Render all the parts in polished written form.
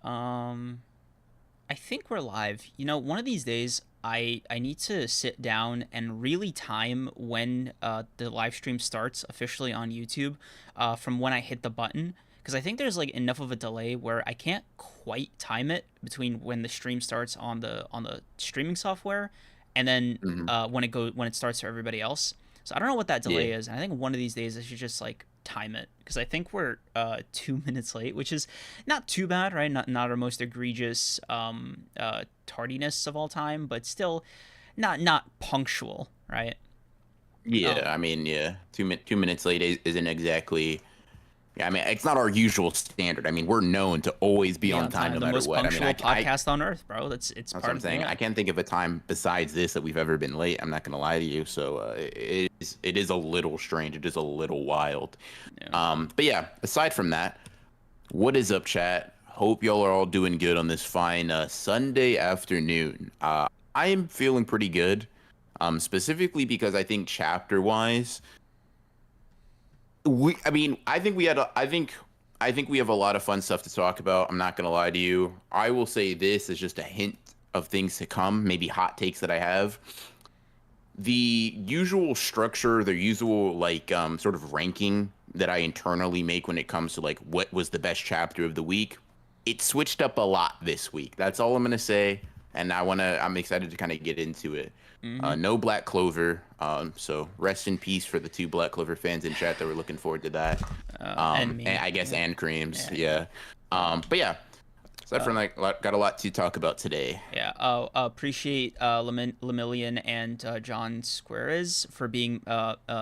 Um, I think we're live. You know, one of these days, I need to sit down and really time when the live stream starts officially on YouTube, from when I hit the button, because I think there's like enough of a delay where I can't quite time it between when the stream starts on the streaming software, and then Hmm. when it starts for everybody else. So I don't know what that Yeah. delay is, and I think one of these days I should just like time it because I think we're 2 minutes late, which is not too bad, right? Not our most egregious tardiness of all time, but still not punctual, right? Yeah. Um, I mean, yeah. 2 minutes late isn't exactly. Yeah. I mean, it's not our usual standard. I mean, we're known to always be be on on time time, no the matter most what. I mean, punctual podcast on earth, bro. It's that's what part I'm of saying. I yeah. can't think of a time besides this that we've ever been late. I'm not gonna lie to you. So it is a little strange. It is a little wild. Yeah. But yeah. Aside from that, what is up, chat? Hope y'all are all doing good on this fine Sunday afternoon. I am feeling pretty good. Specifically because I think chapter wise, I mean, I think we have a lot of fun stuff to talk about. I'm not gonna lie to you. I will say this is just a hint of things to come, maybe hot takes that I have. The usual structure, the usual like sort of ranking that I internally make when it comes to like what was the best chapter of the week, it switched up a lot this week. That's all I'm gonna say, and I'm excited to kind of get into it. Mm-hmm. No Black Clover, so rest in peace for the two Black Clover fans in chat that were looking forward to that. And And me. I guess Yeah. and creams, Yeah. Yeah. yeah. But yeah, aside from like, got a lot to talk about today. Yeah, appreciate Lemillion and John Squares for being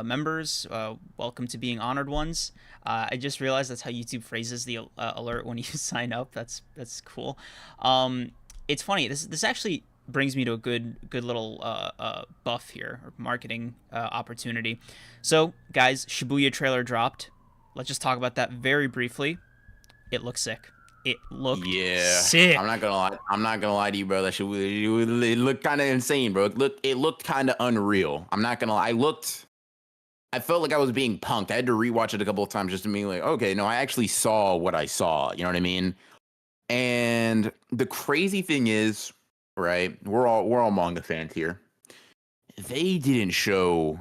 members. Welcome to being honored ones. I just realized that's how YouTube phrases the alert when you sign up. That's cool. Um, it's funny. This actually brings me to a good little buff here, or marketing opportunity. So, guys, Shibuya trailer dropped. Let's just talk about that very briefly. It looks sick. It looked Yeah, I'm sick. not gonna lie. I'm not gonna lie to you, bro. That shit, it looked kind of insane, bro. It looked kind of unreal. I'm not gonna lie. I felt like I was being punked. I had to rewatch it a couple of times just to be like, okay, no, I actually saw what I saw. You know what I mean? And the crazy thing is, right? We're all manga fans here. They didn't show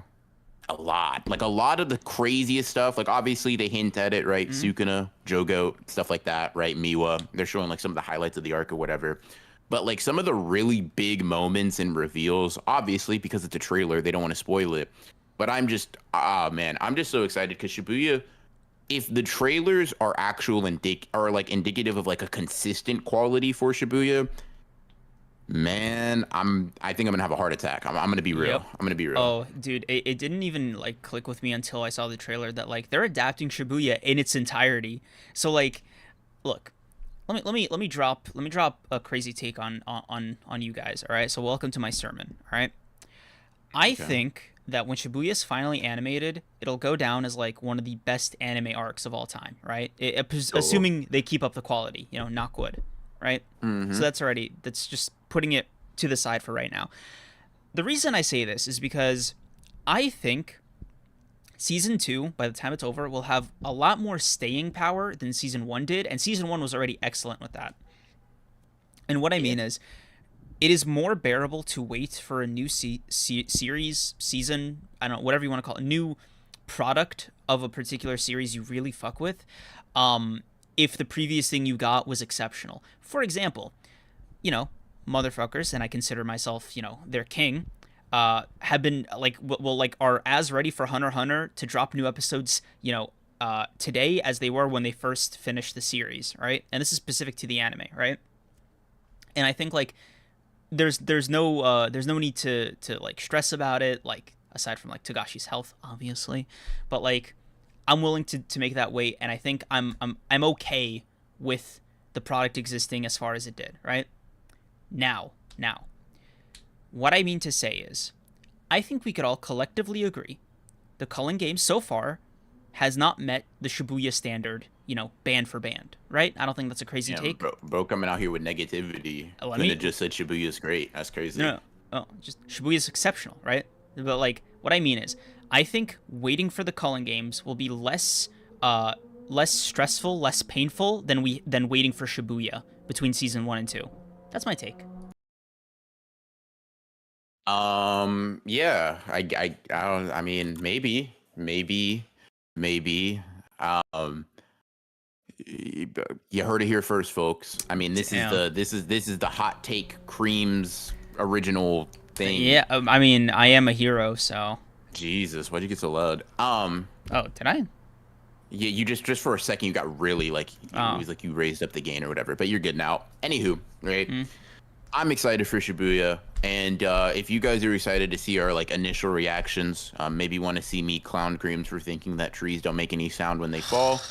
a lot. Like a lot of the craziest stuff. Like obviously they hint at it, right? Mm-hmm. Sukuna, Jogo, stuff like that, right? Miwa. They're showing like some of the highlights of the arc or whatever. But like some of the really big moments and reveals, obviously because it's a trailer, they don't want to spoil it. But man, I'm just so excited because Shibuya, if the trailers are are like indicative of like a consistent quality for Shibuya, man, I think I'm gonna have a heart attack. I'm gonna be real. Yep. I'm gonna be real. Oh, dude, it didn't even like click with me until I saw the trailer that like they're adapting Shibuya in its entirety. So like, look, let me drop a crazy take on you guys. All right, so welcome to my sermon. All right, I Okay. think that when Shibuya is finally animated, it'll go down as like one of the best anime arcs of all time. Right, Cool. assuming they keep up the quality. You know, knock wood. Right. So Mm-hmm. that's just putting it to the side for right now. The reason I say this is because I think season two, by the time it's over, will have a lot more staying power than season one did, and season one was already excellent with that. And what I Yeah. mean is, it is more bearable to wait for a new series, season, I don't know, whatever you want to call it, a new product of a particular series you really fuck with, um, if the previous thing you got was exceptional. For example, you know, motherfuckers, and I consider myself, their king, have been like, like are as ready for Hunter x Hunter to drop new episodes, today as they were when they first finished the series, right? And this is specific to the anime, right? And I think like there's no need to like stress about it, like aside from like Togashi's health, obviously, but like I'm willing to make that wait, and I think I'm okay with the product existing as far as it did, right? Now, what I mean to say is, I think we could all collectively agree the Cullen game so far has not met the Shibuya standard, band for band, right? I don't think that's a crazy Damn, take. bro coming out here with negativity. Let Couldn't me have just said Shibuya's great. That's no, crazy. no, oh, just Shibuya is exceptional, right? But like, what I mean is, I think waiting for the Cullen games will be less less stressful, less painful than waiting for Shibuya between season 1 and 2. That's my take. Yeah, I don't. I mean, maybe. Um, you heard it here first, folks. I mean, this Damn. is the hot take creams original thing. Yeah, I mean, I am a hero, so. Jesus, why'd you get so loud? Oh, did I? Yeah, you just for a second you got really like it was like you raised up the gain or whatever, but you're good now. Anywho, right? I'm excited for Shibuya, and if you guys are excited to see our like initial reactions, maybe want to see me clown creams for thinking that trees don't make any sound when they fall.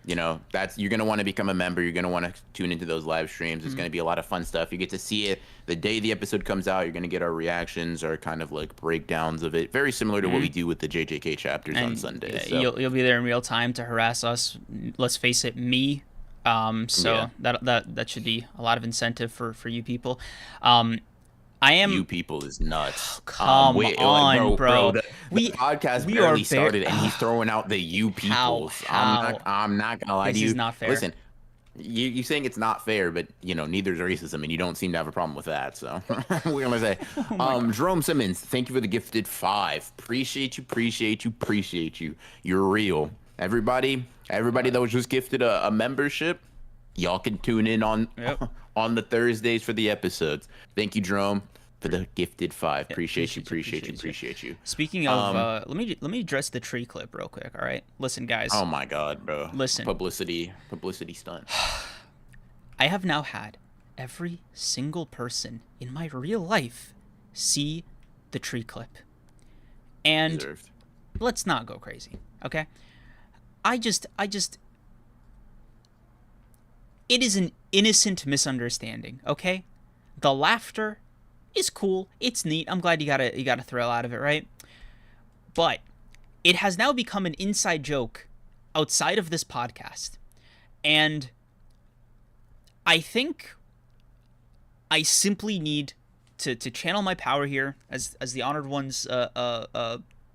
You know, that's you're gonna want to become a member. You're gonna want to tune into those live streams. It's gonna be a lot of fun stuff. You get to see it the day the episode comes out. You're gonna get our reactions, our kind of like breakdowns of it, very similar to what we do with the JJK chapters on Sundays. So. You'll be there in real time to harass us. Let's face it, me. So that should be a lot of incentive for you people. I am. You people is nuts. Come on, bro. The podcast barely started, and he's throwing out the you peoples. I'm not gonna lie to you. This is not fair. Listen, you saying it's not fair, but you know neither is racism, and you don't seem to have a problem with that. So we're gonna say, Jerome Simmons, thank you for the gifted 5. Appreciate you. You're real. Everybody that was just gifted a membership, y'all can tune in on the Thursdays for the episodes. Thank you, Jerome, for the gifted 5. Appreciate you. Speaking of, let me address the tree clip real quick. All right, listen, guys. Oh my God, bro. Listen. Publicity stunt. I have now had every single person in my real life see the tree clip, and Deserved. let's not go crazy, okay? I just. It is an innocent misunderstanding, okay? The laughter is cool. It's neat. I'm glad you got a thrill out of it, right? But it has now become an inside joke outside of this podcast. And I think I simply need to channel my power here as the Honored One's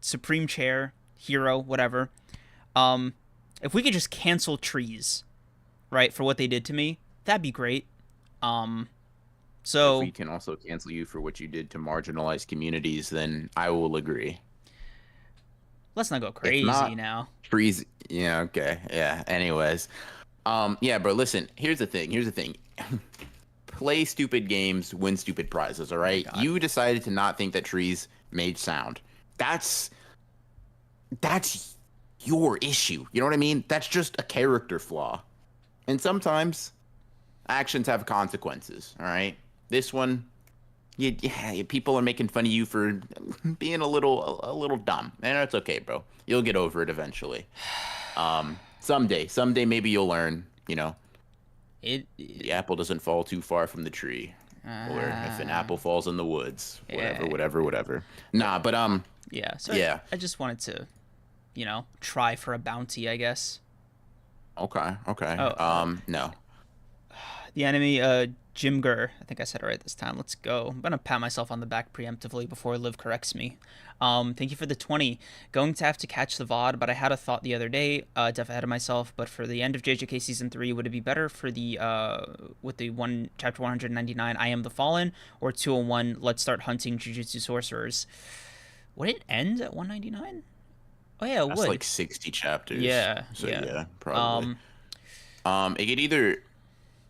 supreme chair, hero, whatever. If we could just cancel trees, right, for what they did to me, that'd be great. So if we can also cancel you for what you did to marginalized communities, then I will agree. Let's not go crazy now. Trees, yeah, okay, yeah. Anyways, yeah, bro. Listen, here's the thing. Play stupid games, win stupid prizes. All right, you decided to not think that trees made sound. That's your issue. You know what I mean? That's just a character flaw. And sometimes actions have consequences, all right? This one, people are making fun of you for being a little dumb. And that's okay, bro. You'll get over it eventually. Someday maybe you'll learn, you know. The apple doesn't fall too far from the tree. Or if an apple falls in the woods. Whatever. Nah, but yeah, so yeah. I just wanted to, you know, try for a bounty, I guess. Okay. No. The enemy, Jim Gurr. I think I said it right this time. Let's go. I'm gonna pat myself on the back preemptively before Liv corrects me. Thank you for the 20. Going to have to catch the VOD, but I had a thought the other day. Def ahead of myself, but for the end of JJK season 3, would it be better for the with the chapter 199, I Am the Fallen, or 201, Let's Start Hunting Jujutsu Sorcerers? Would it end at 199? Oh yeah, it would. That's like 60 chapters. Yeah. So yeah, probably. It could either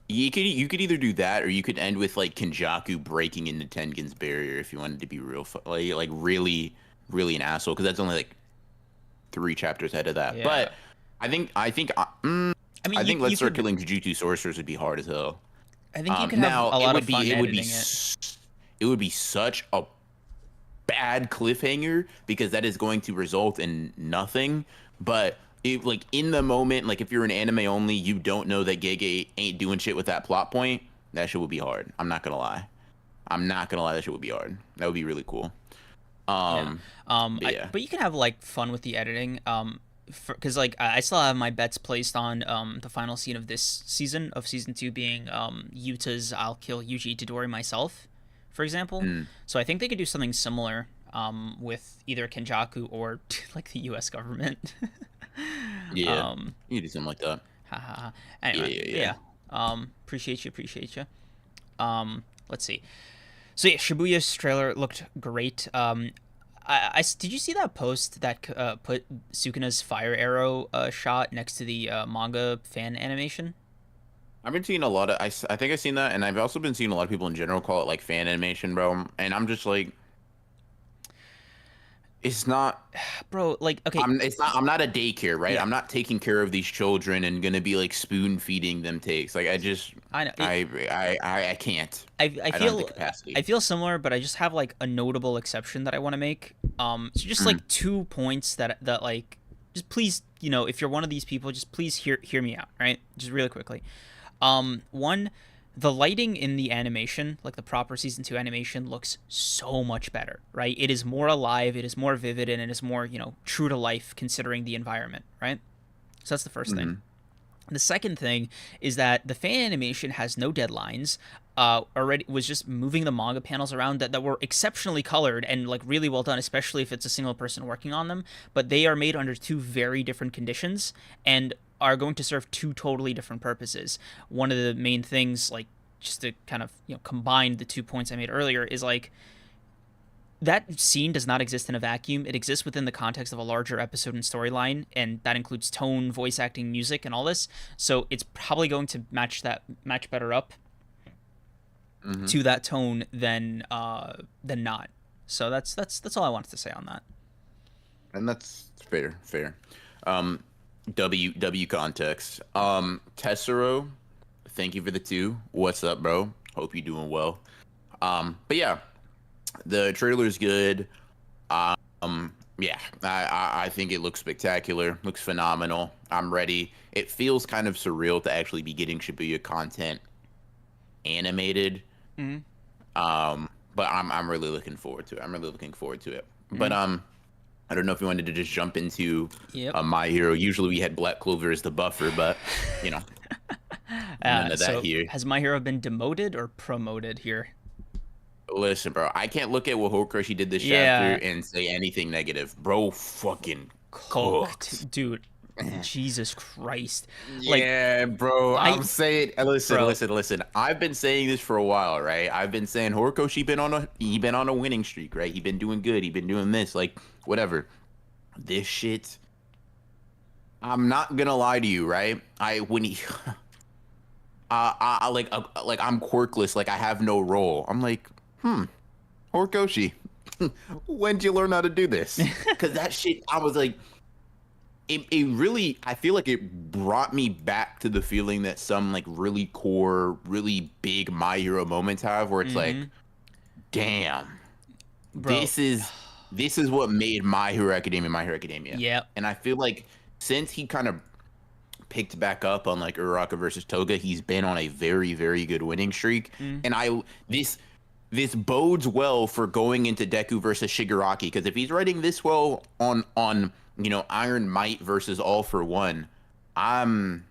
you could either do that, or you could end with like Kenjaku breaking into Tengen's barrier if you wanted to be real like really an asshole, because that's only like 3 chapters ahead of that. Yeah. But I think Let's Start Killing Jujutsu Sorcerers would be hard as hell. I think you could have a lot of fun editing it would be such a bad cliffhanger, because that is going to result in nothing. But like in the moment, like if you're an anime only, you don't know that Gege ain't doing shit with that plot point, that shit would be hard. I'm not gonna lie, that shit would be hard. That would be really cool. But you can have like fun with the editing, because like I still have my bets placed on the final scene of this season, of season 2, being Yuta's I'll kill Yuji Itadori myself, for example. So I think they could do something similar with either Kenjaku or like the US government. Yeah, you do something like that. Ha ha ha. Yeah, Anyway, yeah, but yeah. yeah. Appreciate you. Let's see. So yeah, Shibuya's trailer looked great. Did you see that post that put Sukuna's fire arrow shot next to the manga fan animation? I've been seeing a lot of. I think I've seen that, and I've also been seeing a lot of people in general call it like fan animation, bro. And I'm just like, it's not. Bro, like, okay, It's not. I'm not a daycare, right? yeah, I'm not taking care of these children and gonna be like spoon feeding them takes. Like I just, I know. I can't. I I don't have the feel capacity. I feel similar, but I just have like a notable exception that I want to make. So just Mm, like 2 points that like, just please, if you're one of these people, just please hear me out, right? Just really quickly. One, the lighting in the animation, like the proper season 2 animation, looks so much better, right? It is more alive, it is more vivid, and it is more, true to life considering the environment, right? So that's the first thing. mm, The second thing is that the fan animation has no deadlines. Already was just moving the manga panels around that were exceptionally colored and like really well done, especially if it's a single person working on them. But they are made under two very different conditions and are going to serve two totally different purposes. One of the main things, like just to kind of combine the 2 points I made earlier, is like that scene does not exist in a vacuum. It exists within the context of a larger episode and storyline, and that includes tone, voice acting, music, and all this. So it's probably going to match better up mm-hmm. to that tone than not. So that's all I wanted to say on that. And that's fair, fair. W context. Tessero, thank you for the 2. What's up, bro? Hope you're doing well. But yeah, the trailer's good. Yeah, I think it looks spectacular. Looks phenomenal. I'm ready. It feels kind of surreal to actually be getting Shibuya content animated. Mm-hmm. But I'm really looking forward to it. I'm really looking forward to it. Mm-hmm. But I don't know if you wanted to just jump into Yep. My Hero. Usually we had Black Clover as the buffer, but none of So that here. has My Hero been demoted or promoted here? Listen, bro, I can't look at what Horikoshi did this Yeah. chapter and say anything negative. Bro, fucking cooked. Cooked, dude. Jesus Christ. Yeah, bro. I'm saying, Bro. listen. I've been saying this for a while, right? I've been saying Horikoshi been on a winning streak, right? He been doing good. He been doing this, like whatever. This shit. I'm not gonna lie to you, right? When he, like I'm quirkless, like I have no role. I'm like, Horikoshi, when'd you learn how to do this? Because that shit, I was like. It really, I feel like it brought me back to the feeling that some like really core, really big My Hero moments have, where it's like, damn, Bro. this is what made My Hero Academia. Yeah. And I feel like since he kind of picked back up on like Uraraka versus Toga, he's been on a very, very good winning streak. And this bodes well for going into Deku versus Shigaraki, because if he's writing this well on Iron Might versus All for One, I'm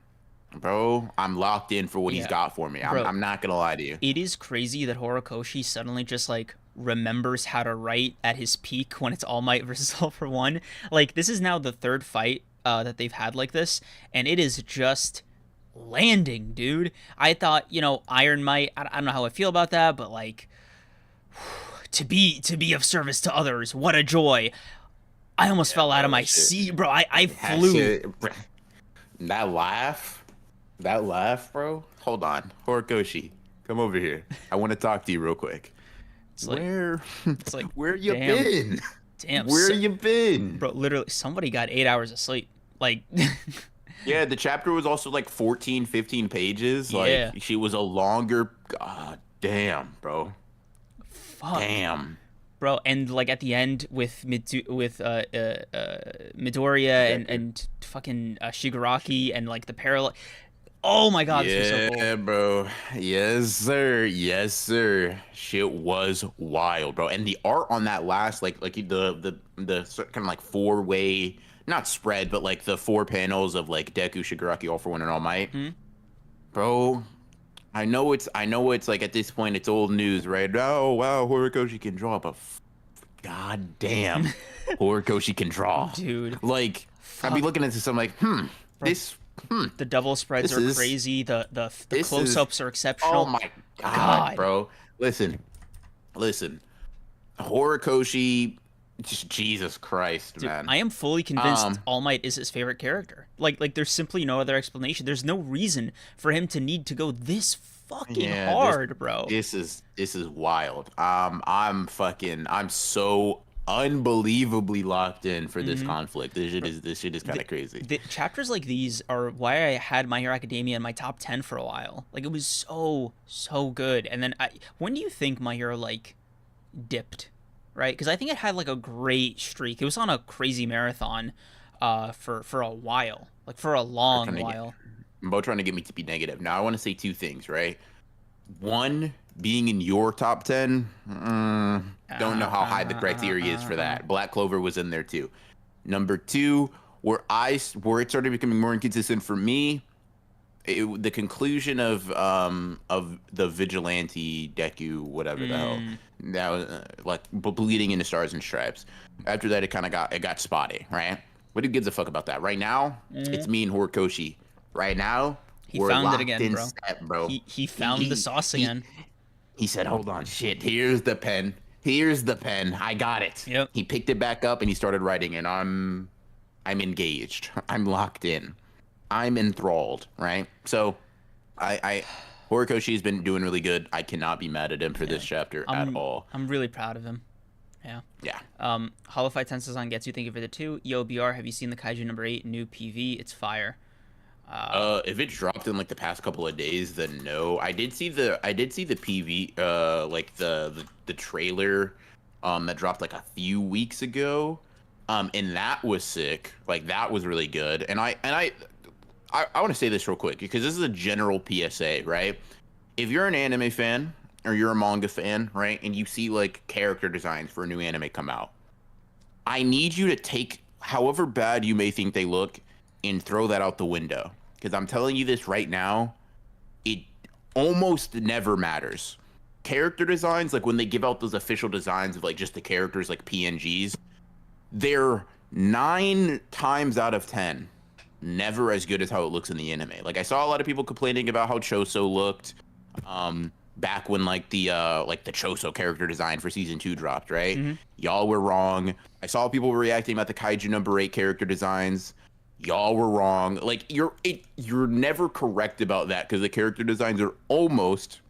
locked in for what he's got for me. Bro, I'm not gonna lie to you. It is crazy that Horikoshi suddenly just like remembers how to write at his peak when it's All Might versus All for One. Like this is now the third fight that they've had like this, and it is just landing, dude. I thought Iron Might. I don't know how I feel about that, but like to be of service to others, what a joy. I almost fell out of my seat, bro. I flew. That laugh, bro. Hold on, Horikoshi, come over here. I want to talk to you real quick. It's like, where you been? Damn, where you been, bro? Literally, somebody got 8 hours of sleep. Like, yeah, the chapter was also like 14, 15 pages. Like, she was a longer. God damn, bro. Fuck. Damn. Bro, and like at the end with Midoriya and fucking Shigaraki and like the parallel. Oh my god, this was so cool. Yeah, bro. Yes, sir. Yes, sir. Shit was wild, bro. And the art on that last like the kind of like 4-way, not spread, but like the 4 panels of like Deku, Shigaraki, All for One, and All Might. Bro, I know it's like at this point it's old news, right? Oh wow, Horikoshi can draw, but God damn, Horikoshi can draw. Dude. Like, I'd be Fuck. looking at this, I'm like, Bro, this, the double spreads this are is, crazy. The this is, close-ups are oh exceptional. my God, God. bro. Listen, Horikoshi, just Jesus Christ, Dude, man. I am fully convinced All Might is his favorite character. Like there's simply no other explanation. There's no reason for him to need to go this fucking Yeah, hard, bro. this is wild. I'm so unbelievably locked in for this conflict. This shit is kind of crazy. The chapters like these are why I had My Hero Academia in my top 10 for a while. Like it was so good. And then when do you think My Hero like dipped? Right? Because I think it had like a great streak. It was on a crazy marathon for a while. Like for a long while. I'm both trying to get me to be negative. Now I want to say two things, right? One, being in your top 10, don't know how high the criteria is for that. Black Clover was in there too. Number two, where it started becoming more inconsistent for me, the conclusion of the vigilante Deku, whatever the hell, that was like bleeding into Stars and Stripes. After that, it got spotty, right? But who gives a fuck about that? Right now, it's me and Horikoshi. Right now, He found it again, bro. bro. He found the sauce again. He said, "Hold on, shit. Here's the pen. Here's the pen. I got it." Yep. He picked it back up and he started writing, and I'm engaged. I'm locked in. I'm enthralled. Right. So, Horikoshi has been doing really good. I cannot be mad at him for this chapter at all. I'm really proud of him. Yeah. Yeah. Hollow Fight Tensei gets you. Thank you for the 2. Yo, BR, have you seen the Kaiju number 8 new PV? It's fire. If it dropped in like the past couple of days, then no. I did see the PV, like the trailer, that dropped like a few weeks ago, and that was sick. Like that was really good. And I want to say this real quick because this is a general PSA, right? If you're an anime fan or you're a manga fan, right, and you see like character designs for a new anime come out, I need you to take however bad you may think they look and throw that out the window. Because I'm telling you this right now, it almost never matters. Character designs, like when they give out those official designs of like just the characters like PNGs, they're 9 times out of 10 never as good as how it looks in the anime. Like I saw a lot of people complaining about how Choso looked back when like the Choso character design for season 2 dropped, right? Y'all were wrong. I saw people reacting about the Kaiju number 8 character designs. Y'all were wrong. Like you're never correct about that because the character designs are almost,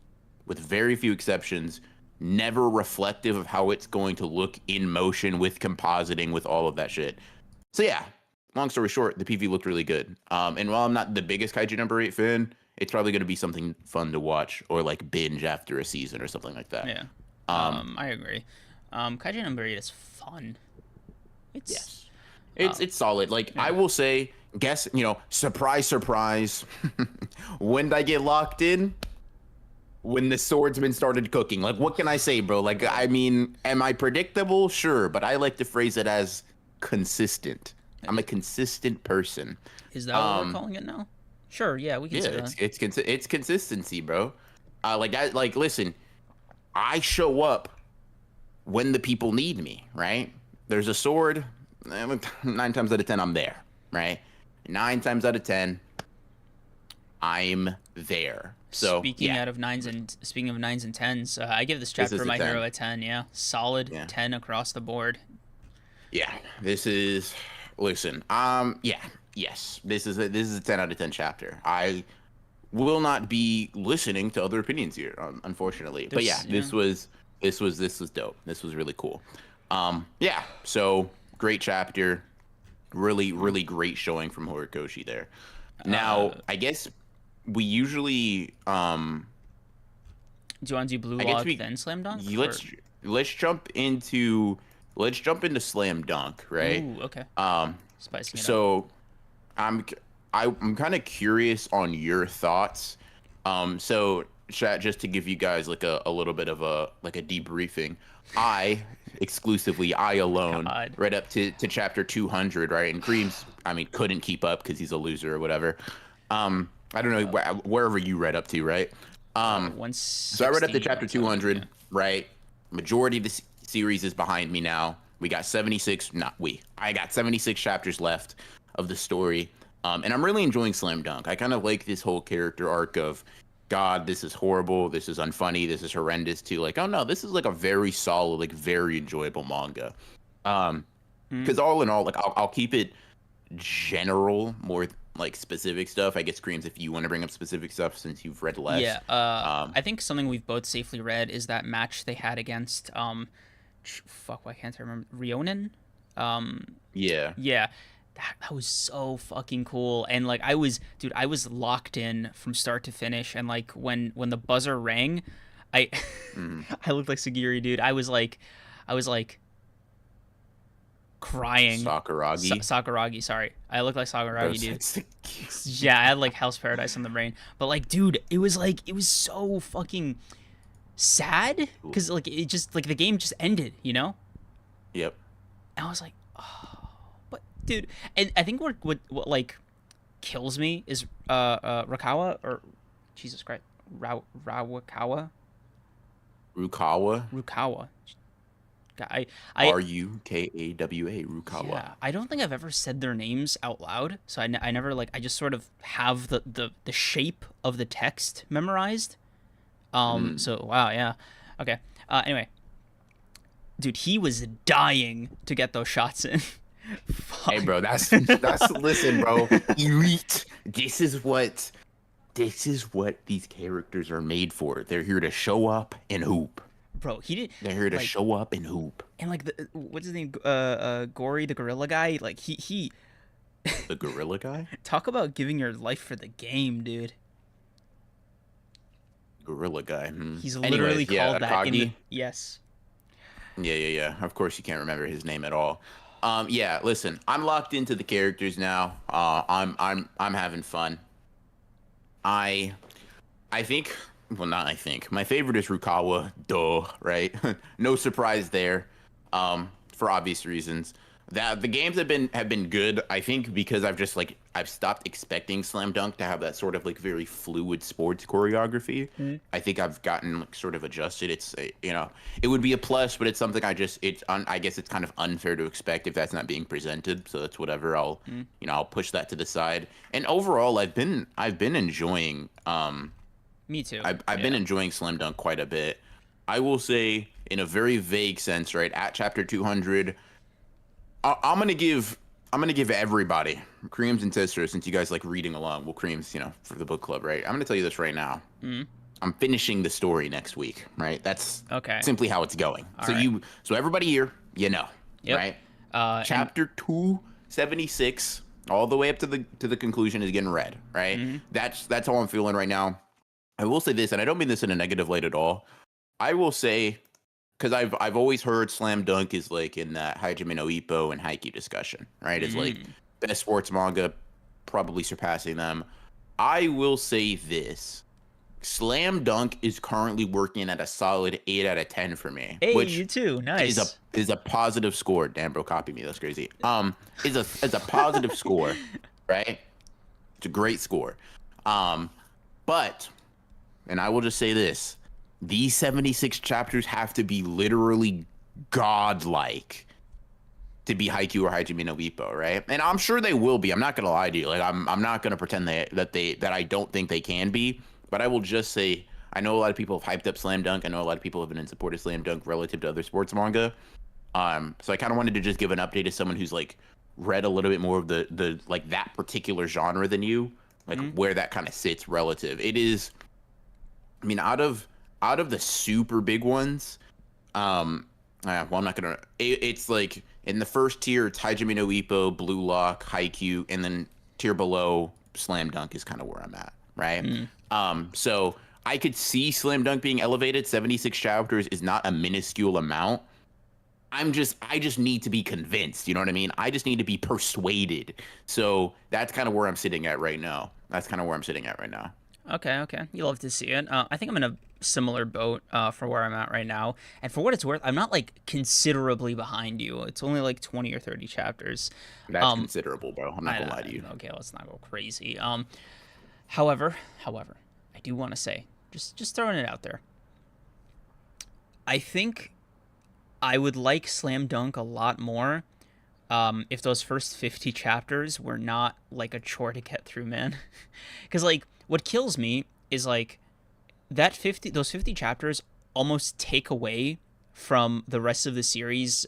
with very few exceptions, never reflective of how it's going to look in motion with compositing with all of that shit. So yeah, long story short, the PV looked really good. And while I'm not the biggest Kaiju number 8 fan, it's probably going to be something fun to watch or like binge after a season or something like that. Yeah. I agree. Kaiju number 8 is fun. Yes. It's solid. Like I will say, guess, surprise, surprise. When did I get locked in? When the swordsman started cooking. Like, what can I say, bro? Like, I mean, am I predictable? Sure, but I like to phrase it as consistent. I'm a consistent person. Is that what we're calling it now? Sure, yeah, we can say that. It's consistency, bro. Like that. Like, listen, I show up when the people need me. Right? There's a sword. 9 times out of 10, I'm there, right? 9 times out of 10, I'm there. So speaking of nines and 10s, I give this chapter My Hero a 10. Yeah, solid 10 across the board. Yeah, this is. Listen, yes, this is a 10 out of 10 chapter. I will not be listening to other opinions here, unfortunately. But yeah, this was dope. This was really cool. Yeah, so. Great chapter, really great showing from Horikoshi there. Now I guess we usually do you want to do Blue Lock then Slam Dunk? Let's jump into Slam Dunk, right? Ooh, okay. Spicing it so up. I'm kind of curious on your thoughts. So chat, just to give you guys like a little bit of a debriefing. I alone read up to chapter 200, right? And Creams, I mean, couldn't keep up because he's a loser or whatever. I don't know wherever you read up to, right? So I read up to chapter 200, right? Majority of this, series is behind me now. We got 76, not we. I got 76 chapters left of the story. And I'm really enjoying Slam Dunk. I kind of like this whole character arc of, God, this is horrible, this is unfunny, this is horrendous, to like, oh no, this is like a very solid, like very enjoyable manga. Because all in all, like I'll keep it general, more like specific stuff. I guess Creams, if you want to bring up specific stuff since you've read less. Yeah, I think something we've both safely read is that match they had against fuck, why can't I remember, Rionen? Yeah. Yeah, that was so fucking cool. And like I was locked in from start to finish. And like when the buzzer rang, I I looked like Sagiri, dude. I was like crying. Sakuragi. Sakuragi, sorry. I look like Sakuragi, dude. That's Yeah, I had like Hell's Paradise on the brain. But like, dude, it was so fucking sad because like it just like the game just ended, you know? Yep. And I was like, oh, but dude, and I think what like kills me is Rakawa, or Jesus Christ, Rawakawa. Rukawa. I Rukawa. Rukawa. Yeah, I don't think I've ever said their names out loud, so I never like, I just sort of have the shape of the text memorized. So wow, yeah, okay. Anyway, dude, he was dying to get those shots in. Hey, bro, that's listen, bro, elite. This is what these characters are made for. They're here to show up and hoop. Bro, he did. They're here to like, show up and hoop. And like what's his name? Gory, the gorilla guy. Like he. The gorilla guy. Talk about giving your life for the game, dude. Gorilla guy. He's literally called that. Yes. Yeah. Of course, you can't remember his name at all. Yeah. Listen, I'm locked into the characters now. I'm having fun. I think. Well, not I think. My favorite is Rukawa. Duh, right? No surprise there. For obvious reasons. That the games have been good. I think because I've stopped expecting Slam Dunk to have that sort of like very fluid sports choreography. I think I've gotten like sort of adjusted. It's it would be a plus, but it's something I guess it's kind of unfair to expect if that's not being presented. So that's whatever. I'll push that to the side. And overall, I've been enjoying. Me too. I've been enjoying Slam Dunk quite a bit. I will say, in a very vague sense, right at chapter 200, I'm gonna give everybody, Creams and Tester, since you guys like reading along. Well, Creams, for the book club, right? I'm gonna tell you this right now. I'm finishing the story next week, right? That's simply how it's going. So everybody here, right? Chapter 276, all the way up to the conclusion is getting read, right? That's how I'm feeling right now. I will say this, and I don't mean this in a negative light at all. I will say, because I've always heard Slam Dunk is like in that Hajime no Ippo and Haikyuu discussion, right? It's like best sports manga, probably surpassing them. I will say this. Slam Dunk is currently working at a solid 8 out of 10 for me. Hey, which you too. Nice. Is a positive score. Damn, bro, copy me. That's crazy. Is a positive score, right? It's a great score. But, and I will just say this, these 76 chapters have to be literally godlike to be Haikyuu or Hajime no Ippo, right? And I'm sure they will be. I'm not gonna lie to you. Like I'm not gonna pretend that I don't think they can be. But I will just say, I know a lot of people have hyped up Slam Dunk. I know a lot of people have been in support of Slam Dunk relative to other sports manga. So I kind of wanted to just give an update to someone who's like read a little bit more of the like that particular genre than you, like where that kind of sits relative. It is, I mean, out of the super big ones, well, I'm not gonna. It's like in the first tier, it's Hajime no Ippo, Blue Lock, Haikyuu, and then tier below, Slam Dunk is kind of where I'm at, right? So I could see Slam Dunk being elevated. 76 chapters is not a minuscule amount. I just need to be convinced. You know what I mean? I just need to be persuaded. So that's kind of where I'm sitting at right now. Okay. You love to see it. I think I'm in a similar boat for where I'm at right now. And for what it's worth, I'm not like considerably behind you. It's only like 20 or 30 chapters. That's considerable, bro. I'm not gonna lie to you. Okay, let's not go crazy. However, I do want to say, just throwing it out there. I think I would like Slam Dunk a lot more if those first 50 chapters were not like a chore to get through, man. Because like what kills me is like those 50 chapters almost take away from the rest of the series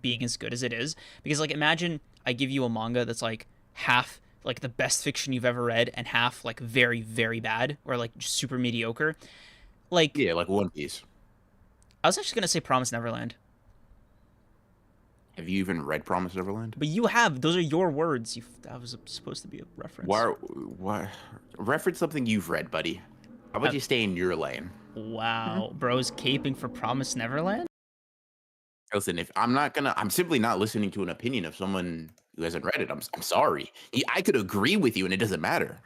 being as good as it is. Because like imagine I give you a manga that's like half like the best fiction you've ever read and half like very very bad or like just super mediocre. Like Yeah, like One Piece. I was actually gonna say Promise Neverland, Have you even read Promise Neverland? but you have. Those are your words. That was supposed to be a reference. Why? Reference something you've read, buddy. How about you stay in your lane? Wow, bro's caping for Promise Neverland. Listen, if I'm simply not listening to an opinion of someone who hasn't read it. I'm sorry. I could agree with you, and it doesn't matter.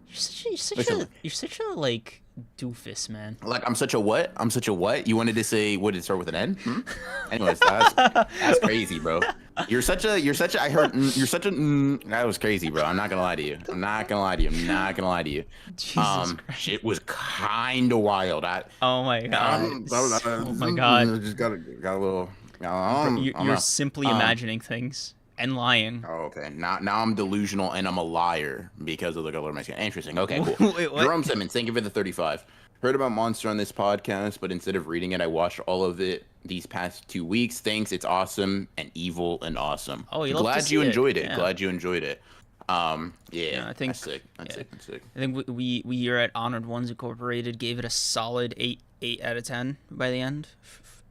You're such a like doofus, man. Like I'm such a what? I'm such a what? You wanted to say what did it start with an N? Anyways, that's crazy, bro. You're such a I heard you're such a that was crazy, bro. I'm not gonna lie to you. I'm not gonna lie to you. Jesus Christ. Shit was kind of wild. Oh my god. Oh my god. Just got a little. You're simply imagining things and lying. Oh, okay. Now I'm delusional and I'm a liar because of the color of my skin. Interesting. Okay, cool. Wait, what? Jerome Simmons, thank you for the 35. Heard about Monster on this podcast, but instead of reading it, I watched all of it these past 2 weeks. Thanks. It's awesome and evil and awesome. Oh, glad you enjoyed it. Yeah. Glad you enjoyed it. Yeah, I think that's sick. That's sick. I think we here at Honored Ones Incorporated gave it a solid 8 out of 10 by the end.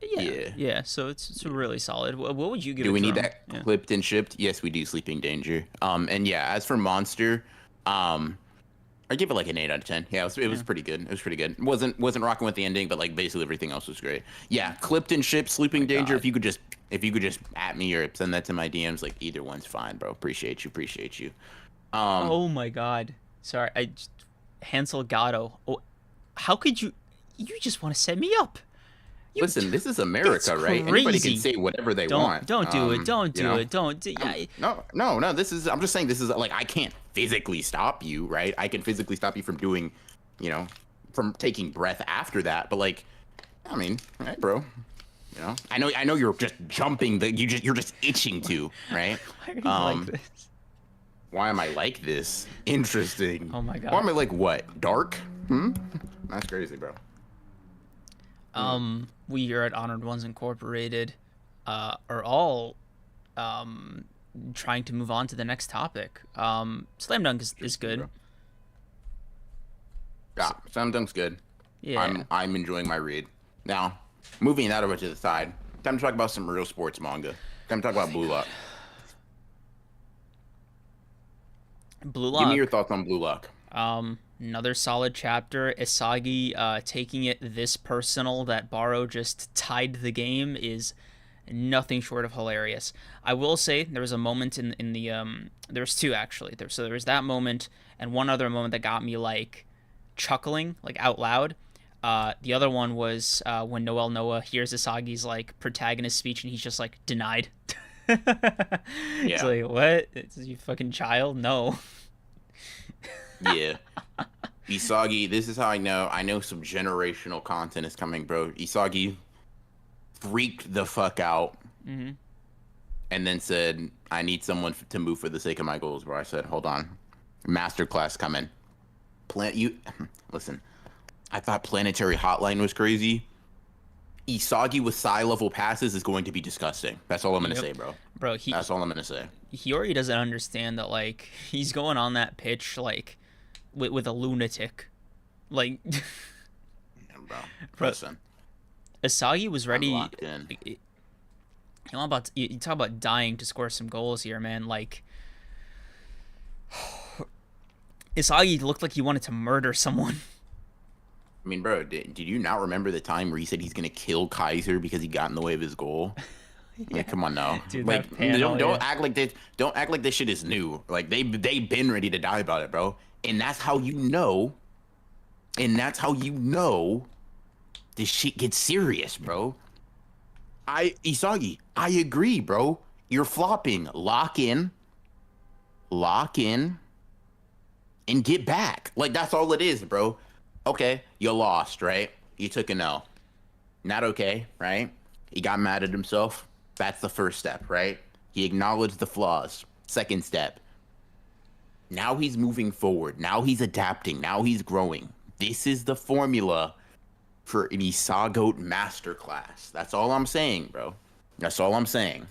Yeah. So it's really solid. What would you give it? Do we need Jerome? that clipped and shipped? Yes, we do. Sleeping Danger. And yeah, as for Monster, I give it like an 8 out of 10. Yeah, it was pretty good. It was pretty good. Wasn't rocking with the ending, but like basically everything else was great. Yeah, clipped and shipped, Sleeping Danger. God. If you could just at me or send that to my DMs, like either one's fine, bro. Appreciate you. Oh my god. Sorry, Hansel Gatto. Oh, how could you just want to set me up? Listen, this is America, right? Crazy. Anybody can say whatever they want. Don't do it. Don't do it. No. I'm just saying this is like I can't physically stop you, right? I can physically stop you from doing, from taking breath after that. But like, I mean, all right, bro. I know you're just jumping. You're just itching to, right? Why are you like this? Why am I like this? Interesting. Oh my god. Why am I like what? Dark? That's crazy, bro. We here at Honored Ones Incorporated are all trying to move on to the next topic. Slam Dunk is good. Yeah, Slam Dunk's good. Yeah. I'm enjoying my read. Now, moving that over to the side, time to talk about some real sports manga. Time to talk about Blue Lock. Blue Lock. Give me your thoughts on Blue Lock. Another solid chapter. Isagi taking it this personal that Baro just tied the game is nothing short of hilarious. I will say there was a moment in the there was two actually. There was that moment and one other moment that got me like chuckling like out loud. The other one was when Noel Noah hears Isagi's like protagonist speech and he's just like denied. It's like, what? It's you fucking child? No. Yeah. Isagi, this is how I know some generational content is coming, bro. Isagi freaked the fuck out and then said, I need someone to move for the sake of my goals, bro. I said, hold on. Masterclass coming. Listen, I thought Planetary Hotline was crazy. Isagi with Psy level passes is going to be disgusting. That's all I'm gonna say, bro. That's all I'm gonna say. He already doesn't understand that like he's going on that pitch like with a lunatic, like. Yeah, bro. Listen, Isagi was ready. I'm locked in. You talk about dying to score some goals here, man. Like Isagi looked like he wanted to murder someone. I mean, bro, did you not remember the time where he said he's gonna kill Kaiser because he got in the way of his goal? Yeah. Like, come on now. Dude, like, panel, don't act like this. Don't act like this shit is new. Like they've been ready to die about it, bro. And that's how you know. This shit gets serious, bro. Isagi, I agree, bro. You're flopping. Lock in, and get back. Like that's all it is, bro. Okay, you lost, right? You took an L. Not okay, right? He got mad at himself. That's the first step, right? He acknowledged the flaws. Second step. Now he's moving forward. Now he's adapting. Now he's growing. This is the formula for an Isagoat masterclass. That's all I'm saying, bro. That's all I'm saying.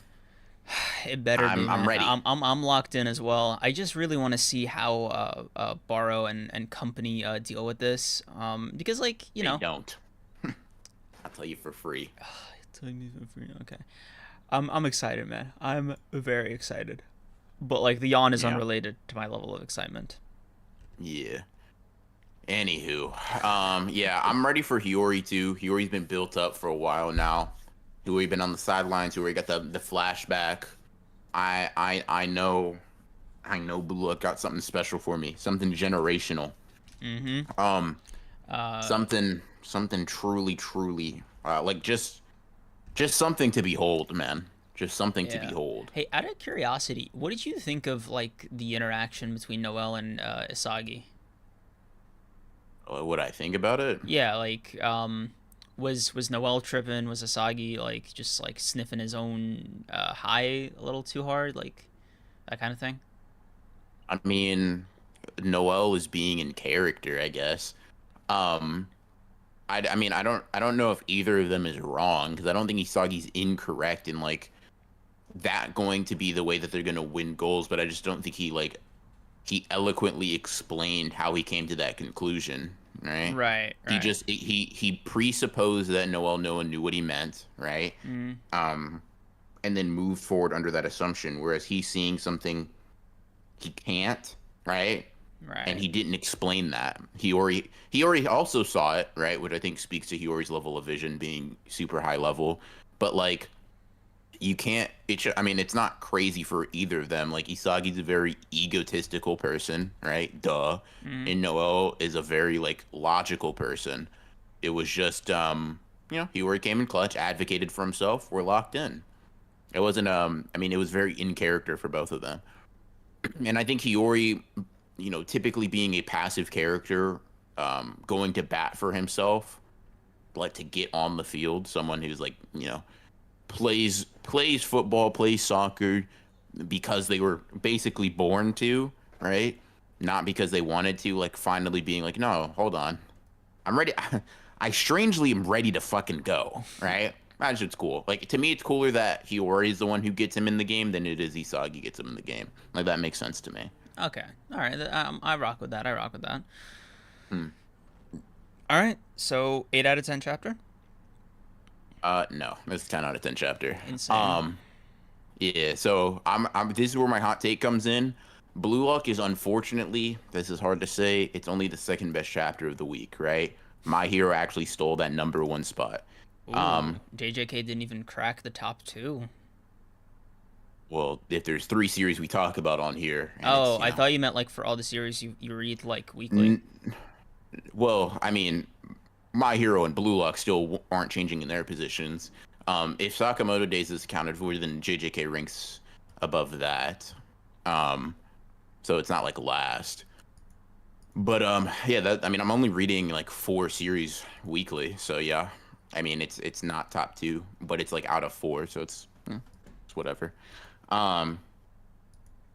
It better be, I'm man. ready. I'm locked in as well. I just really want to see how Barrow and company deal with this. Because like They don't. I'll tell you for free. Okay. I'm excited, man. I'm very excited. But like the yawn is unrelated to my level of excitement. Yeah. Anywho, yeah, I'm ready for Hiyori too. Hiyori's been built up for a while now. Hiyori been on the sidelines. Hiyori got the flashback. I know Blue Look got something special for me. Something generational. Mm-hmm. Something truly like just something to behold, man. Just something to behold. Hey, out of curiosity, what did you think of like the interaction between Noelle and Isagi? What I think about it? Yeah, like was Noelle tripping? Was Isagi like just like sniffing his own high a little too hard, like that kind of thing? I mean, Noelle is being in character, I guess. Um, I mean, I don't know if either of them is wrong because I don't think Isagi's incorrect in like that going to be the way that they're gonna win goals, but I just don't think he eloquently explained how he came to that conclusion, right? Right. He just he presupposed that no one knew what he meant, right? Mm. And then moved forward under that assumption, whereas he's seeing something he can't, right? Right. And he didn't explain that. He already also saw it, right? Which I think speaks to Hiyori's level of vision being super high level. But like, you can't. I mean, it's not crazy for either of them. Like Isagi's a very egotistical person, right? Duh. And Noelle is a very like logical person. It was just, Hiyori came in clutch, advocated for himself. We're locked in. It wasn't. I mean, it was very in character for both of them. And I think Hiyori, typically being a passive character, going to bat for himself, like to get on the field, someone who's like, plays football, plays soccer because they were basically born to, right? Not because they wanted to, like finally being like, no, hold on. I'm ready. I strangely am ready to fucking go, right? That shit's cool. Like, to me, it's cooler that Hiyori is the one who gets him in the game than it is Isagi gets him in the game. Like, that makes sense to me. Okay. All right. I rock with that. Hmm. All right. So 8 out of 10 chapter. No, it's 10 out of 10 chapter. Insane. Yeah. So this is where my hot take comes in. Blue Lock is unfortunately, this is hard to say, it's only the second best chapter of the week, right? My Hero actually stole that #1 spot. Ooh, JJK didn't even crack the top 2. Well, if there's 3 series we talk about on here. Oh, I thought you meant like for all the series you read like weekly. Well, I mean, My Hero and Blue Lock still aren't changing in their positions. If Sakamoto Days is accounted for, then JJK ranks above that. So it's not like last. But yeah, I'm only reading like 4 series weekly, so yeah. I mean, it's not top 2, but it's like out of 4, so it's whatever.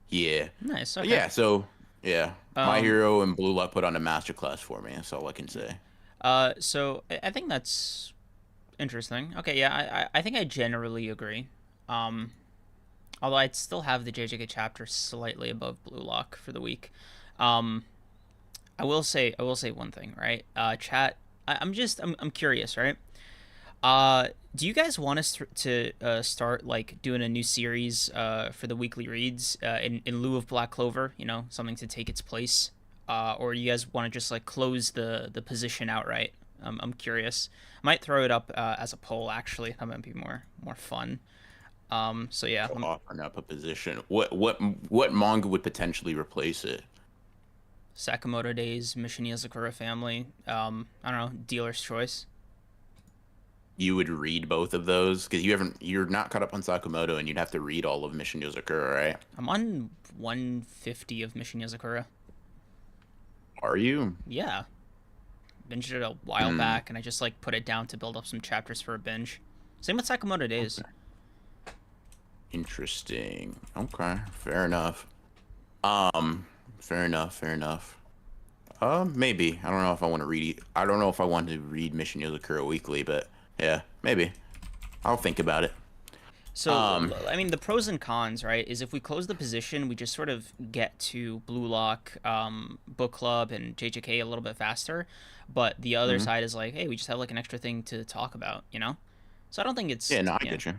Yeah. Nice. Okay. Yeah. So yeah, My Hero and Blue Lock put on a masterclass for me. That's all I can say. So I think that's interesting. Okay. Yeah. I think I generally agree. Although I'd still have the JJK chapter slightly above Blue Lock for the week. I will say one thing, right? Chat. I'm curious, right? Do you guys want us to start like doing a new series for the weekly reads in lieu of Black Clover? Something to take its place, or you guys want to just like close the position outright? I'm curious. I might throw it up as a poll actually. That might be more fun. So yeah, Offering up a position. What manga would potentially replace it? Sakamoto Days, Mission Yazakura Family. I don't know, Dealer's Choice. You would read both of those because you're not caught up on Sakamoto, and you'd have to read all of Mission Yozakura, right? I'm on 150 of Mission Yazakura. Are you? Yeah, binged it a while back, and I just like put it down to build up some chapters for a binge. Same with Sakamoto Days. Okay. Interesting. Okay, fair enough. Um, fair enough. Fair enough. Maybe. I don't know if I want to read. I don't know if I want to read Mission Yozakura Weekly, but yeah, maybe. I'll think about it. So, Um, I mean, the pros and cons, right, is if we close the position, we just sort of get to Blue Lock, Book Club, and JJK a little bit faster. But the other mhm. side is like, hey, we just have like an extra thing to talk about, you know? So I don't think it's, Yeah, no, I yeah. get you.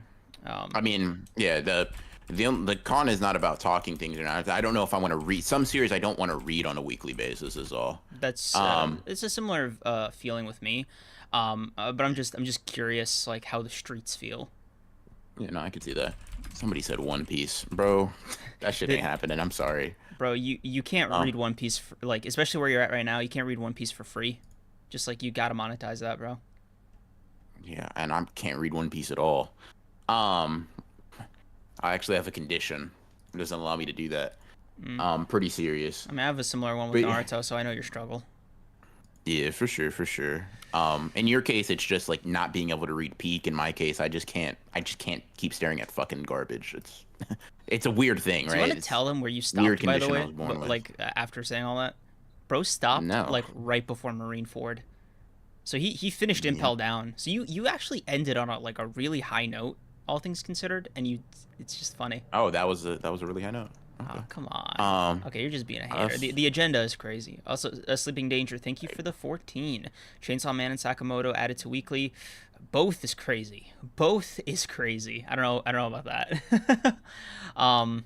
I Um, mean, yeah, the con is not about talking things or not. I don't know if I want to read some series. I don't want to read on a weekly basis. Is all. that's Um, it's a similar feeling with me. But I'm just curious, like how the streets feel. you know, I could see that. Somebody said One Piece, bro. That shit The, ain't happening. I'm sorry. bro, you can't Um, read One Piece for, like, especially where you're at right now. You can't read One Piece for free. Just like you gotta monetize that, bro. yeah, and I can't read One Piece at all. Um, I actually have a condition. It doesn't allow me to do that. Mm. Pretty serious. I mean, I have a similar one with But Naruto, so I know your struggle. yeah, for sure, for sure. In your case, it's just like not being able to read peak. In my case, I just can't. I just can't keep staring at fucking garbage. It's, it's a weird thing, Do you right? want to It's tell him where you a weird stopped, by the condition I way? was born But with. like after saying all that, bro stopped No. like right before Marine Ford. So he finished Yeah. Impel Down. So you actually ended on a like a really high note, all things considered, and you it's just funny. Oh, that was a really high note. Oh, Okay. come on. Um, Okay, you're just being a hater. us. The agenda is crazy. Also, Sleeping Danger, thank you for the 14. Chainsaw Man and Sakamoto added to weekly. Both is crazy. Both is crazy. I don't know about that. um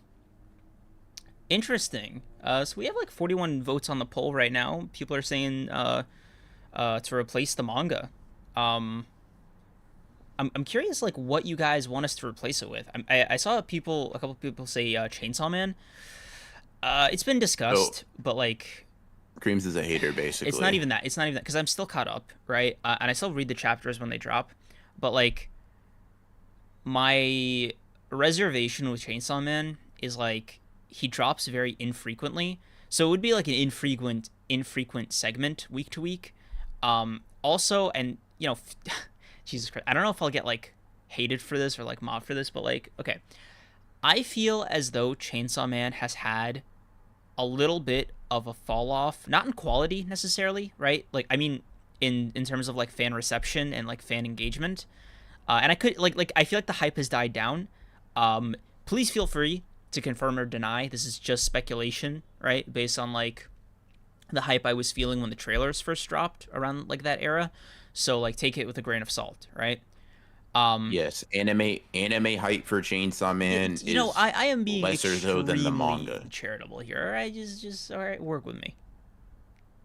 Interesting. So we have like 41 votes on the poll right now. People are saying to replace the manga. Um I'm curious like what you guys want us to replace it with. I saw a couple people say Chainsaw Man. It's been So discussed, but like Creams is a hater, it's not basically. even that. It's not even that because I'm still caught up, right? And I still read the chapters when they drop, but like my reservation with Chainsaw Man is like he drops very infrequently, so it would be like an infrequent segment week to week. Also, and you know, Jesus Christ, I don't know if I'll get like hated for this or like mobbed for this, but like okay, I feel as though Chainsaw Man has had a little bit of a fall off, not in quality necessarily, right? Like I mean, in terms of like fan reception and like fan engagement. And I could like I feel like the hype has died down. Please feel free to confirm or deny. This is just speculation, right? Based on like the hype I was feeling when the trailers first dropped around like that era. So like take it with a grain of salt, right? Um, Yes, anime hype for Chainsaw Man you know, is I am being lesser though than the extremely manga. charitable here. All right, just all right, work with me.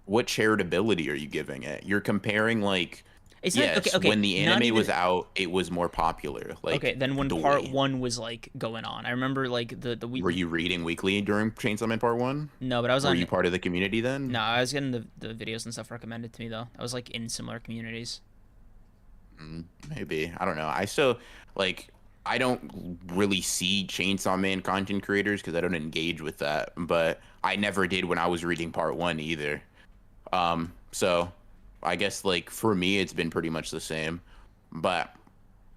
What charitability are you giving it? You're comparing like, It's not okay. yes, Okay, when the not anime was even out, it was more popular. okay. Like Then when the part way. one was like going on, I remember like the we Were you reading weekly during Chainsaw Man Part 1? no, but I was Were on you part of the community then? no, I was getting the videos and stuff recommended to me though. I was like in similar communities. Mm, maybe. I don't know. I still like I don't really see Chainsaw Man content creators because I don't engage with that, but I never did when I was reading Part 1 either. So I guess like for me it's been pretty much the same. But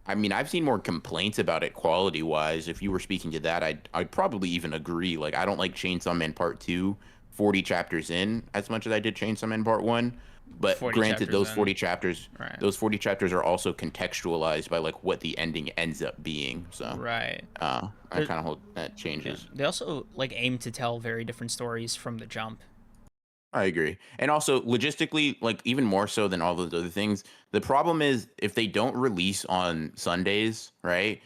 I mean, I've seen more complaints about it quality wise. If you were speaking to that, I'd probably even agree. Like I don't like Chainsaw Man Part 2 40 chapters in as much as I did Chainsaw Man Part 1. But 40 granted, chapters in. Right. those 40 chapters are also contextualized by like what the ending ends up being. So Right. I There- kind of hope that yeah. changes. They also like aim to tell very different stories from the jump. I agree. And also logistically, like even more so than all those other things, the problem is if they don't release on Sundays, right?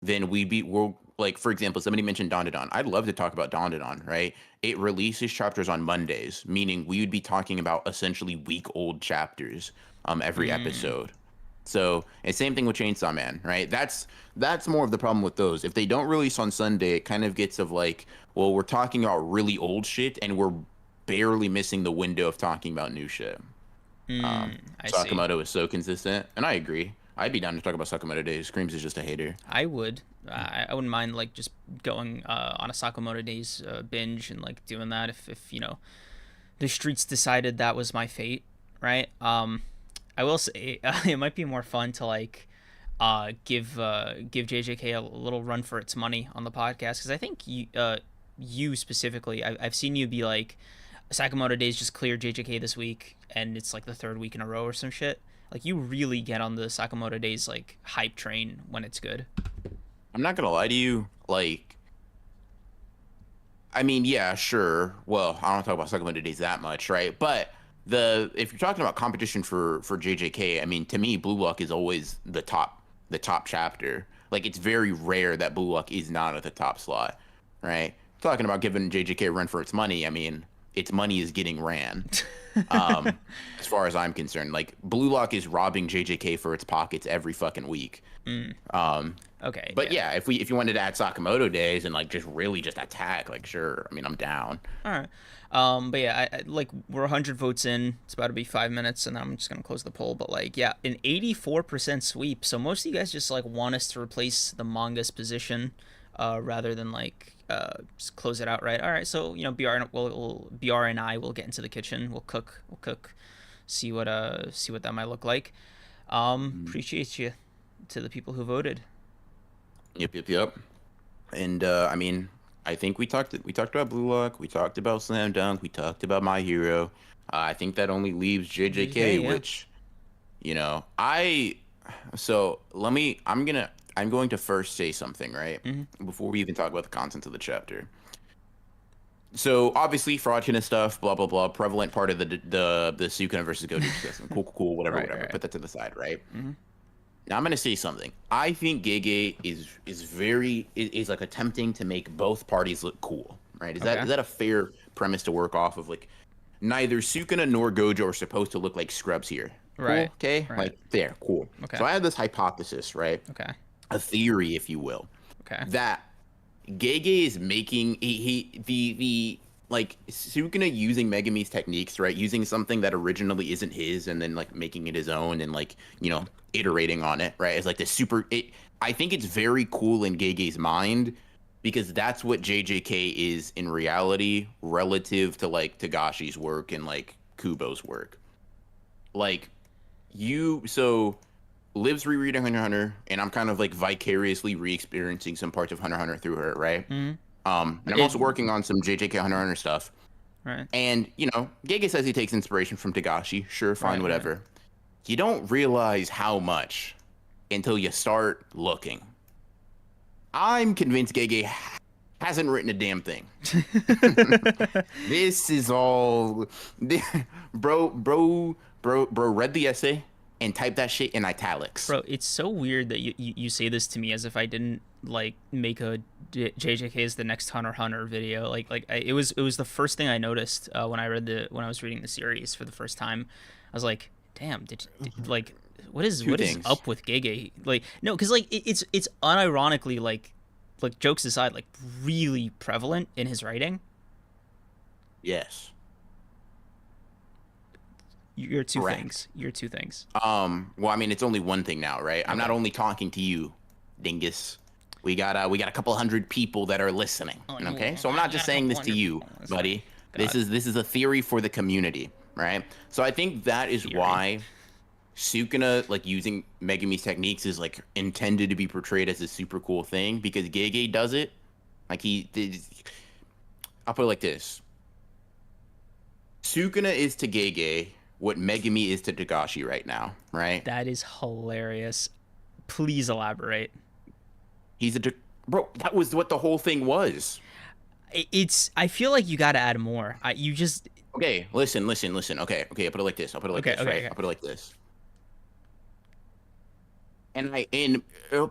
Then we'll like for example, somebody mentioned Don. I'd love to talk about Don, right? It releases chapters on Mondays, meaning we would be talking about essentially week old chapters every Mm, episode. So, and same thing with Chainsaw Man, right? That's more of the problem with those. If they don't release on Sunday, it kind of gets of like, well, we're talking about really old shit and we're barely missing the window of talking about new shit. I see. Sakamoto is so consistent, and I agree. I'd be down to talk about Sakamoto Days. Screams is just a hater. I would. I wouldn't mind like just going on a Sakamoto Days binge and like doing that if you know the streets decided that was my fate, right? I will say it might be more fun to like give JJK a little run for its money on the podcast, because I think you specifically, I've seen you be like, Sakamoto Days just cleared JJK this week, and it's like the third week in a row or some shit. Like, you really get on the Sakamoto Days like hype train when it's good. I'm not gonna lie to you, like, I mean, yeah, sure. Well, I don't talk about Sakamoto Days that much, right? But if you're talking about competition for JJK, I mean, to me, Blue Lock is always the top chapter. Like, it's very rare that Blue Lock is not at the top slot, right? Talking about giving JJK a run for its money, I mean, its money is getting ran. As far as I'm concerned, like, Blue Lock is robbing JJK for its pockets every fucking week. Okay, but yeah, if you wanted to add Sakamoto Days and like just really just attack, like, sure, I mean, I'm down. All right. But yeah, I like, we're 100 votes in. It's about to be 5 minutes, and then I'm just gonna close the poll. But like, yeah, an 84% sweep. So most of you guys just like want us to replace the manga's position, rather than like just close it out, right? All right. So, you know, BR and I will get into the kitchen. We'll cook. See what that might look like. Appreciate you to the people who voted. Yep. And I mean, I think we talked about Blue Lock, we talked about Slam Dunk, we talked about My Hero. I think that only leaves JJK, yeah. which, you know, I'm going to first say something, right? Before we even talk about the content of the chapter. So obviously fraudulent stuff, blah blah blah, prevalent part of the Sukuna versus Gojo discussion. Cool, whatever. Right. Put that to the side, right? Now I'm gonna say something. I think Gege is like attempting to make both parties look cool, right? Is that a fair premise to work off of? Like, neither Sukuna nor Gojo are supposed to look like scrubs here. Right. Cool? Okay. Right. Like, there. Cool. Okay. So I have this hypothesis, right? Okay. A theory, if you will. Okay. That Gege is making the like Sukuna using Megumi's techniques, right? Using something that originally isn't his, and then like making it his own, and like, you know, iterating on it, right? It's like the super. I think it's very cool in Gege's mind, because that's what JJK is in reality, relative to like Tagashi's work and like Kubo's work. Like, Liv's rereading Hunter x Hunter, and I'm kind of like vicariously re-experiencing some parts of Hunter x Hunter through her, right? And I'm also working on some JJK Hunter x Hunter stuff. Right. And, you know, Gege says he takes inspiration from Tagashi. Sure, fine, whatever. Right. You don't realize how much until you start looking. I'm convinced Gege hasn't written a damn thing. This is all... Bro read the essay and type that shit in italics. Bro, it's so weird that you say this to me as if I didn't like make a JJK is the next Hunter x Hunter video. It was the first thing I noticed when I was reading the series for the first time. I was like, damn, what is up with Gege? Like, no, because like it's unironically like jokes aside, like really prevalent in his writing. Yes. You're two things. Well, I mean, it's only one thing now, right? Okay. I'm not only talking to you, dingus. We got a couple hundred people that are listening. Okay, so I'm not just saying this to you, buddy. This is a theory for the community, right? So I think that is why Sukuna, like, using Megumi's techniques is like intended to be portrayed as a super cool thing, because Gege does it. Like, I'll put it like this: Sukuna is to Gege what Megumi is to Tagashi right now, right? That is hilarious. Please elaborate. Bro, that was what the whole thing was. I feel like you got to add more. Okay, listen. Okay, I'll put it like this. I'll put it like this. And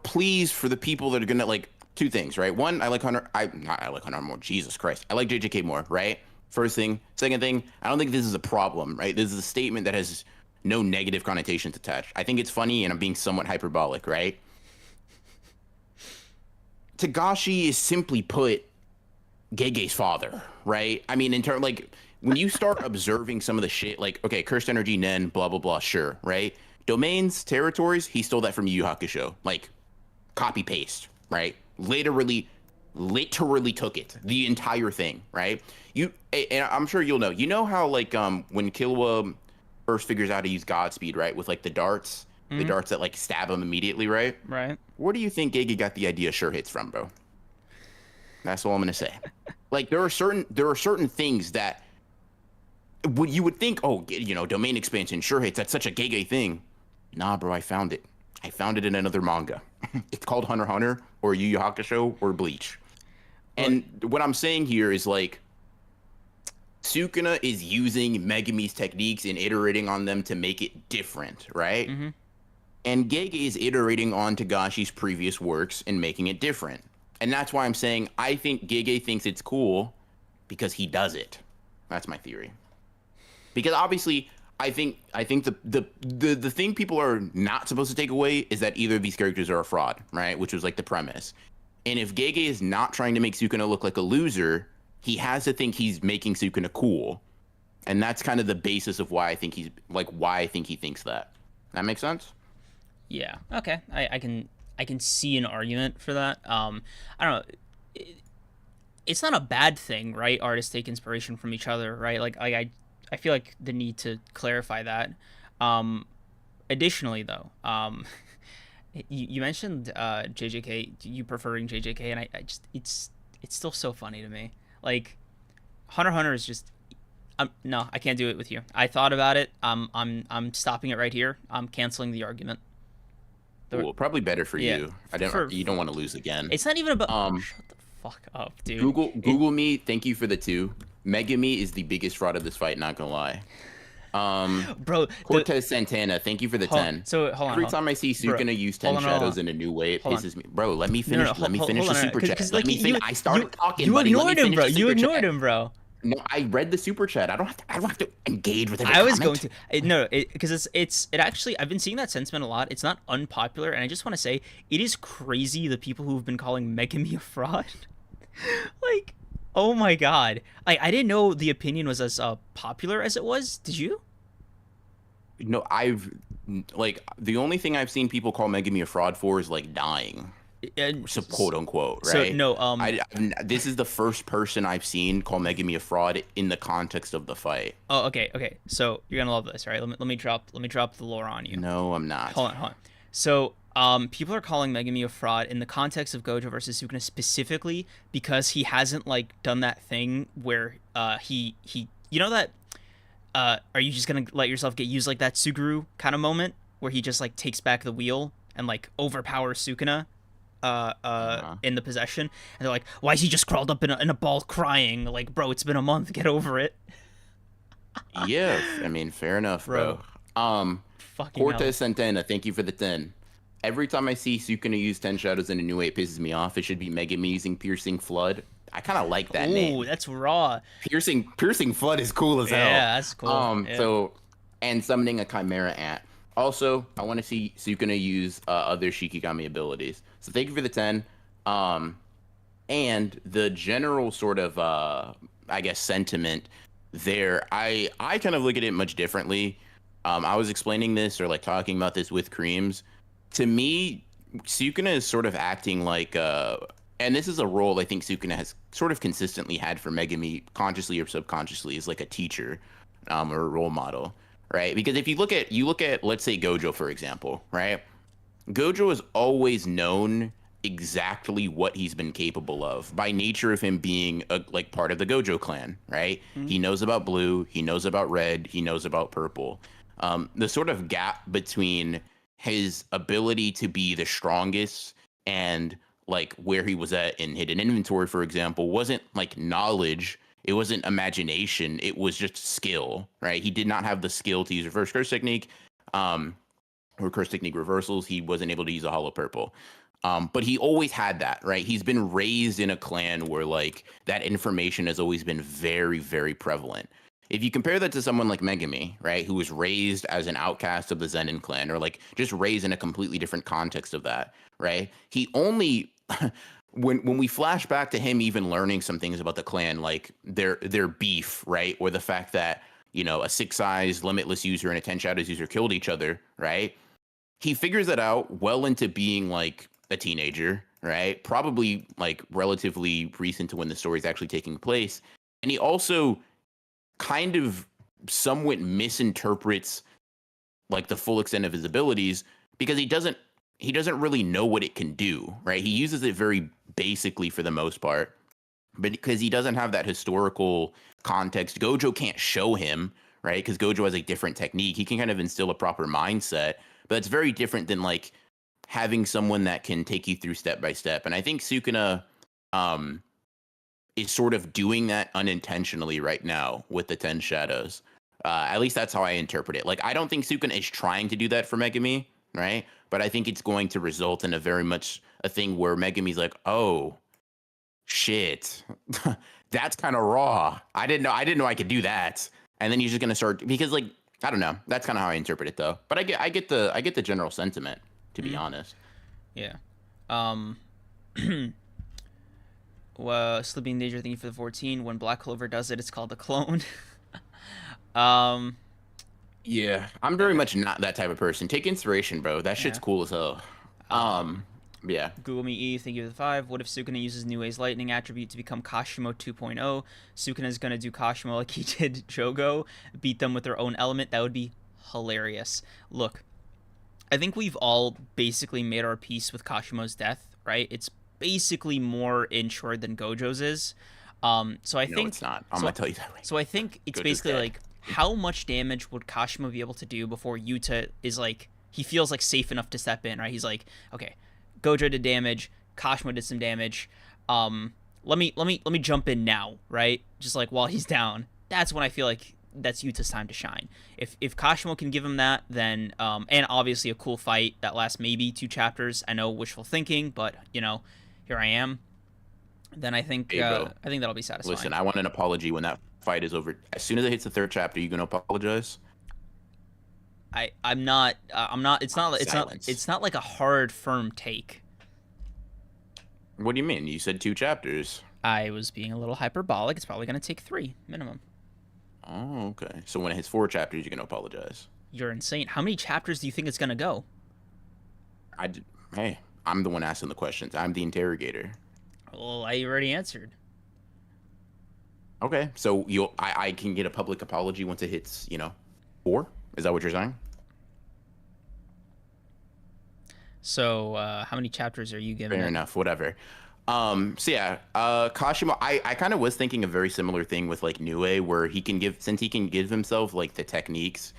please, for the people that are gonna, like, two things, right? One, I like Hunter. I like Hunter more. Jesus Christ, I like JJK more, right? First thing. Second thing, I don't think this is a problem, right? This is a statement that has no negative connotations attached. I think it's funny, and I'm being somewhat hyperbolic, right? Tagashi is, simply put, Gege's father, right? I mean, in terms, like, when you start observing some of the shit, like, okay, cursed energy, Nen, blah, blah, blah, sure, right? Domains, territories, he stole that from Yu Yu Hakusho. Like, copy paste, right? Literally took it, the entire thing, right? And I'm sure you'll know. You know how, like, when Killua first figures out how to use Godspeed, right, with like the darts, the darts that like stab him immediately, right? Right. Where do you think Gege got the idea sure hits from, bro? That's all I'm gonna say. Like there are certain things that you would think, oh, domain expansion, sure hits, that's such a Gege thing. Nah, bro, I found it. I found it in another manga. It's called Hunter x Hunter or Yu Yu Hakusho or Bleach. And what I'm saying here is like Sukuna is using Megumi's techniques and iterating on them to make it different, right? Mm-hmm. And Gege is iterating on Togashi's previous works and making it different. And that's why I'm saying I think Gege thinks it's cool because he does it. That's my theory. Because obviously, I think the thing people are not supposed to take away is that either of these characters are a fraud, right? Which was like the premise. And if Gege is not trying to make Sukuna look like a loser, he has to think he's making Sukuna cool. And that's kind of the basis of why I think he thinks that. That makes sense? Yeah. Okay. I can see an argument for that. I don't know. It's not a bad thing, right? Artists take inspiration from each other, right? Like I feel like the need to clarify that. Additionally, though, you mentioned JJK, you preferring JJK, and I just it's still so funny to me. Like Hunter x Hunter is just no, I can't do it with you. I thought about it. I'm stopping it right here. I'm canceling the argument. Well, probably better for you. You don't want to lose again. It's not even about. Shut the fuck up, dude. Google me. Thank you for the 2. Megumi is the biggest fraud of this fight. Not gonna lie. Bro, Cortez Santana, thank you for the 10. So hold on. Every time I see Sukuna use 10 shadows in a new way, it pisses me. Bro, let me finish. Let me finish the super chat. Let me finish. I started talking. You ignored him, bro. You ignored him, bro. No, I read the super chat. I don't have to engage with every I was comment. going to. Because it actually, I've been seeing that sentiment a lot. It's not unpopular, and I just want to say it is crazy the people who've been calling Megumi a fraud. Like, oh my god. I didn't know the opinion was as popular as it was. Did you? No, the only thing I've seen people call Megumi a fraud for is like dying. So quote unquote, right? So no, this is the first person I've seen call Megumi a fraud in the context of the fight. Oh, okay. So you're gonna love this, right? Let me drop the lore on you. No, I'm not. Hold on. So people are calling Megumi a fraud in the context of Gojo versus Sukuna specifically because he hasn't like done that thing where he you know that are you just gonna let yourself get used like that Suguru kind of moment where he just like takes back the wheel and like overpowers Sukuna in the possession, and they're like, why is he just crawled up in a ball crying? Like, bro, it's been a month, get over it. Yeah, I mean, fair enough, bro. Cortez Santana, thank you for the 10. Every time I see Sukuna use 10 shadows in a new way, it pisses me off. It should be Megumi using Piercing Flood. I kind of like that name. Ooh, that's raw. Piercing Flood is cool as hell. Yeah, that's cool. So, and summoning a Chimera Ant. Also, I want to see Sukuna use other Shikigami abilities. So thank you for the 10. And the general sort of, I guess, sentiment there, I kind of look at it much differently. I was explaining this or like talking about this with Creams. To me, Sukuna is sort of acting like, and this is a role I think Sukuna has sort of consistently had for Megumi, consciously or subconsciously, is like a teacher or a role model. Right, because if you look at, let's say Gojo, for example, right? Gojo is always known exactly what he's been capable of by nature of him being like part of the Gojo clan, right? Mm-hmm. He knows about blue, he knows about red, he knows about purple. The sort of gap between his ability to be the strongest and like where he was at in hidden inventory, for example, wasn't like knowledge. It wasn't imagination. It was just skill, right? He did not have the skill to use reverse curse technique, or curse technique reversals. He wasn't able to use a hollow purple. But he always had that, right? He's been raised in a clan where like that information has always been very, very prevalent. If you compare that to someone like Megumi, right, who was raised as an outcast of the Zenin clan, or like just raised in a completely different context of that, right? He only when we flash back to him even learning some things about the clan, like their beef, right? Or the fact that, you know, a 6-eyes limitless user and a 10 shadows user killed each other, right? He figures that out well into being like a teenager, right? Probably like relatively recent to when the story is actually taking place. And he also kind of somewhat misinterprets like the full extent of his abilities because he doesn't really know what it can do, right? He uses it very basically for the most part, but because he doesn't have that historical context, Gojo can't show him, right? Because Gojo has a different technique. He can kind of instill a proper mindset, but it's very different than like having someone that can take you through step by step. And I think Sukuna is sort of doing that unintentionally right now with the 10 Shadows. At least that's how I interpret it. Like, I don't think Sukuna is trying to do that for Megumi, right? But I think it's going to result in a very much a thing where Megumi's like, oh, shit, that's kind of raw. I didn't know I could do that. And then you're just gonna start, because like, I don't know. That's kind of how I interpret it though. But I get the general sentiment, to be honest. Yeah. Sleeping Danger, thank you for the 14. When Black Clover does it, it's called a clone. Yeah, I'm very much not that type of person. Take inspiration, bro. That shit's cool as hell. Yeah. Google Me E, thank you for the 5. What if Sukuna uses Nue's lightning attribute to become Kashimo 2.0? Sukuna's gonna do Kashimo like he did Jogo, beat them with their own element. That would be hilarious. Look, I think we've all basically made our peace with Kashimo's death, right? It's basically more insured than Gojo's is. So I think it's not. I'm gonna tell you that right. So I think it's Gojo's basically dead. Like, how much damage would Kashimo be able to do before Yuta is like, he feels like safe enough to step in, right? He's like, okay, Gojo did damage, Kashimo did some damage. Let me jump in now, right? Just like while he's down. That's when I feel like that's Yuta's time to shine. If Kashimo can give him that, then and obviously a cool fight that lasts maybe 2 chapters. I know wishful thinking, but you know, here I am. Then I think that'll be satisfying. Listen, I want an apology when that fight is over. As soon as it hits the 3rd chapter, you gonna apologize? I'm not. It's not like a hard, firm take. What do you mean? You said 2 chapters. I was being a little hyperbolic. It's probably gonna take 3 minimum. Oh, okay. So when it hits 4 chapters, you're gonna apologize. You're insane. How many chapters do you think it's gonna go? Hey, I'm the one asking the questions. I'm the interrogator. Well, I already answered. Okay, so I can get a public apology once it hits, 4? Is that what you're saying? So, how many chapters are you giving? Fair enough, whatever. So yeah, Kashimo, I kind of was thinking a very similar thing with like Nue, where he can give himself like the techniques.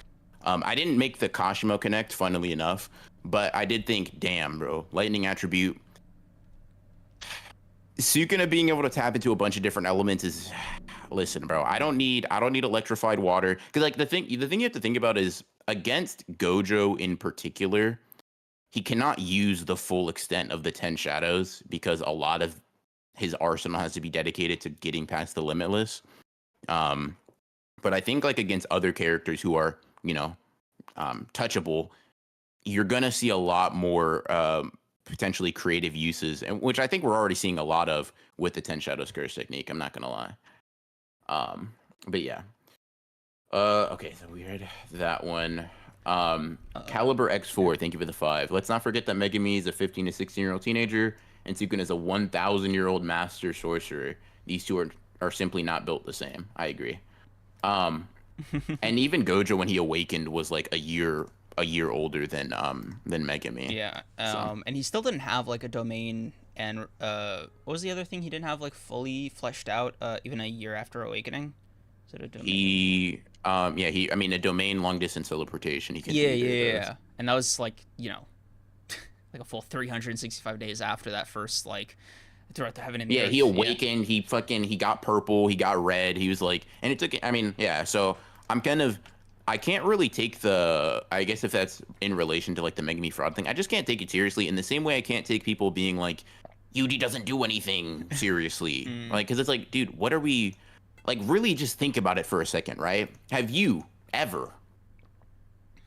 I didn't make the Kashimo connect, funnily enough, but I did think, damn, bro, lightning attribute. Sukuna being able to tap into a bunch of different elements is, listen, bro, I don't need electrified water, because like the thing you have to think about is, against Gojo in particular, he cannot use the full extent of the 10 Shadows because a lot of his arsenal has to be dedicated to getting past the Limitless. But I think like against other characters who are, touchable, you're gonna see a lot more potentially creative uses, and which I think we're already seeing a lot of with the 10 Shadows Curse technique. I'm not gonna lie. But yeah. Okay, so we heard that one. Caliber X4, thank you for the 5. Let's not forget that Megumi is a 15 to 16-year-old teenager, and Sukuna is a 1,000-year-old master sorcerer. These two are simply not built the same. I agree. And even Gojo, when he awakened, was like a year older than Megumi. Yeah. And he still didn't have like a domain, and what was the other thing he didn't have like fully fleshed out even a year after awakening? Is it a domain? A domain long distance teleportation. He can yeah. And that was like, like a full 365 days after that first like throughout the heaven and the earth. He awakened. Yeah. He got purple. He got red. He was like, and it took. So I can't really take I guess if that's in relation to like the Megumi fraud thing, I just can't take it seriously. In the same way, I can't take people being like, Yuji doesn't do anything seriously, like, because it's like, dude, what are we? Like, really just think about it for a second, right? Have you ever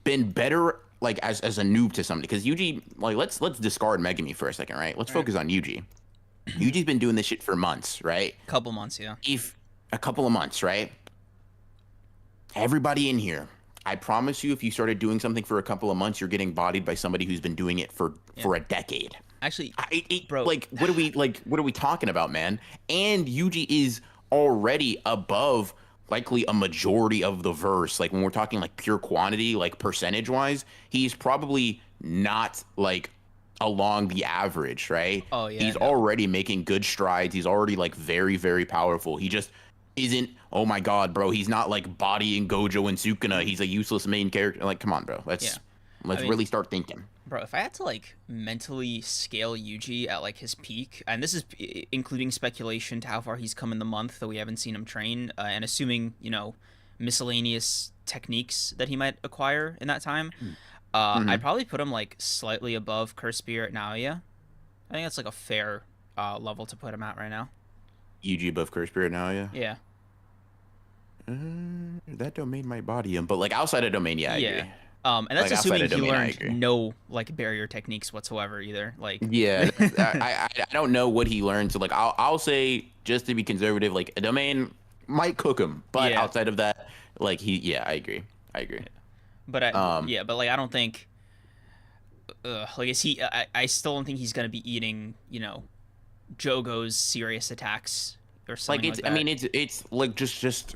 been better, like, as a noob to somebody? Because Yuji, like, let's discard Megumi for a second, right? Let's focus on Yuji. Yuji's been doing this shit for months, right? Couple months, yeah. A couple of months, right? Everybody in here, I promise you, if you started doing something for a couple of months, you're getting bodied by somebody who's been doing it for a decade. Actually, bro, like, what are we talking about, man? And Yuji is already above likely a majority of the verse. Like, when we're talking like pure quantity, like percentage wise, he's probably not like along the average, right? Oh yeah, He's no. already making good strides. He's already like very, very powerful. He just isn't, oh my God, bro. He's not like bodying Gojo and Sukuna. He's a useless main character. Like, come on, bro. Yeah. I Let's mean, really start thinking. bro, if I had to like mentally scale Yuji at like his peak, and this is including speculation to how far he's come in the month that we haven't seen him train, and assuming miscellaneous techniques that he might acquire in that time, Mm-hmm. I'd probably put him like slightly above Curse Spirit Naoya. I think that's like a fair level to put him at right now. Yuji above Curse Spirit now, yeah. Yeah. That domain might body him, but like outside of domain, yeah, I Yeah. agree. And that's Like outside assuming of he domain, I learned agree. no like barrier techniques whatsoever either. Like, Yeah, I don't know what he learned. So like I'll say just to be conservative, like a domain might cook him, but yeah. outside of that, like yeah, I agree. I agree. But Um, but like I don't think like is he I still don't think he's gonna be eating Jogo's serious attacks or like something it's like I that. mean it's like just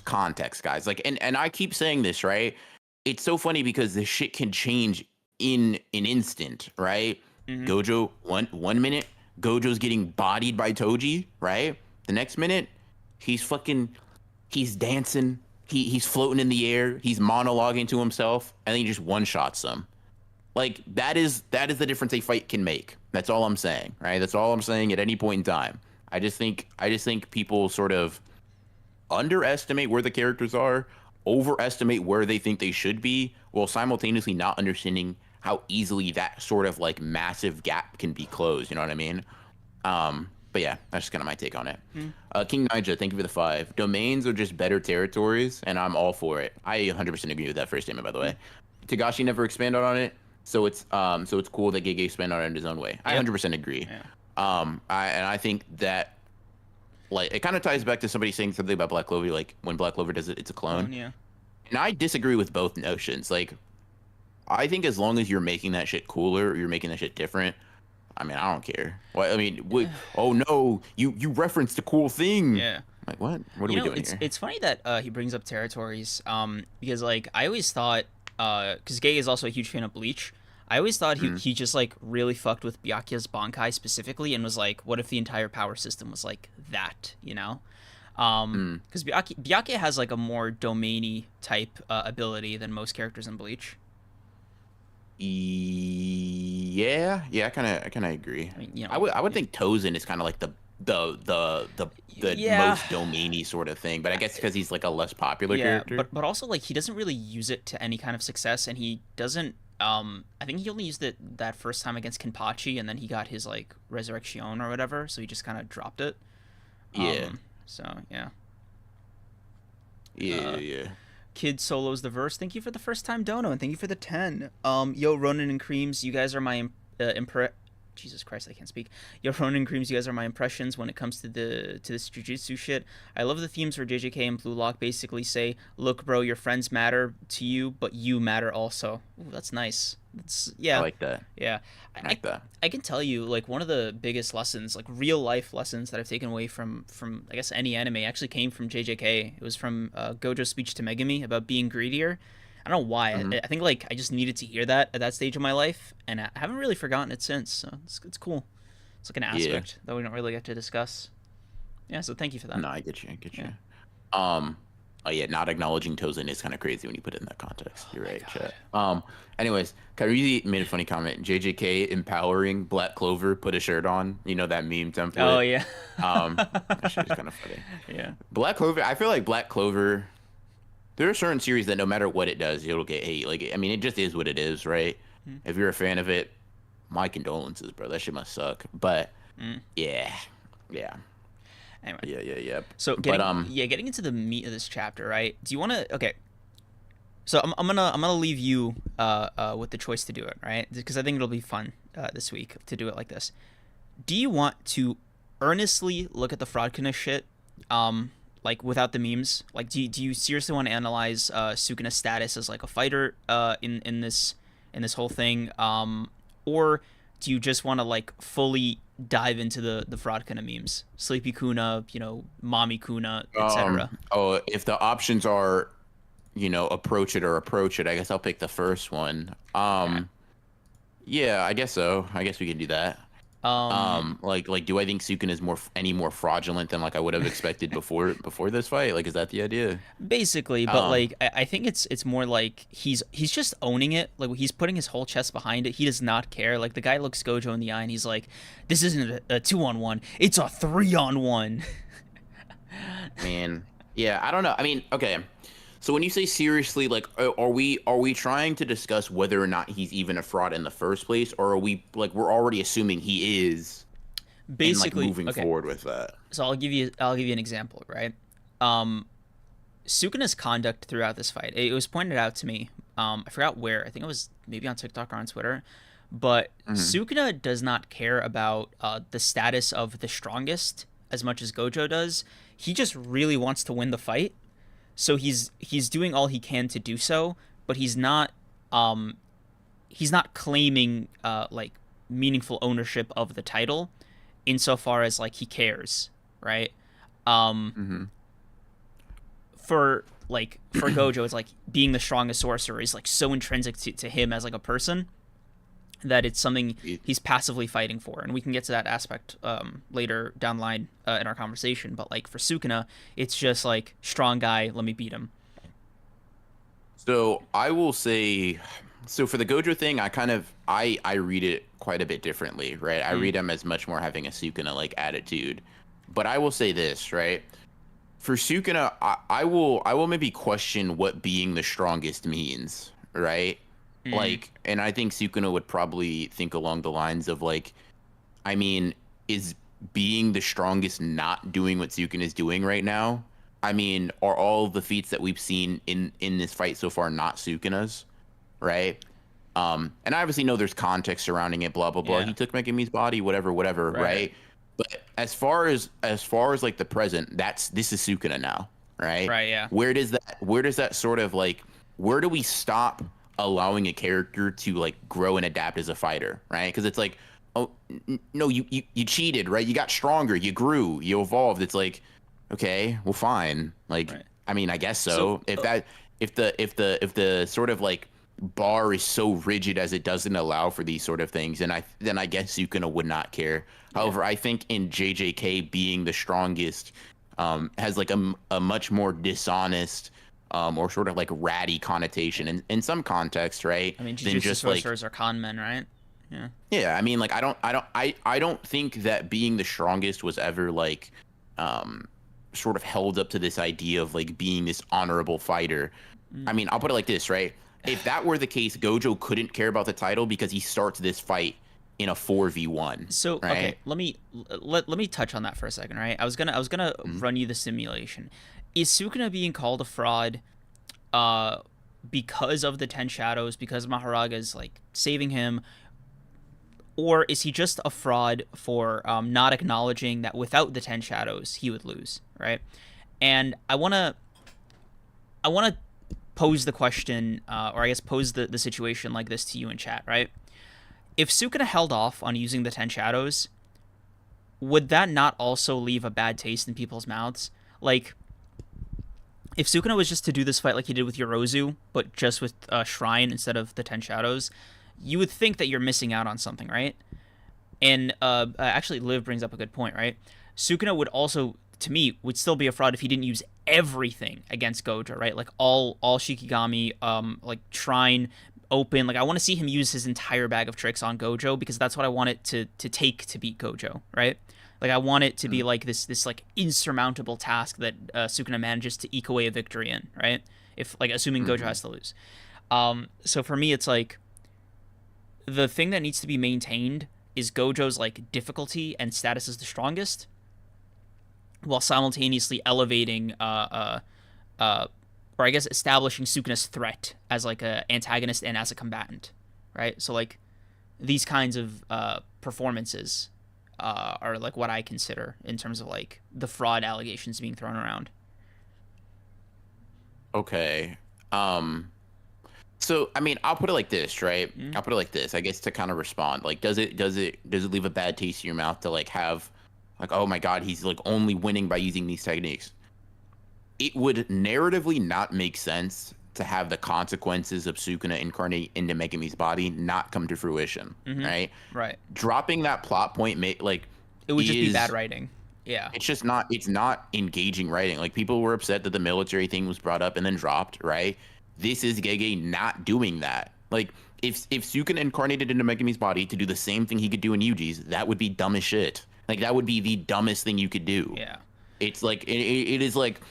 context, guys. Like and I keep saying this, right? It's so funny because this shit can change in an instant, right? Hmm. Gojo one minute, Gojo's getting bodied by Toji, right? The next minute, he's dancing, he's floating in the air, he's monologuing to himself, and then he just one shots them. Like that is the difference a fight can make. That's all I'm saying, right? That's all I'm saying at any point in time. I just think people sort of underestimate where the characters are, overestimate where they think they should be, while simultaneously not understanding how easily that sort of like massive gap can be closed. You know what I mean? But yeah, that's just kind of my take on it. King Ninja, thank you for the 5. Domains are just better territories, and I'm all for it. I 100% agree with that first statement, by the way. Tagashi never expanded on it, so it's cool that Gege expanded on it in his own way. I Yep. 100% agree. Yeah. I think that like it kind of ties back to somebody saying something about Black Clover, like when Black Clover does it, it's a clone. Yeah. And I disagree with both notions. Like, I think as long as you're making that shit cooler, or you're making that shit different, I mean, I don't care. Well, I mean, oh no, you referenced a cool thing. Yeah. Like, what? What are we doing it's here? it's funny that he brings up territories because like I always thought because Gay is also a huge fan of Bleach. I always thought he just like really fucked with Byakuya's Bankai specifically and was like, what if the entire power system was like that, because Byakuya has like a more domainy type ability than most characters in Bleach. Yeah, I kind of agree. I mean, I would think Tozen is kind of like the Yeah. most domainy sort of thing, but I guess because he's like a less popular Yeah, character. but also like he doesn't really use it to any kind of success, and he doesn't. I think he only used it that first time against Kenpachi, and then he got his like Resurrection or whatever, so he just kind of dropped it. Yeah, So yeah. yeah, yeah. Kid solos the verse. Thank you for the first time dono, and thank you for the 10. Yo, Ronan and Creams, you guys are my Jesus Christ, I can't speak. Yo, Ronan and Creams, you guys are my impressions when it comes to this jujutsu shit. I love the themes where JJK and Blue Lock basically say, "Look, bro, your friends matter to you, but you matter also." Ooh, that's nice. I Yeah, like that. yeah. I like that. I can tell you like one of the biggest lessons, like real life lessons that I've taken away from I guess any anime actually came from JJK. It was from Gojo's speech to Megumi about being greedier. I don't know why. I think like I just needed to hear that at that stage of my life, and I haven't really forgotten it since. So it's cool. It's like an aspect that we don't really get to discuss. Yeah. So thank you for that. No, I get you. I get you. Yeah. Oh yeah, not acknowledging Tozen is kind of crazy when you put it in that context. You're right, God. chat. Anyways, Kyrie made a funny comment. JJK empowering Black Clover put a shirt on. You know that meme template. Oh yeah. That shit is kind of funny. Yeah. Black Clover. I feel like Black Clover. There are certain series that no matter what it does, it'll get hate. Like, I mean, it just is what it is, right? If you're a fan of it, my condolences, bro. That shit must suck. But yeah. Anyway. Yeah. So getting into the meat of this chapter, right? Do you want to? Okay. So I'm gonna leave you with the choice to do it, right? Because I think it'll be fun this week to do it like this. Do you want to earnestly look at the Fraudkina shit, like without the memes? Like, do you seriously want to analyze Sukuna's status as like a fighter in this whole thing, or do you just want to like fully dive into the Fraudkina memes, Sleepy Kuna, Mommy Kuna, etc.? If the options are, approach it or approach it, I guess I'll pick the first one. Yeah, I guess so. I guess we can do that. Um, Like, do I think Sukuna is any more fraudulent than like I would have expected before this fight? Like, is that the idea? basically, but Um, like I think it's more like he's just owning it. Like he's putting his whole chest behind it. He does not care. Like the guy looks Gojo in the eye and he's like, "This isn't a 2-on-1. It's a 3-on-1." man, yeah, I don't know. I mean, okay. So when you say seriously, like, are we trying to discuss whether or not he's even a fraud in the first place, or are we like we're already assuming he is and like Basically, moving okay. forward with that? So I'll give you an example, right? Um, Sukuna's conduct throughout this fight. It was pointed out to me. I forgot where. I think it was maybe on TikTok or on Twitter. But Hmm. Sukuna does not care about the status of the strongest as much as Gojo does. He just really wants to win the fight, so he's doing all he can to do so. But um, he's not claiming like meaningful ownership of the title, insofar as like he cares, right? Um, Hmm. for Gojo, it's like being the strongest sorcerer is like so intrinsic to him as like a person that it's something he's passively fighting for, and we can get to that aspect later down the line in our conversation. But like for Sukuna, it's just like strong guy, let me beat him. So I will say, so for the Gojo thing, I read it quite a bit differently, right? I Mm. read him as much more having a Sukuna like attitude, but I will say this, right? For Sukuna, I will maybe question what being the strongest means, right? Mm. Like, and I think Sukuna would probably think along the lines of like, I mean, is being the strongest not doing what Sukuna is doing right now? I mean, are all the feats that we've seen in this fight so far not Sukuna's, right? And I obviously know there's context surrounding it, blah blah blah. Yeah. He took Megumi's body, whatever, Right. right? But as far as like the present, this is Sukuna now, right? Right. Yeah. Where does that sort of like where do we stop allowing a character to like grow and adapt as a fighter, right? Because it's like, oh no, you cheated, right? You got stronger, you grew, you evolved. It's like, okay, well, fine. Like, Right. I mean, I guess So so. If the sort of like bar is so rigid as it doesn't allow for these sort of things, and I guess Sukuna would not care. yeah. However, I think in JJK being the strongest has like a much more dishonest or sort of like ratty connotation in some context, right? I mean, Than Jujutsu just like sorcerers are con men, right? Yeah. yeah, I mean, like I don't think that being the strongest was ever like um sort of held up to this idea of like being this honorable fighter. Mm. I mean, I'll put it like this, right? If that were the case, Gojo couldn't care about the title because he starts this fight in a 4v1, So okay, right? let me touch on that for a second, right? I was gonna Mhm. run you the simulation. Is Sukuna being called a fraud uh because of the Ten Shadows, because Maharaga's like saving him, or is he just a fraud for not acknowledging that without the Ten Shadows he would lose, right? And I wanna pose the question, or I guess pose the situation like this to you in chat, right? If Sukuna held off on using the Ten Shadows, would that not also leave a bad taste in people's mouths? Like, if Sukuna was just to do this fight like he did with Yorozu, but just with Shrine instead of the Ten Shadows, you would think that you're missing out on something, right? And actually, Liv brings up a good point, right? Sukuna would also, to me, would still be a fraud if he didn't use everything against Gojo, right? Like all Shikigami, like Shrine, open. Like I want to see him use his entire bag of tricks on Gojo because that's what I want it to take to beat Gojo, right? Like I want it to be like this like insurmountable task that Sukuna manages to eke away a victory in, right? If like assuming Gojo Mhm. has to lose. So for me, it's like the thing that needs to be maintained is Gojo's like difficulty and status as the strongest, while simultaneously elevating uh or I guess establishing Sukuna's threat as like a antagonist and as a combatant, right? So like these kinds of performances are like what I consider in terms of like the fraud allegations being thrown around. Okay. Um so I mean, I'll put it like this, right? Mm. I'll put it like this, I guess to kind of respond. Like does it leave a bad taste in your mouth to like have like, oh my God, he's like only winning by using these techniques? It would narratively not make sense to have the consequences of Sukuna incarnate into Megumi's body not come to fruition, right? Right. Dropping that plot point It would just be bad writing. Yeah. it's not engaging writing. Like, people were upset that the military thing was brought up and then dropped, right? This is Gege not doing that. Like, if Sukuna incarnated into Megumi's body to do the same thing he could do in Yuji's, that would be dumb as shit. Like, that would be the dumbest thing you could do. Yeah. It's like it is like,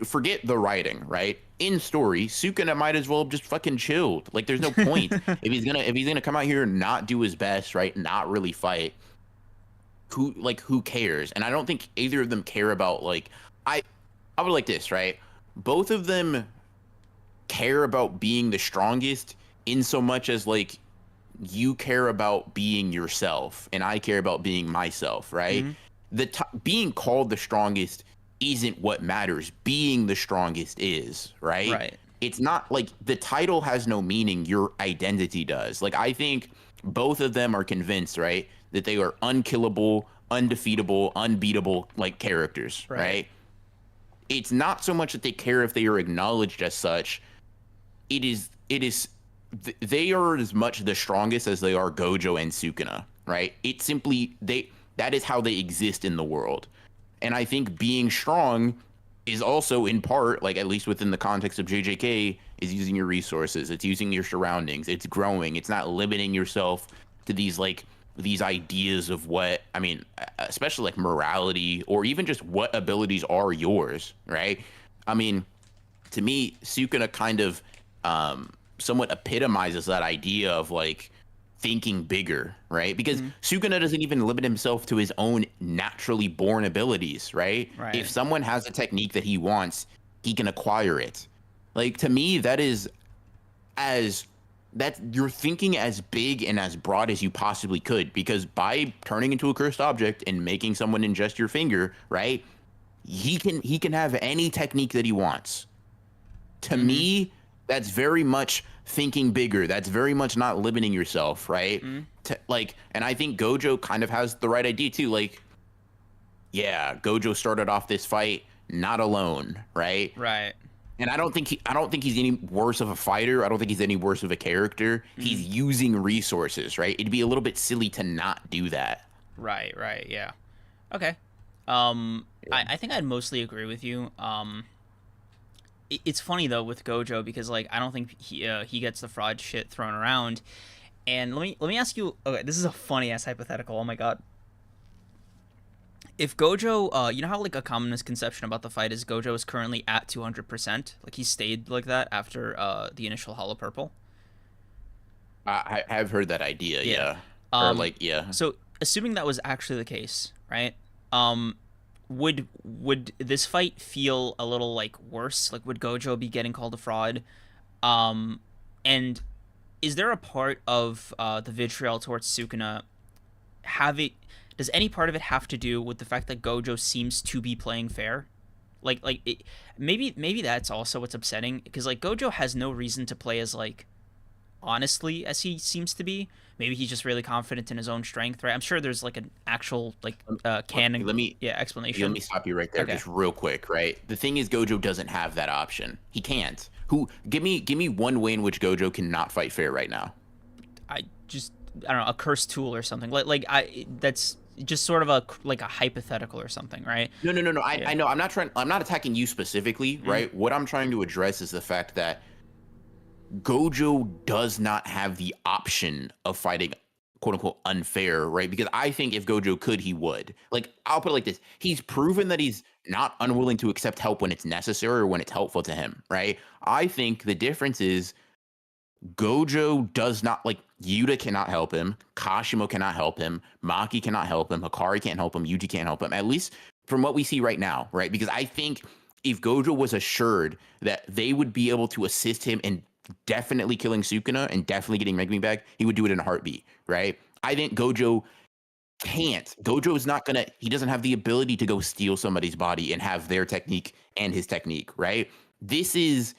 forget the writing, right? In story, Sukuna might as well have just fucking chilled. Like, there's no point if he's gonna come out here and not do his best, right? Not really fight. Who cares? And I don't think either of them care about, like, I would like this, right? Both of them care about being the strongest in so much as, like, you care about being yourself and I care about being myself, right? Being called the strongest isn't what matters. Being the strongest is, right? Right. It's not like the title has no meaning. Your identity does. Like, I think both of them are convinced, right, that they are unkillable, undefeatable, unbeatable, like, characters, right? It's not so much that they care if they are acknowledged as such. They are as much the strongest as they are Gojo and Sukuna, right? It's simply that is how they exist in the world. And I think being strong is also, in part, like, at least within the context of JJK, is using your resources. It's using your surroundings. It's growing. It's not limiting yourself to these ideas of what, I mean, especially like morality or even just what abilities are yours, right? I mean, to me, Sukuna kind of somewhat epitomizes that idea of, like, thinking bigger, right? Because Sukuna doesn't even limit himself to his own naturally born abilities, right? If someone has a technique that he wants, he can acquire it. Like, to me, you're thinking as big and as broad as you possibly could, because by turning into a cursed object and making someone ingest your finger, right, he can have any technique that he wants. To me, that's very much thinking bigger. That's very much not limiting yourself, right? And I think Gojo kind of has the right idea too. Like, yeah, Gojo started off this fight not alone, right? Right. And I don't think he's any worse of a fighter. I don't think he's any worse of a character. He's using resources, right? It'd be a little bit silly to not do that. Right. Yeah. Okay. I think I'd mostly agree with you. It's funny though with Gojo, because, like, I don't think he gets the fraud shit thrown around. And let me ask you. Okay, this is a funny ass hypothetical. Oh my god. If Gojo, you know how, like, a common misconception about the fight is Gojo is currently at 200%, like, he stayed like that after the initial Hollow Purple. I have heard that idea, yeah. So assuming that was actually the case, right? Would this fight feel a little, like, worse? Like, would Gojo be getting called a fraud? And is there a part of the vitriol towards Sukuna does any part of it have to do with the fact that Gojo seems to be playing fair? Maybe that's also what's upsetting, because, like, Gojo has no reason to play as, like, honestly as he seems to be. Maybe he's just really confident in his own strength, right? I'm sure there's, like, an actual, like, canon explanation. Let me stop you right there, just real quick, right? The thing is, Gojo doesn't have that option. He can't. Give me one way in which Gojo cannot fight fair right now. I don't know, a cursed tool or something. That's just sort of a hypothetical or something, right? No. I know. I'm not attacking you specifically, right? What I'm trying to address is the fact that Gojo does not have the option of fighting, quote unquote, unfair, right? Because I think if Gojo could, he would. Like, I'll put it like this. He's proven that he's not unwilling to accept help when it's necessary or when it's helpful to him, right? I think the difference is Gojo does not, like, Yuta cannot help him, Kashimo cannot help him, Maki cannot help him, Hikari can't help him, Yuji can't help him, at least from what we see right now, right? Because I think if Gojo was assured that they would be able to assist him in definitely killing Sukuna and definitely getting Megumi back, he would do it in a heartbeat, right? I think Gojo can't. Gojo is not gonna, he doesn't have the ability to go steal somebody's body and have their technique and his technique, right? This is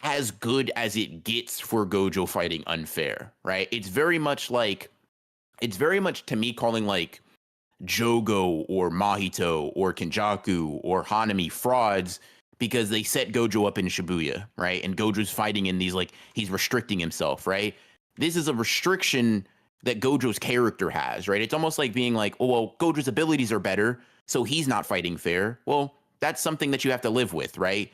as good as it gets for Gojo fighting unfair, right? It's very much to me calling, like, Jogo or Mahito or Kenjaku or Hanami frauds because they set Gojo up in Shibuya, right? And Gojo's fighting in these, like, he's restricting himself, right? This is a restriction that Gojo's character has, right? It's almost like being like, oh, well, Gojo's abilities are better, so he's not fighting fair. Well, that's something that you have to live with, right?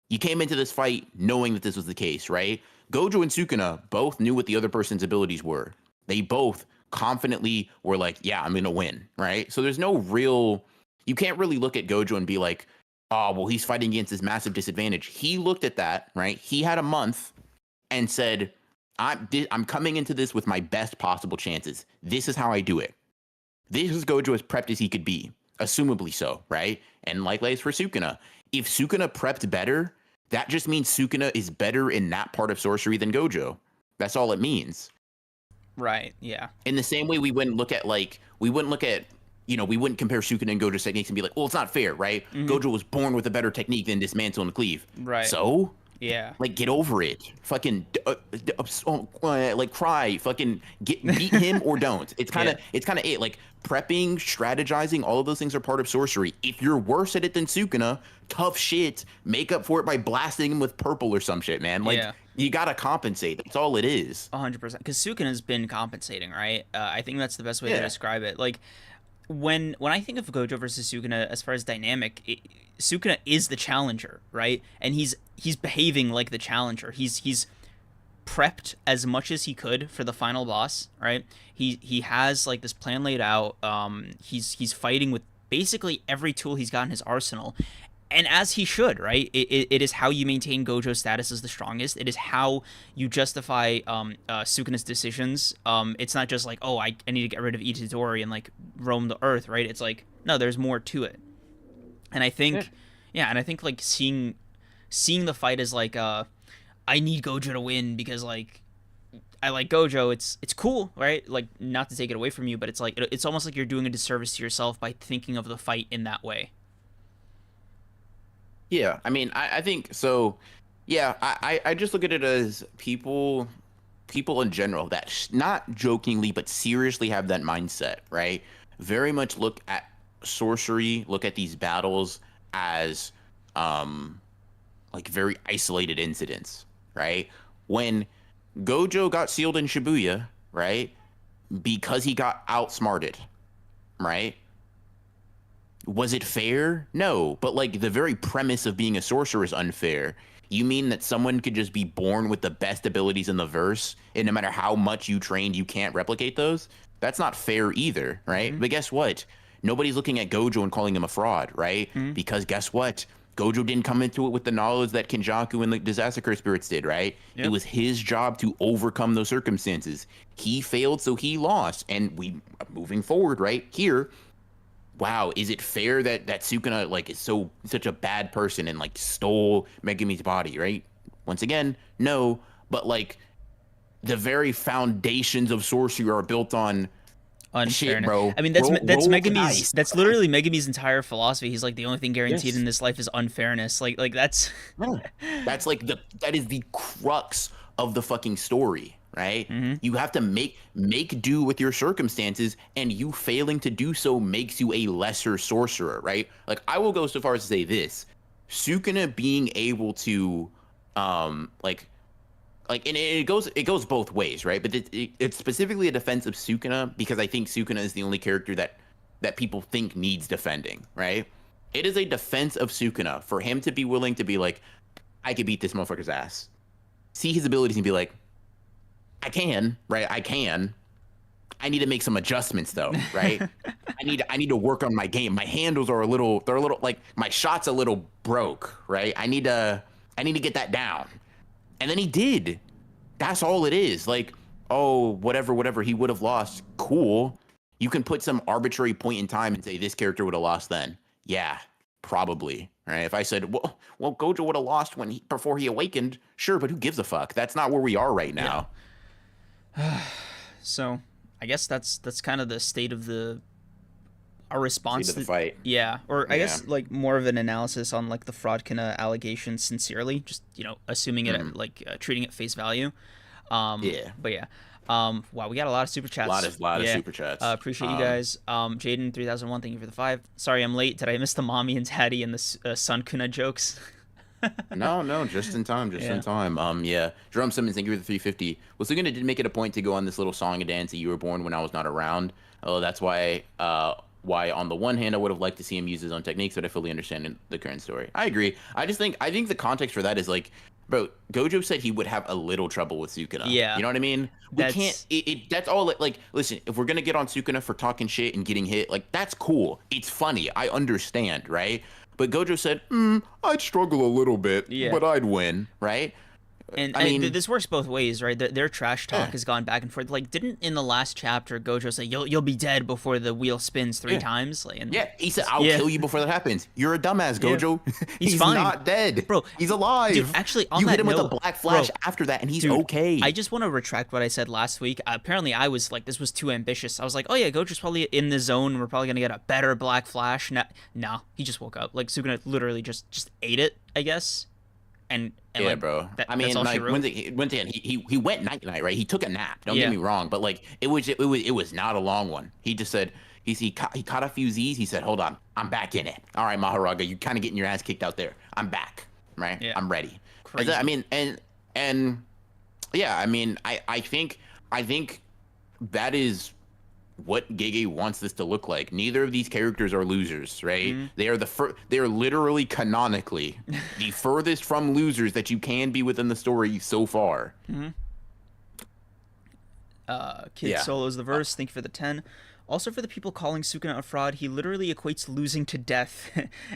You came into this fight knowing that this was the case, right? Gojo and Sukuna both knew what the other person's abilities were. They both confidently were like, yeah, I'm going to win, right? So there's no real, you can't really look at Gojo and be like, oh, well, he's fighting against this massive disadvantage. He looked at that, right? He had a month and said, I'm coming into this with my best possible chances. This is how I do it. This is Gojo as prepped as he could be, assumably so, right? And likewise for Sukuna. If Sukuna prepped better, that just means Sukuna is better in that part of sorcery than Gojo. That's all it means. Right, yeah. In the same way we wouldn't look at, we wouldn't compare Sukuna and Gojo's techniques and be like, well, it's not fair, right? Mm-hmm. Gojo was born with a better technique than Dismantle and Cleave. Right. So? Yeah. Like, get over it. Fucking, like, cry. Fucking beat him or don't. It's kind of it. Like, prepping, strategizing, all of those things are part of sorcery. If you're worse at it than Sukuna, tough shit. Make up for it by blasting him with purple or some shit, man. Like, you gotta compensate. That's all it is. 100%. Because Sukuna's been compensating, right? I think that's the best way to describe it. Like, when I think of Gojo versus Sukuna as far as dynamic, Sukuna is the challenger, right? And he's behaving like the challenger. He's prepped as much as he could for the final boss, right? He has like this plan laid out. He's fighting with basically every tool he's got in his arsenal. And as he should, right? It is how you maintain Gojo's status as the strongest. It is how you justify Sukuna's decisions. It's not just like, oh, I need to get rid of Itadori and like roam the earth, right? It's like, no, there's more to it. And I think, and I think like seeing the fight as like, I need Gojo to win because like I like Gojo. It's cool, right? Like, not to take it away from you, but it's like it's almost like you're doing a disservice to yourself by thinking of the fight in that way. Yeah, I mean, I think so. Yeah, I just look at it as people in general that not jokingly but seriously have that mindset, right? Very much look at sorcery, look at these battles as like very isolated incidents, right? When Gojo got sealed in Shibuya, right? Because he got outsmarted, right? Was it fair? No, but like the very premise of being a sorcerer is unfair. You mean that someone could just be born with the best abilities in the verse, and no matter how much you trained, you can't replicate those? That's not fair either, right? Mm-hmm. But guess what? Nobody's looking at Gojo and calling him a fraud, right? Mm-hmm. Because guess what? Gojo didn't come into it with the knowledge that Kenjaku and the Disaster Curse Spirits did, right? Yep. It was his job to overcome those circumstances. He failed, so he lost. And moving forward, right here, wow, is it fair that Sukuna like is such a bad person and like stole Megumi's body, right? Once again, no, but like the very foundations of sorcery are built on shit, bro. I mean, that's Megumi's. That's literally Megumi's entire philosophy. He's like, the only thing guaranteed in this life is unfairness. Like that's that's like that is the crux of the fucking story. Right? Mm-hmm. You have to make do with your circumstances, and you failing to do so makes you a lesser sorcerer, right? Like, I will go so far as to say this: Sukuna being able to, and it goes both ways, right? But it's specifically a defense of Sukuna because I think Sukuna is the only character that people think needs defending, right? It is a defense of Sukuna for him to be willing to be like, I could beat this motherfucker's ass, see his abilities, and be like, I can, right? I can. I need to make some adjustments though, right? I need to work on my game. My handles are a little like my shot's a little broke, right? I need to get that down. And then he did. That's all it is. Like, oh, whatever he would have lost. Cool. You can put some arbitrary point in time and say this character would have lost then. Yeah, probably. Right? If I said, well, Gojo would have lost before he awakened, sure, but who gives a fuck? That's not where we are right now. Yeah. So, I guess that's kind of the state of our response to the fight. Yeah, or I guess like more of an analysis on like the Fraudkina allegation sincerely, just assuming it like treating it face value. But yeah. Wow, we got a lot of super chats. A lot of super chats. Appreciate you guys. Jaden 3001, thank you for the 5. Sorry I'm late. Did I miss the mommy and daddy and the Sun Kuna jokes? No, just in time, just in Yeah. time. Yeah. Jerome Simmons, thank you for the 350. Well, Suguna did make it a point to go on this little song and dance that you were born when I was not around. Oh, that's why on the one hand I would have liked to see him use his own techniques, but I fully understand the current story. I agree. I think the context for that is like, bro, Gojo said he would have a little trouble with Sukuna. Yeah. You know what I mean? We can't. That's That's all. Like, listen, if we're gonna get on Sukuna for talking shit and getting hit, like that's cool. It's funny. I understand, right? But Gojo said, I'd struggle a little bit, yeah. but I'd win, right? And, I mean, this works both ways, right? Their trash talk yeah, has gone back and forth. Like, didn't in the last chapter Gojo say you'll be dead before the wheel spins three yeah, times? Like, and yeah. He said, "I'll yeah, kill you before that happens." You're a dumbass, yeah, Gojo. he's He's fine, not dead, bro. He's alive. Dude, actually, on You hit that him with a note, black flash bro, after that, and he's dude, okay. I just want to retract what I said last week. Apparently, I was like, this was too ambitious. I was like, oh yeah, Gojo's probably in the zone. We're probably gonna get a better black flash. No, he just woke up. Like Sukuna literally just ate it, I guess. And Yeah, like, bro. I that's mean, all she like wrote. he went night night, right? He took a nap. Don't get Yeah, me wrong, but like it was not a long one. He just said he caught a few Z's. He said, "Hold on, I'm back in it. All right, Maharaga, you kind of getting your ass kicked out there. I'm back, right? yeah, I'm ready." crazy. I mean, and yeah, I mean, I think that is what Gege wants this to look like. Neither of these characters are losers, right? They are they are literally canonically the furthest from losers that you can be within the story so far. Kid Yeah. Solo's the verse. Thank you for the 10. Also, for the people calling Sukuna a fraud, he literally equates losing to death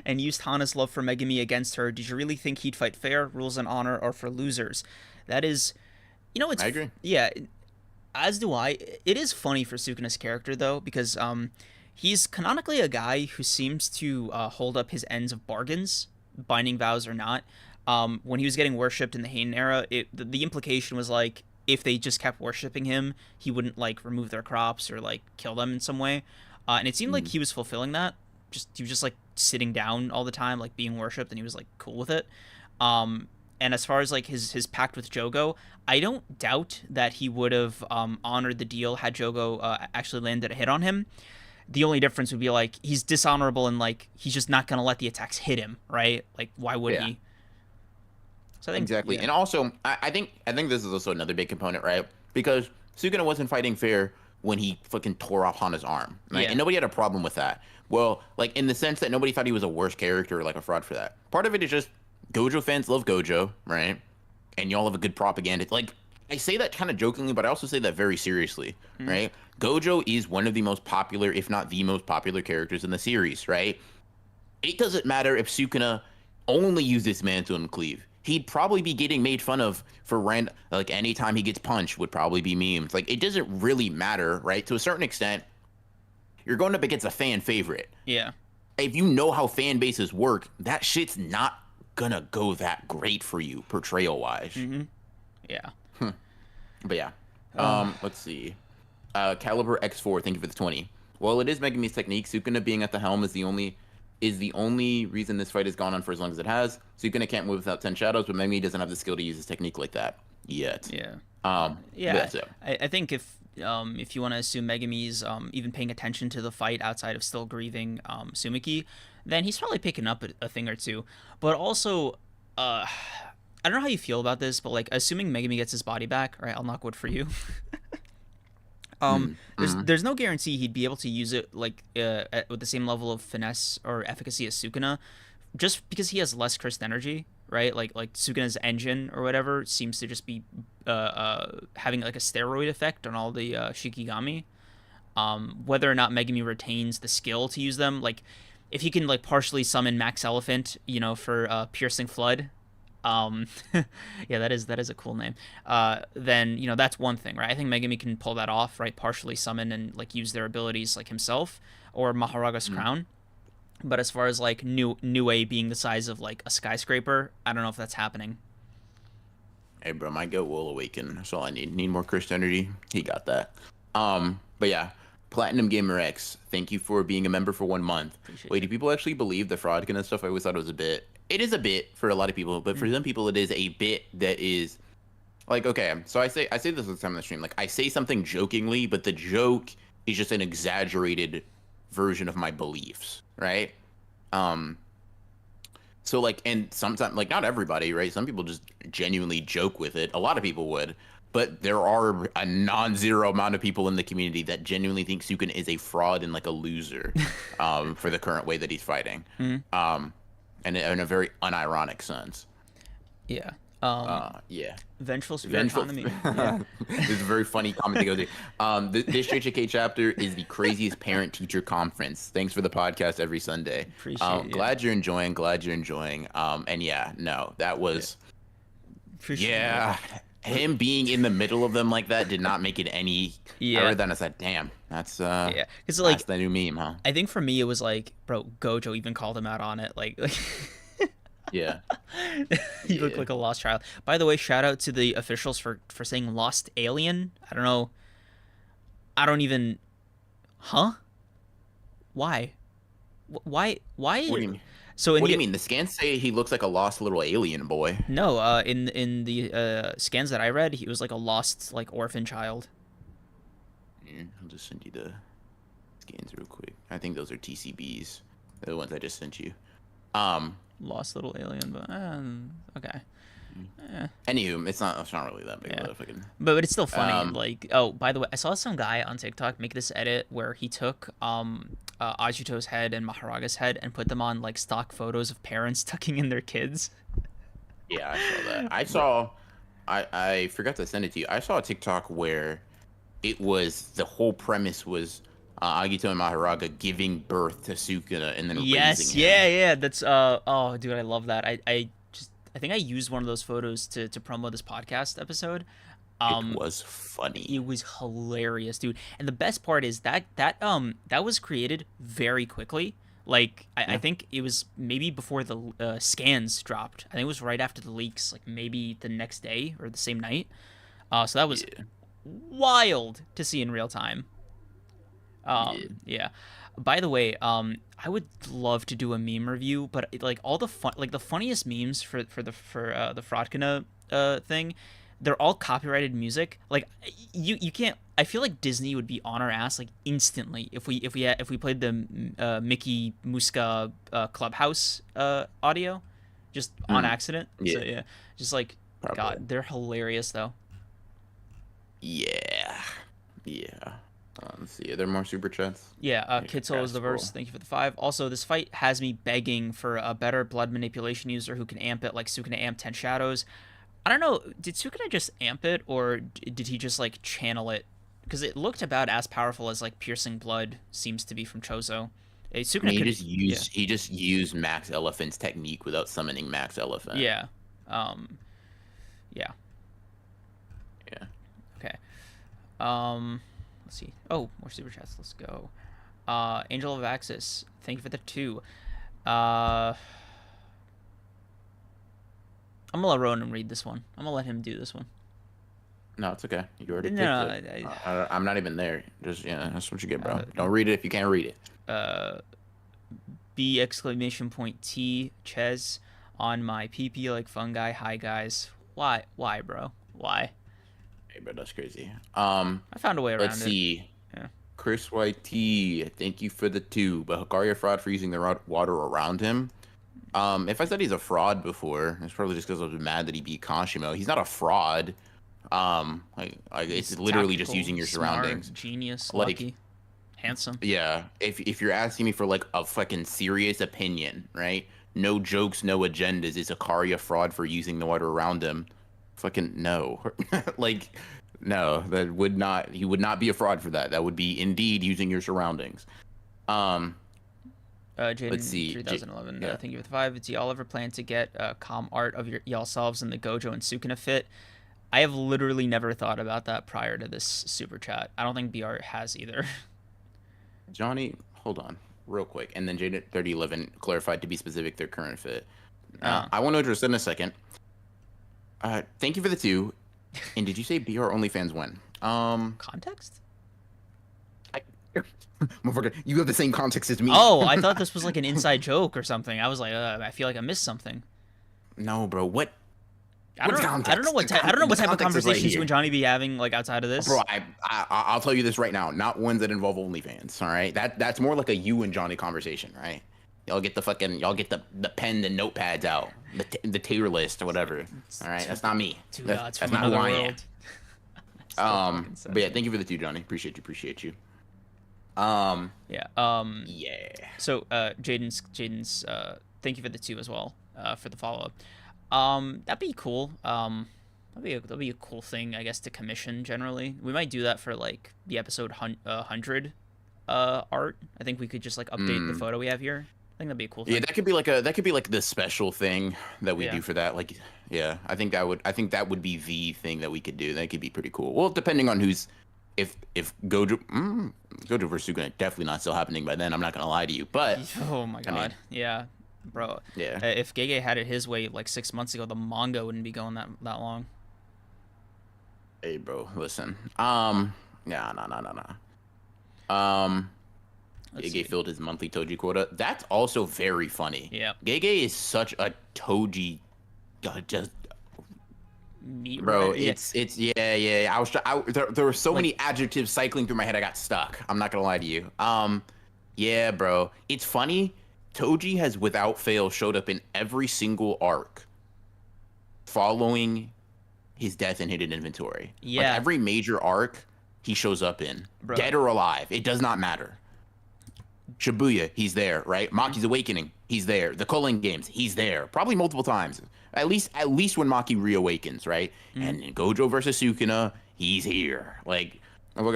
and used Hana's love for Megumi against her. Did you really think he'd fight fair? Rules and honor are for losers. That is, it's I agree. yeah, as do I. It is funny for Sukuna's character though, because he's canonically a guy who seems to hold up his ends of bargains, binding vows or not. When he was getting worshipped in the Heian era, the implication was like if they just kept worshiping him, he wouldn't like remove their crops or like kill them in some way. And it seemed like he was fulfilling that. He was just like sitting down all the time, like being worshipped, and he was like cool with it. And as far as like his pact with Jogo, I don't doubt that he would have honored the deal had Jogo actually landed a hit on him. The only difference would be like he's dishonorable and like he's just not gonna let the attacks hit him, right? Like why would Yeah. he? So I think Exactly. yeah, And also, I think this is also another big component, right? Because Suguna wasn't fighting fair when he fucking tore off Hana's arm, right? yeah, And nobody had a problem with that. Well, like in the sense that nobody thought he was a worse character or like a fraud for that. Part of it is just Gojo fans love Gojo, right? And y'all have a good propaganda. Like I say that kind of jokingly, but I also say that very seriously, right? Gojo is one of the most popular, if not the most popular characters in the series, right? It doesn't matter if Sukuna only used this mantle and cleave. He'd probably be getting made fun of for like anytime he gets punched would probably be memes. Like it doesn't really matter, right? To a certain extent, you're going up against a fan favorite. yeah. If you know how fan bases work, that shit's not gonna go that great for you portrayal wise. Yeah. But yeah, let's see. Caliber X4, thank you for the 20. Well, it is Megumi's technique. Sukuna being at the helm is the only reason this fight has gone on for as long as it has. Sukuna can't move without 10 shadows, but Megumi doesn't have the skill to use his technique like that yet. Yeah. But Yeah. that's it. I think if you want to assume Megumi's even paying attention to the fight outside of still grieving Sumiki, then he's probably picking up a thing or two. But also, I don't know how you feel about this, but like assuming Megumi gets his body back, right? I'll knock wood for you. There's no guarantee he'd be able to use it like with the same level of finesse or efficacy as Sukuna, just because he has less cursed energy, right? Like Sukuna's engine or whatever seems to just be having like a steroid effect on all the Shikigami. Whether or not Megumi retains the skill to use them, like if he can like partially summon Max Elephant, for Piercing Flood. Yeah, that is a cool name. Then that's one thing, right? I think Megumi can pull that off, right? Partially summon and like use their abilities like himself or Maharaga's crown. But as far as like Nue being the size of like a skyscraper, I don't know if that's happening. Hey, bro, my goat will awaken. That's all I need. Need more cursed energy. He got that. But yeah, Platinum Gamer X, thank you for being a member for 1 month. Appreciate Wait, do people actually believe the fraud kind of stuff? I always thought it was a bit. It is a bit for a lot of people, but for some people, it is a bit that is like, okay. So I say this all the time on the stream. Like I say something jokingly, but the joke is just an exaggerated version of my beliefs, right? So like, and sometimes like not everybody, right? Some people just genuinely joke with it. A lot of people would, but there are a non-zero amount of people in the community that genuinely think Sukuna is a fraud and like a loser, for the current way that he's fighting, Mhm. and in a very unironic sense. Yeah. Yeah. Vengeful Spirit Vengeful. Economy. Yeah. This is a very funny comment to go through. This JJK chapter is the craziest parent-teacher conference. Thanks for the podcast every Sunday. Appreciate it. Glad you're enjoying. Glad you're enjoying. And yeah, no, that was. Appreciate Yeah, him being in the middle of them like that did not make it any. Yeah. I read that and I said, "Damn, that's Yeah, because like that's the new meme, huh?" I think for me it was like, bro, Gojo even called him out on it. Like Yeah. you look like a lost child. By the way, shout out to the officials for saying lost alien. I don't know. I don't even. Huh? Why? Why? Why? What do you mean? So What do you mean? The scans say he looks like a lost little alien boy. No, in the scans that I read, he was like a lost like orphan child. Yeah, I'll just send you the scans real quick. I think those are TCBs. They're the ones I just sent you. Lost little alien, but okay. Anywho, it's not really that big of a fucking. But it's still funny. Like, oh, by the way, I saw some guy on TikTok make this edit where he took Agito's head and Maharaga's head and put them on like stock photos of parents tucking in their kids. Yeah, I saw that. I forgot to send it to you. I saw a TikTok where it was the whole premise was Agito and Maharaga giving birth to Sukuna and then raising him. Yeah. That's oh, dude, I love that. I think I used one of those photos to promo this podcast episode. It was funny. It was hilarious, dude. And the best part is that was created very quickly. Like I think it was maybe before the scans dropped. I think it was right after the leaks, like maybe the next day or the same night. So that was wild to see in real time. Yeah. By the way, I would love to do a meme review, but like all the the funniest memes for the Fraudkina thing, they're all copyrighted music. Like you can't. I feel like Disney would be on our ass like instantly if we played the Mickey Muska Clubhouse audio, just on accident. Yeah. So, yeah. Just like Probably. God, they're hilarious though. Yeah. Let's see. Are there more super chats? Yeah, Kitzel is the verse. Thank you for the 5. Also, this fight has me begging for a better blood manipulation user who can amp it like Sukuna amp 10 Shadows. I don't know, did Sukuna just amp it, or did he just like channel it? Because it looked about as powerful as like piercing blood seems to be from Chozo. Sukuna he just used Max Elephant's technique without summoning Max Elephant. Yeah. Yeah. Okay. Let's see. Oh, more super chats. Let's go. Angel of Axis. Thank you for the 2. I'm gonna let Ronan read this one. I'm gonna let him do this one. No, it's okay. You already picked it. I'm not even there. Just that's what you get, bro. Don't read it if you can't read it. B exclamation point T Ches on my PP like fungi. Hi guys. Why, bro? Why? Hey, bro, that's crazy. I found a way around it. Let's see. Yeah. Chris YT, thank you for the 2. But Hikaria fraud for using the water around him. If I said he's a fraud before, it's probably just because I was mad that he beat Kashimo. He's not a fraud. It's literally just using your surroundings. Smart, genius, like, lucky, handsome. Yeah. If you're asking me for like a fucking serious opinion, right? No jokes, no agendas. Is Hikaria fraud for using the water around him? Fucking no. Like, no, that would not. He would not be a fraud for that. That would be indeed using your surroundings. Jaden, let's see. 3011. Thank you for the 5. Do y'all ever plan to get calm art of y'all selves in the Gojo and Sukuna fit? I have literally never thought about that prior to this super chat. I don't think BR has either. Johnny, hold on, real quick, and then Jaden 3011 clarified to be specific their current fit. I want to address that in a second. Thank you for the 2. And did you say BR OnlyFans when? Context? Motherfucker, you have the same context as me. Oh, I thought this was like an inside joke or something. I was like, I feel like I missed something. No, bro. What? I don't know what type of conversations you and Johnny be having like outside of this. Bro, I'll tell you this right now. Not ones that involve OnlyFans. All right, that's more like a you and Johnny conversation, right? y'all get the pen and notepads out, the tier list or whatever. All right, that's not me. Two That's gods from not who another I am. world. Still fucking says But yeah, it. thank you for the 2, Johnny. Appreciate you. Yeah. Yeah. So Jaden's thank you for the 2 as well. For the follow up. That'd be cool. That'd be a cool thing, I guess, to commission generally. We might do that for like the episode 100 art. I think we could just like update the photo we have here. I think that'd be a cool thing. Yeah, that could be like the special thing that we do for that. Like, yeah, I think that would be the thing that we could do. That could be pretty cool. Well, depending on who's, if Gojo versus Sukuna, definitely not still happening by then. I'm not gonna lie to you, but oh my god, I mean, yeah, bro. Yeah. If Gege had it his way like 6 months ago, the manga wouldn't be going that long. Hey, bro, listen. No. Gege filled his monthly Toji quota. That's also very funny. Yeah. Gege is such a Toji, just Meat bro. right? It's yeah. There were so many adjectives cycling through my head. I got stuck. I'm not gonna lie to you. Yeah, bro. It's funny. Toji has without fail showed up in every single arc following his death in Hidden Inventory. Yeah. Like every major arc he shows up in, Bro. dead or alive, it does not matter. Shibuya, he's there, right? Maki's Awakening, he's there. The Culling Games, he's there. Probably multiple times. At least when Maki reawakens, right? And in Gojo versus Sukuna, he's here. Like,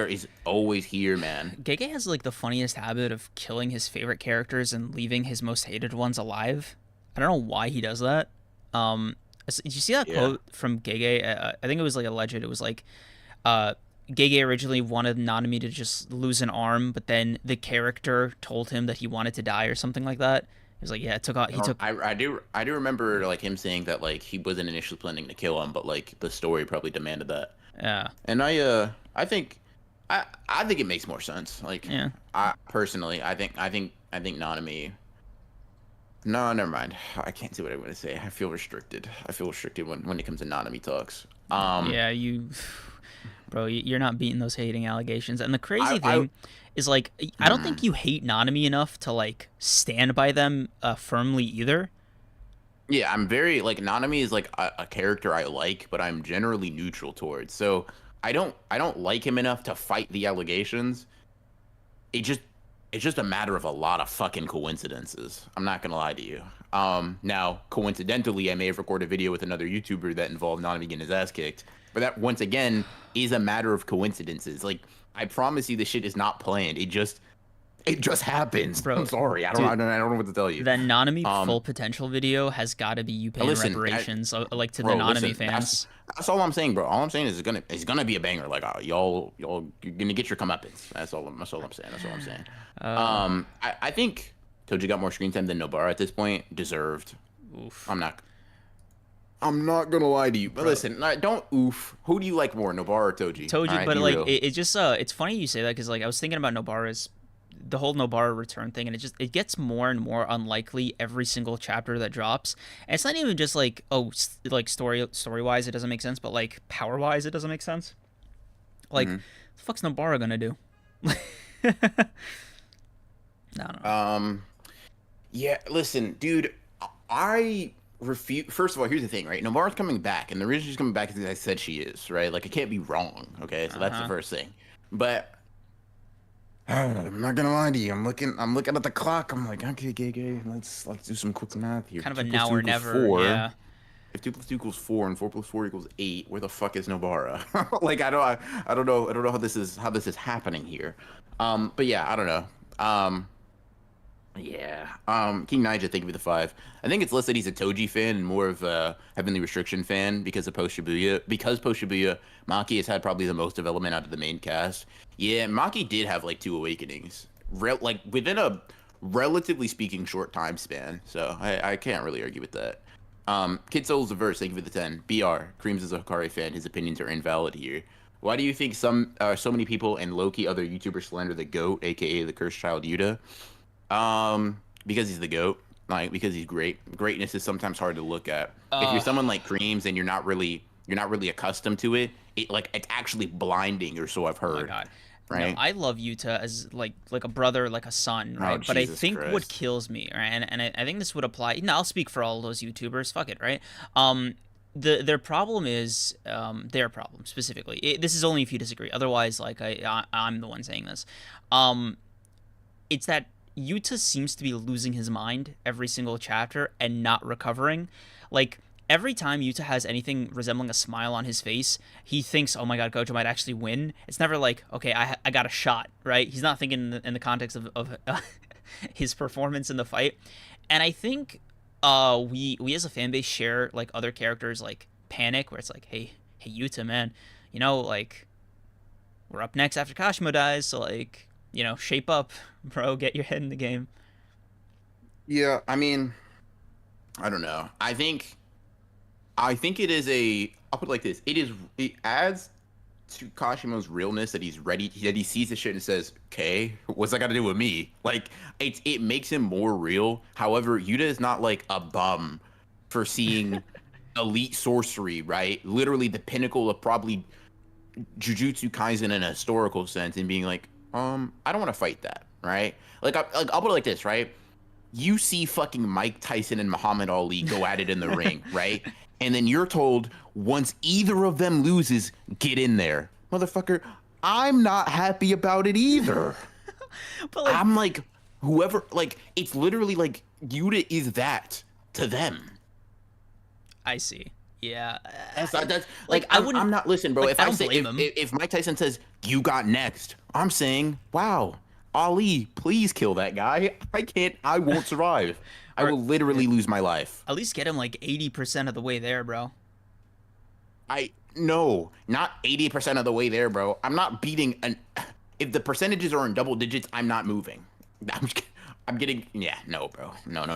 he's always here, man. Gege has like the funniest habit of killing his favorite characters and leaving his most hated ones alive. I don't know why he does that. Did you see that quote from Gege? I think it was like alleged. It was like, Gege originally wanted Nanami to just lose an arm, but then the character told him that he wanted to die or something like that. He was like, yeah, I do remember like him saying that like he wasn't initially planning to kill him, but like the story probably demanded that. Yeah. And I think it makes more sense. Like, yeah. I personally, I think Nanami. No, never mind. I can't say what I want to say. I feel restricted. When it comes to Nanami talks. Yeah, bro, you're not beating those hating allegations. And the crazy thing is, like, I don't think you hate Nanami enough to like stand by them firmly either. Yeah, I'm very like Nanami is like a character I like, but I'm generally neutral towards. So I don't like him enough to fight the allegations. It's just a matter of a lot of fucking coincidences. I'm not gonna lie to you. Now, coincidentally, I may have recorded a video with another YouTuber that involved Nanami getting his ass kicked. But that, once again, is a matter of coincidences. Like, I promise you, this shit is not planned. It just happens. Bro, I'm sorry. I don't know what to tell you. That Nanami full potential video has got to be you paying reparations, like to the Nanami fans. That's all I'm saying, bro. All I'm saying is it's gonna be a banger. Like, y'all, you're gonna get your comeuppance. That's all I'm saying. I think Toji got more screen time than Nobara at this point. Deserved. Oof. I'm not gonna lie to you, but listen, don't oof. Who do you like more, Nobara or Toji? Toji, right, but like it's just it's funny you say that because like I was thinking about Nobara's the whole Nobara return thing, and it gets more and more unlikely every single chapter that drops. And it's not even just like like story wise it doesn't make sense, but like power wise it doesn't make sense. Like, what the fuck's Nobara gonna do? I don't know. Yeah, listen, dude, I refuse. First of all, here's the thing, right? Nobara's coming back, and the reason she's coming back is because I said she is, right? Like, I can't be wrong, okay? So that's the first thing. But I'm not gonna lie to you. I'm looking at the clock. I'm like, okay, Gege, let's do some quick math here. Kind of a now or never. 4. Yeah. If 2 + 2 = 4 and 4 + 4 = 8, where the fuck is Nobara? Like, I don't know how this is happening here. But yeah, I don't know. Yeah. King Naija, thank you for the 5. I think it's less that he's a Toji fan and more of a Heavenly Restriction fan because of post Shibuya. Because post Shibuya, Maki has had probably the most development out of the main cast. Yeah, Maki did have like 2 awakenings, like within a relatively speaking short time span. So I can't really argue with that. Kid Soul's a verse. Thank you for the 10. BR Creams is a Hikari fan. His opinions are invalid here. Why do you think so many people and low-key other YouTubers slander the GOAT, aka the cursed child Yuta? Because he's the GOAT. Like, because he's great. Greatness is sometimes hard to look at. If you're someone like Creams and you're not really accustomed to it, it's actually blinding, or so I've heard. Oh my god. No, right? I love Yuta as like a brother, like a son, Oh, right? But I Jesus think what Christ. kills me, right, and I think this would apply. No, I'll speak for all those YouTubers. Fuck it, right? Um, their problem is their problem specifically. This is only if you disagree. Otherwise, like I'm the one saying this. Um, it's that Yuta seems to be losing his mind every single chapter and not recovering. Like every time Yuta has anything resembling a smile on his face, he thinks, "Oh my God, Gojo might actually win." It's never like, "Okay, I got a shot," right? He's not thinking in the context of his performance in the fight, and I think we as a fan base share like other characters like panic, where it's like, "Hey Yuta, man, like we're up next after Kashimo dies, so like." Shape up, bro. Get your head in the game. Yeah, I mean, I don't know. I think it is a. I'll put it like this. It adds to Kashimo's realness that he's ready. That he sees the shit and says, "Okay, what's that got to do with me?" Like it makes him more real. However, Yuta is not like a bum for seeing elite sorcery, right? Literally the pinnacle of probably Jujutsu Kaisen in a historical sense, and being like, I don't want to fight that, right? I'll put it like this, right? You see fucking Mike Tyson and Muhammad Ali go at it in the ring, right? And then you're told once either of them loses, get in there, motherfucker. I'm not happy about it either. But like, I'm like, whoever, like, it's literally like Yuta is that to them. I see. Yeah. That's Like like I I'm wouldn't. not listen, bro. Like If I I don't say blame him. if Mike Tyson says you got next, I'm saying, wow, Ali, please kill that guy. I can't. I won't survive. I Or will literally lose my life. at least get him like 80% of the way there, bro. I no, not 80% of the way there, bro. I'm not beating an. If the percentages are in double digits, I'm not moving. I'm, I'm getting yeah, no, bro, no.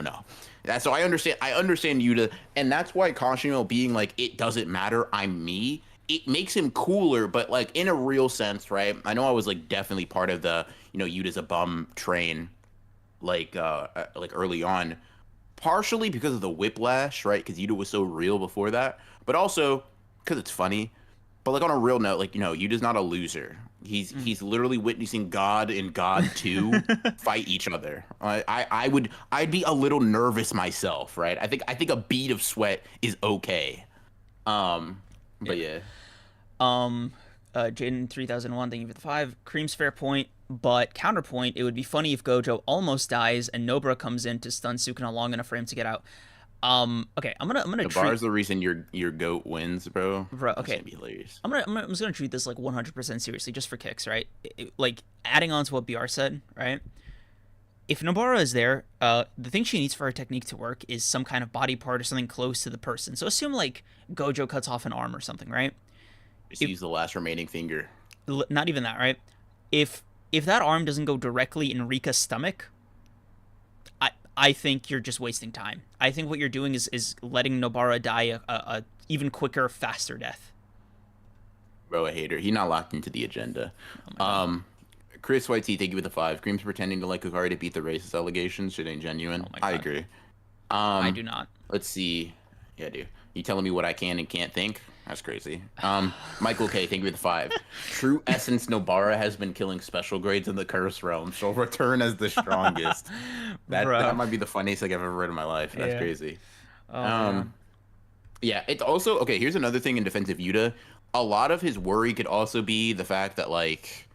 That's so I understand. I understand Yuta, and that's why Kashimo being like it doesn't matter. I'm me. It makes him cooler, but like in a real sense, right? I know I was like definitely part of the Yuta's a bum train, like early on, partially because of the whiplash, right? Because Yuta was so real before that, but also because it's funny. But like on a real note, like Yuta's not a loser. He's literally witnessing God and God 2 fight each other. I'd be a little nervous myself, right? I think a bead of sweat is okay. But yeah. Jaden 3001, thank you for the 5. Cream's fair point, but counterpoint, it would be funny if Gojo almost dies and Nobara comes in to stun Sukuna long enough for him to get out. Okay, I'm gonna The treat bar's the reason your goat wins, bro. Bro, That's okay. gonna be hilarious. I'm just gonna treat this like 100% seriously, just for kicks, right? Like adding on to what BR said, right? If Nobara is there, the thing she needs for her technique to work is some kind of body part or something close to the person. So assume like Gojo cuts off an arm or something, right? Just use the last remaining finger. Not even that, right? If that arm doesn't go directly in Rika's stomach, I think you're just wasting time. I think what you're doing is letting Nobara die a even quicker, faster death. Bro, a hater. He not locked into the agenda. Oh Chris White T, thank you with the 5. Cream's pretending to like Hikari to beat the racist allegations. Shit ain't genuine. Oh my I God. agree. I do not. Let's see. Yeah, dude. You telling me what I can and can't think? That's crazy. Michael K, thank you with the 5. True Essence Nobara has been killing special grades in the Curse Realm. She'll return as the strongest. that might be the funniest thing I've ever read in my life. That's crazy. Oh, Yeah, it's also okay. Here's another thing in defense of Yuta. A lot of his worry could also be the fact that like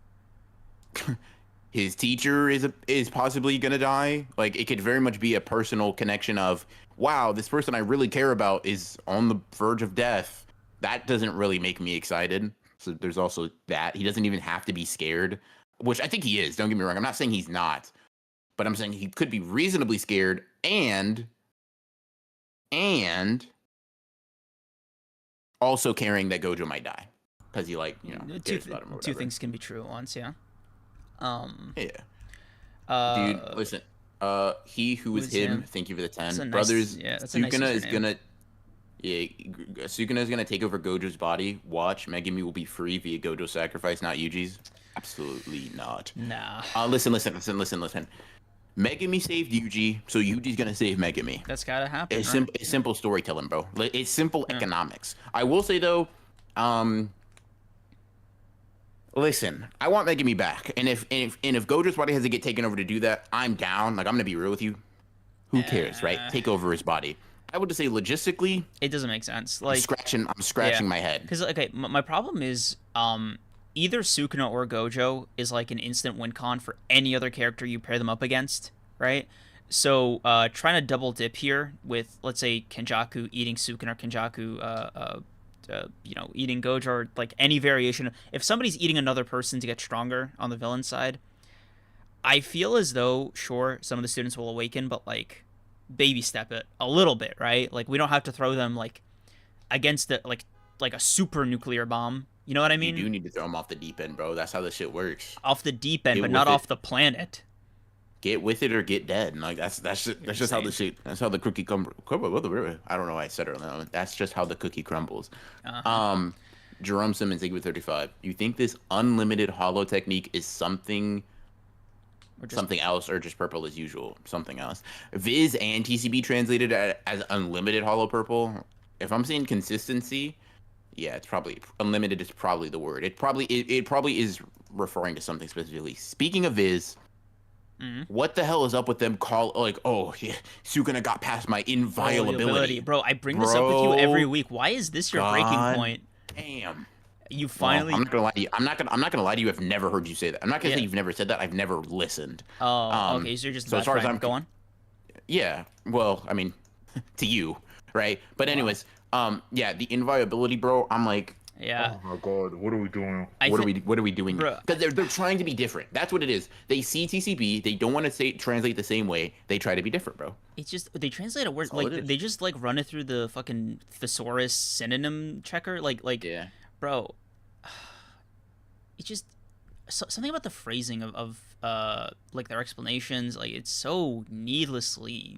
his teacher is possibly gonna die. Like it could very much be a personal connection of wow, this person I really care about is on the verge of death. That doesn't really make me excited. So there's also that. He doesn't even have to be scared, which I think he is. Don't get me wrong. I'm not saying he's not, but I'm saying he could be reasonably scared and also caring that Gojo might die because he cares about him or whatever. Two things can be true at once, yeah. Yeah. Dude, listen. He who is him. Thank you for the 10. Brothers. That's a nice Sukuna is username. gonna. Yeah, Sukuna is gonna take over Gojo's body. Watch, Megumi will be free via Gojo's sacrifice, not Yuji's. Absolutely not. Nah. Listen. Megumi saved Yuji, so Yuji's gonna save Megumi. That's gotta happen. It's right? It's simple storytelling, bro. It's simple economics. I will say though, Listen, I want Megumi back, and if Gojo's body has to get taken over to do that, I'm down. Like, I'm gonna be real with you. Who cares, right? Uh, Take over his body. I would just say logistically, it doesn't make sense. I'm Like, scratching. I'm yeah, scratching my head. because okay, my problem is either Sukuna or Gojo is like an instant win con for any other character you pair them up against, right? So trying to double dip here with, let's say, Kenjaku eating Sukuna or Kenjaku eating Gojo, or like any variation. If somebody's eating another person to get stronger on the villain side, I feel as though, sure, some of the students will awaken, but like baby step it a little bit, right? Like we don't have to throw them like against the like a super nuclear bomb. You know what I You mean? do need to throw him off the deep end, bro. That's how this shit works. Off the deep end, Get but with not it. off the planet. Get with it or get dead. And like You're that's just how the insane. shit. That's how the cookie crumbles. I don't know why I said it on that one. That's just how the cookie crumbles. Uh-huh. Um, Jerome Simmons, thank you for 35. You think this unlimited hollow technique is Or just something else, or just purple as usual? Something else. Viz and TCB translated as unlimited hollow purple. If I'm seeing consistency, yeah, it's probably unlimited is probably the word. It probably is referring to something specifically. Speaking of Viz, mhm. what the hell is up with them oh yeah, Sukuna got past my inviolability. Bro, I bring this up with you every Bro, week. Why is this your breaking God point? damn. You Well, I'm finally not gonna lie to you. I'm not gonna lie to you. I've never heard you say that. I'm not gonna yeah. say you've never said that. I've never listened. Oh, okay, so you're just a So as bad far as friend. I'm, Go on. yeah. Well, I mean, to you, right? But Wow. anyways, yeah, the inviolability, bro. I'm like, Yeah. oh my god, what are we doing? I What are think we what are we doing? bro, Because they're trying to be different. That's what it is. They see TCB. They don't want to say translate the same way. They try to be different, bro. it's just they translate a word That's all like it is. they just like run it through the fucking thesaurus synonym checker. Like, Yeah. bro, it's just something about the phrasing of like their explanations. Like it's so needlessly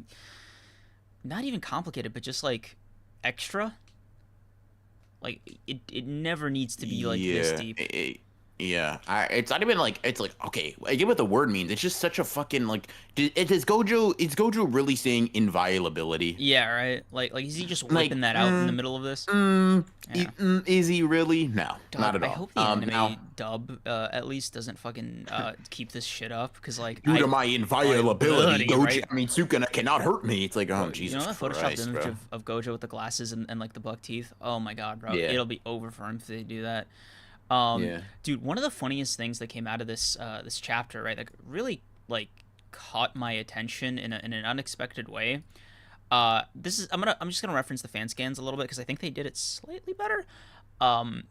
not even complicated, but just like extra. Like it never needs to be like this Yeah. deep. Yeah. It's not even like it's like okay. I get what the word means. It's just such a fucking like. Is Gojo really saying inviolability? Yeah, right. Like is he just Like, whipping that out in the middle of this? Yeah. is he really? No, not Dog, at I all. hope the anime Now dub at least doesn't fucking keep this shit up because like due to I my inviolability, inviolability, Gojo, right? I mean Sukuna cannot hurt me. It's like, oh Bro, you know Jesus that photoshopped Christ, image bro. of Gojo with the glasses and like the buck teeth? Oh my god, bro. Yeah, It'll be over for him if they do that. yeah. Dude, one of the funniest things that came out of this chapter, right, that really like caught my attention in an unexpected way. This is I'm just gonna reference the fan scans a little bit because I think they did it slightly better.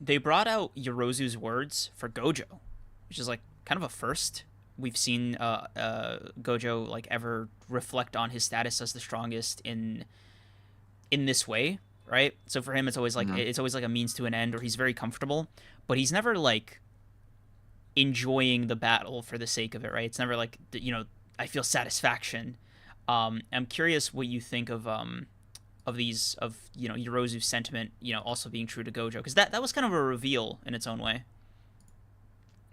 They brought out Yorozu's words for Gojo, which is like kind of a first. We've seen Gojo like ever reflect on his status as the strongest in this way, right? So for him, Hmm. it's always like a means to an end, or he's very comfortable, but he's never like enjoying the battle for the sake of it, right? It's never like I feel satisfaction. I'm curious what you think of these of Yorozu's sentiment, also being true to Gojo, because that was kind of a reveal in its own way.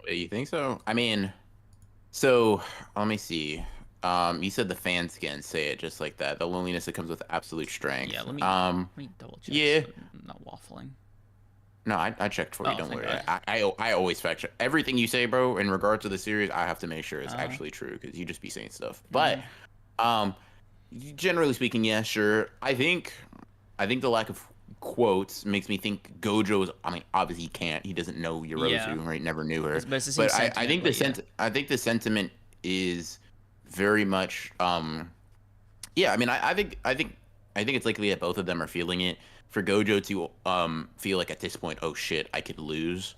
You think so? I mean, so let me see. You said the fans can say it just like that. The loneliness that comes with absolute strength. Yeah, let me double check Yeah. so I'm not waffling. No, I checked for you. Oh, Don't thank worry. God. I always fact check everything you say, bro. In regards to the series, I have to make sure it's Uh, actually true because you just be saying stuff. But mhm. um, generally speaking, yeah, sure. I think the lack of quotes makes me think Gojo's. I mean, obviously he can't. He doesn't know Yeah, Yorozu, right? Never knew her. but it's the same But I sentiment. think But yeah, I think the sentiment is very much yeah. I mean, I think it's likely that both of them are feeling it. For Gojo to feel like at this point, oh shit, I could lose.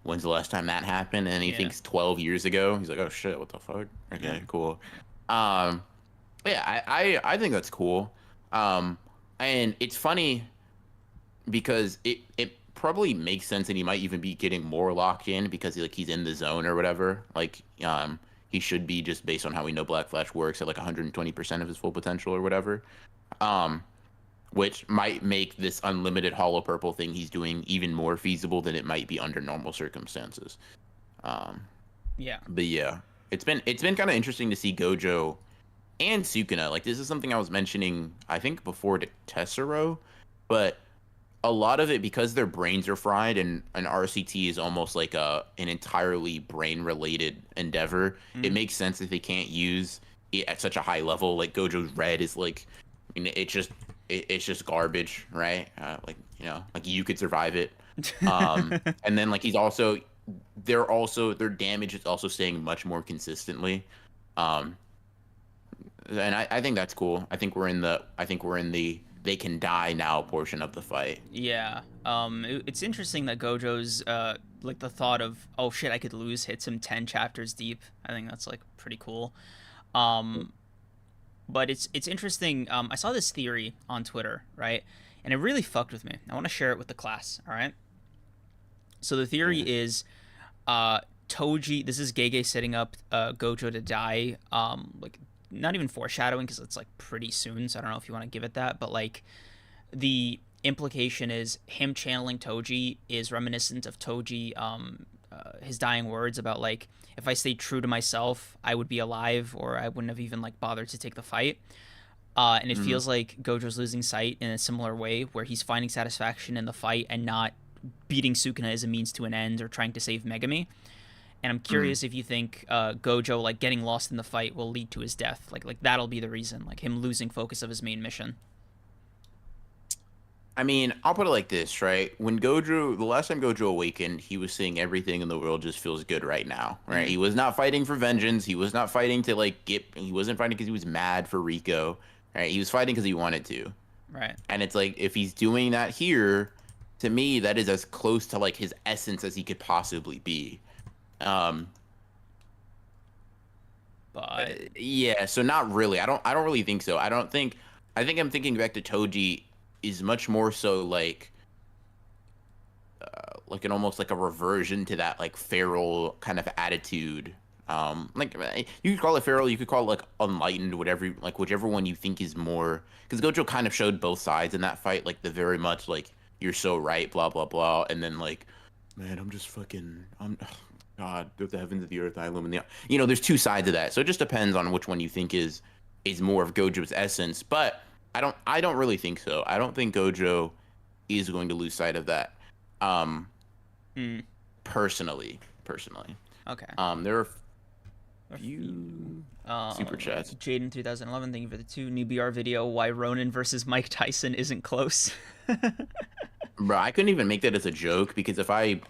When's the last time that happened? And he yeah, thinks 12 years ago. He's like, oh shit, what the fuck? Okay, cool. Um, but yeah, I think that's cool. And it's funny because it probably makes sense, and he might even be getting more locked in because he's in the zone or whatever. Like he should be just based on how we know Black Flash works at like 120% of his full potential or whatever. Um, which might make this unlimited hollow purple thing he's doing even more feasible than it might be under normal circumstances. Um, yeah. but yeah, it's been kind of interesting to see Gojo and Sukuna. Like this is something I was mentioning, I think before to Tessero, but a lot of it, because their brains are fried, and an RCT is almost like an entirely brain related endeavor. It makes sense that they can't use it at such a high level. Like Gojo's red is like, I mean, it's just garbage, right? Like, you know, like you could survive it. And then like their damage is also staying much more consistently. And I think that's cool. I think we're in the they can die now portion of the fight. Yeah. It's interesting that Gojo's like the thought of, oh shit, I could lose hits him 10 chapters deep. I think that's like pretty cool. But it's interesting. I saw this theory on Twitter, right? And it really fucked with me. I want to share it with the class, all right? So the theory is Toji, this is Gege setting up Gojo to die, like not even foreshadowing because it's like pretty soon, so I don't know if you want to give it that, but like the implication is him channeling Toji is reminiscent of Toji, his dying words about like, if I stayed true to myself, I would be alive, or I wouldn't have even like bothered to take the fight. And it feels like Gojo's losing sight in a similar way, where he's finding satisfaction in the fight and not beating Sukuna as a means to an end or trying to save Megumi. And I'm curious if you think Gojo like getting lost in the fight will lead to his death. Like that'll be the reason, like him losing focus of his main mission. I mean, I'll put it like this, right? The last time Gojo awakened, he was saying everything in the world just feels good right now, right? He was not fighting for vengeance. He was not fighting to he wasn't fighting because he was mad for Rico, right? He was fighting because he wanted to. Right. And it's like, if he's doing that here, to me, that is as close to like his essence as he could possibly be. But yeah, so not really. I don't really think so. I think I'm thinking back to Toji is much more so like an almost like a reversion to that like feral kind of attitude. Like you could call it feral, you could call it like enlightened, whatever, like whichever one you think is more, because Gojo kind of showed both sides in that fight, like the very much like you're so right, blah blah blah, and then like, man, I'm God, with the heavens of the earth, I illuminate. You know, there's two sides of that, so it just depends on which one you think is more of Gojo's essence. But I don't really think so. I don't think Gojo is going to lose sight of that. Personally. okay. There are a few super chats. Jaden 2011, thank you for the 2 new BR video. Why Ronan versus Mike Tyson isn't close. Bro, I couldn't even make that as a joke, because if I,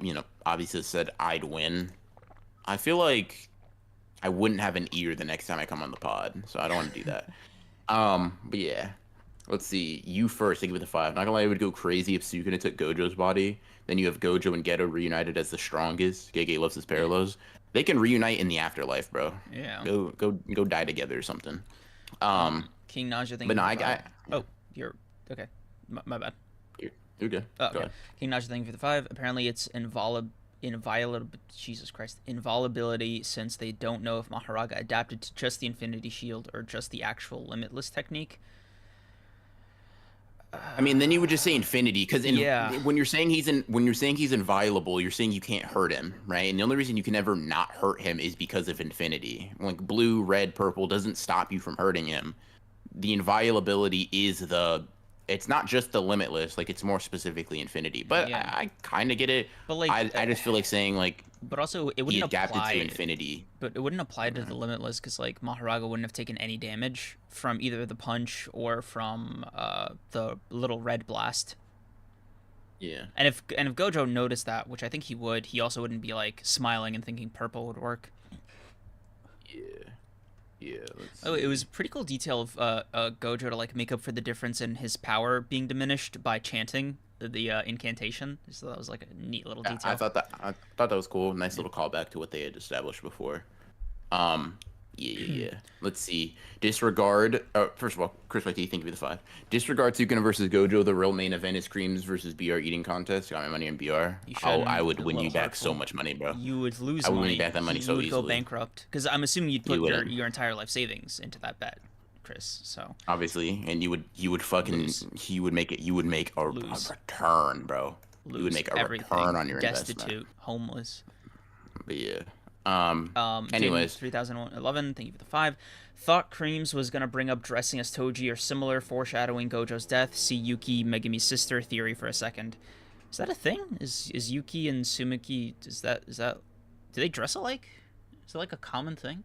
obviously said I'd win, I feel like I wouldn't have an ear the next time I come on the pod, so I don't want to do that. But yeah, let's see. You first, think of the 5. Not gonna lie, I would go crazy if Sukuna took Gojo's body. Then you have Gojo and Geto reunited as the strongest. Gege loves his parallels. They can reunite in the afterlife, bro. Yeah. Go die together or something. King Naja, thank but you. No, Oh, you're okay. My bad. You're good. Oh, Go okay. ahead. King Naja, thank you for the 5. Apparently, it's Jesus Christ, inviolability, since they don't know if Maharaga adapted to just the Infinity Shield or just the actual Limitless technique. I mean, then you would just say infinity, because when you're saying he's inviolable, you're saying you can't hurt him, right? And the only reason you can ever not hurt him is because of infinity. Like blue, red, purple doesn't stop you from hurting him. The inviolability is it's not just the limitless, like it's more specifically infinity. But yeah. I kind of get it. But like, I just feel like saying like, but also it wouldn't he adapted apply to infinity. But it wouldn't apply to the limitless, because like Maharaga wouldn't have taken any damage from either the punch or from the little red blast. Yeah. And if Gojo noticed that, which I think he would, he also wouldn't be like smiling and thinking purple would work. Yeah. Oh, it was a pretty cool detail of Gojo to like make up for the difference in his power being diminished by chanting the incantation. So that was like a neat little detail. I thought that was cool. Nice little callback to what they had established before. Yeah. Let's see. Disregard. First of all, Chris, what do you think of the 5? Disregard Sukuna versus Gojo. The real main event is Creams versus BR eating contest. Got my money on BR. I would win you back so much money, bro. You would lose money. I would money. win you back that money so easily. You would go bankrupt, because I'm assuming you'd put your entire life savings into that bet, Chris. So obviously, and you would fucking lose. You would make a return, bro. You would make a return on your destitute, investment. homeless. But yeah. Jin Anyways, 3011, thank you for the 5. Thought Creams was gonna bring up dressing as Toji or similar, foreshadowing Gojo's death. See Yuki, Megumi's sister theory for a second. Is that a thing? Is Yuki and Sumiki, is that do they dress alike? Is it like a common thing?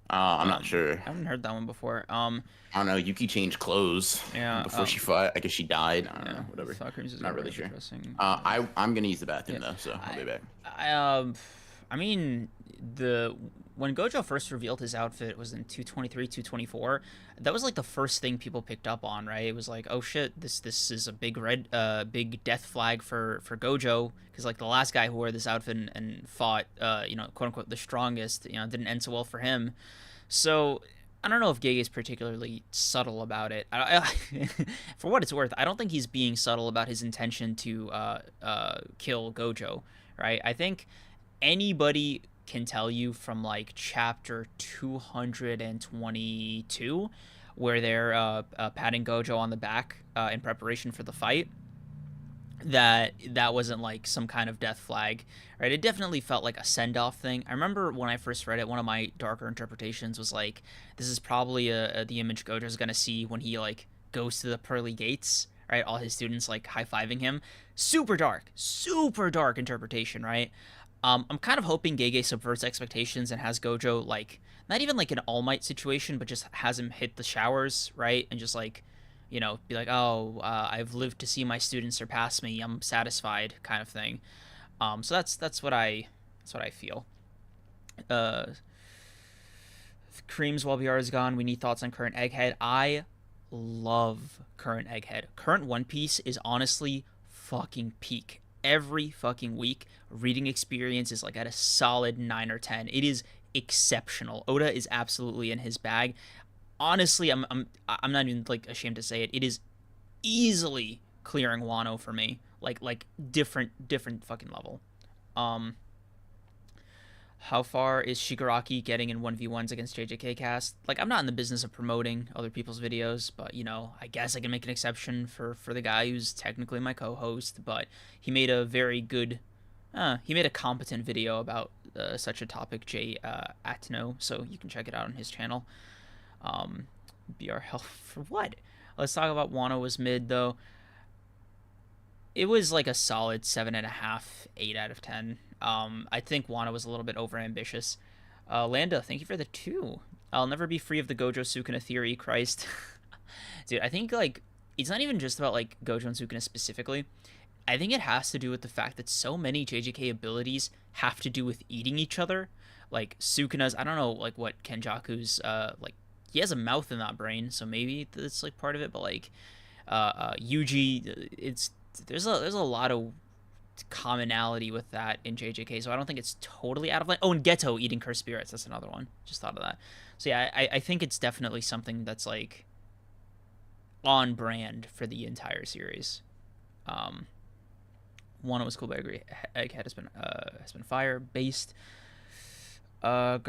I'm not sure. I haven't heard that one before. I don't know. Yuki changed clothes before she fought. I guess she died. I don't know. Whatever. Thought Creams is Not really sure. dressing. I'm gonna use the bathroom though, so I'll be back. I mean, when Gojo first revealed his outfit, it was in 223, 224. That was like the first thing people picked up on, right? It was like, oh shit, this is a big big death flag for Gojo, because like the last guy who wore this outfit and fought, quote unquote the strongest, didn't end so well for him. So I don't know if Gege is particularly subtle about it. For what it's worth, I don't think he's being subtle about his intention to kill Gojo, right? I think anybody can tell you from like chapter 222, where they're patting Gojo on the back in preparation for the fight, that wasn't like some kind of death flag, right? It definitely felt like a send-off thing. I remember when I first read it, one of my darker interpretations was like, this is probably the image Gojo's gonna see when he like goes to the pearly gates, right? All his students like high-fiving him. Super dark interpretation, right? I'm kind of hoping Gege subverts expectations and has Gojo like not even like an All Might situation, but just has him hit the showers, right? And just like, be like, oh, I've lived to see my students surpass me. I'm satisfied, kind of thing. So that's what I feel. Creams, while BR is gone, we need thoughts on current Egghead. I love current Egghead. Current One Piece is honestly fucking peak. Every fucking week, reading experience is like at a solid 9 or 10. It is exceptional. Oda is absolutely in his bag. Honestly, I'm not even like ashamed to say it. It is easily clearing Wano for me. Like different fucking level. How far is Shigaraki getting in 1v1s against JJK cast? Like, I'm not in the business of promoting other people's videos, but, I guess I can make an exception for the guy who's technically my co-host, but he made a very good, he made a competent video about such a topic, Jay Atno, so you can check it out on his channel. BR health for what? Let's talk about Wano was mid, though. It was like a solid 7.5, 8 out of 10. I think Wano was a little bit overambitious. Landa, thank you for the 2. I'll never be free of the Gojo Sukuna theory, Christ. Dude, I think, like, it's not even just about, like, Gojo and Sukuna specifically. I think it has to do with the fact that so many JJK abilities have to do with eating each other. Like, Sukuna's, I don't know, like, what Kenjaku's, like, he has a mouth in that brain, so maybe that's, like, part of it, but, like, Yuji, there's a lot of commonality with that in JJK, so I don't think it's totally out of line. Oh, and Geto eating cursed spirits, that's another one. Just thought of that. So yeah, I think it's definitely something that's like on brand for the entire series. One was cool, but I agree. Egghead has been fire based. Go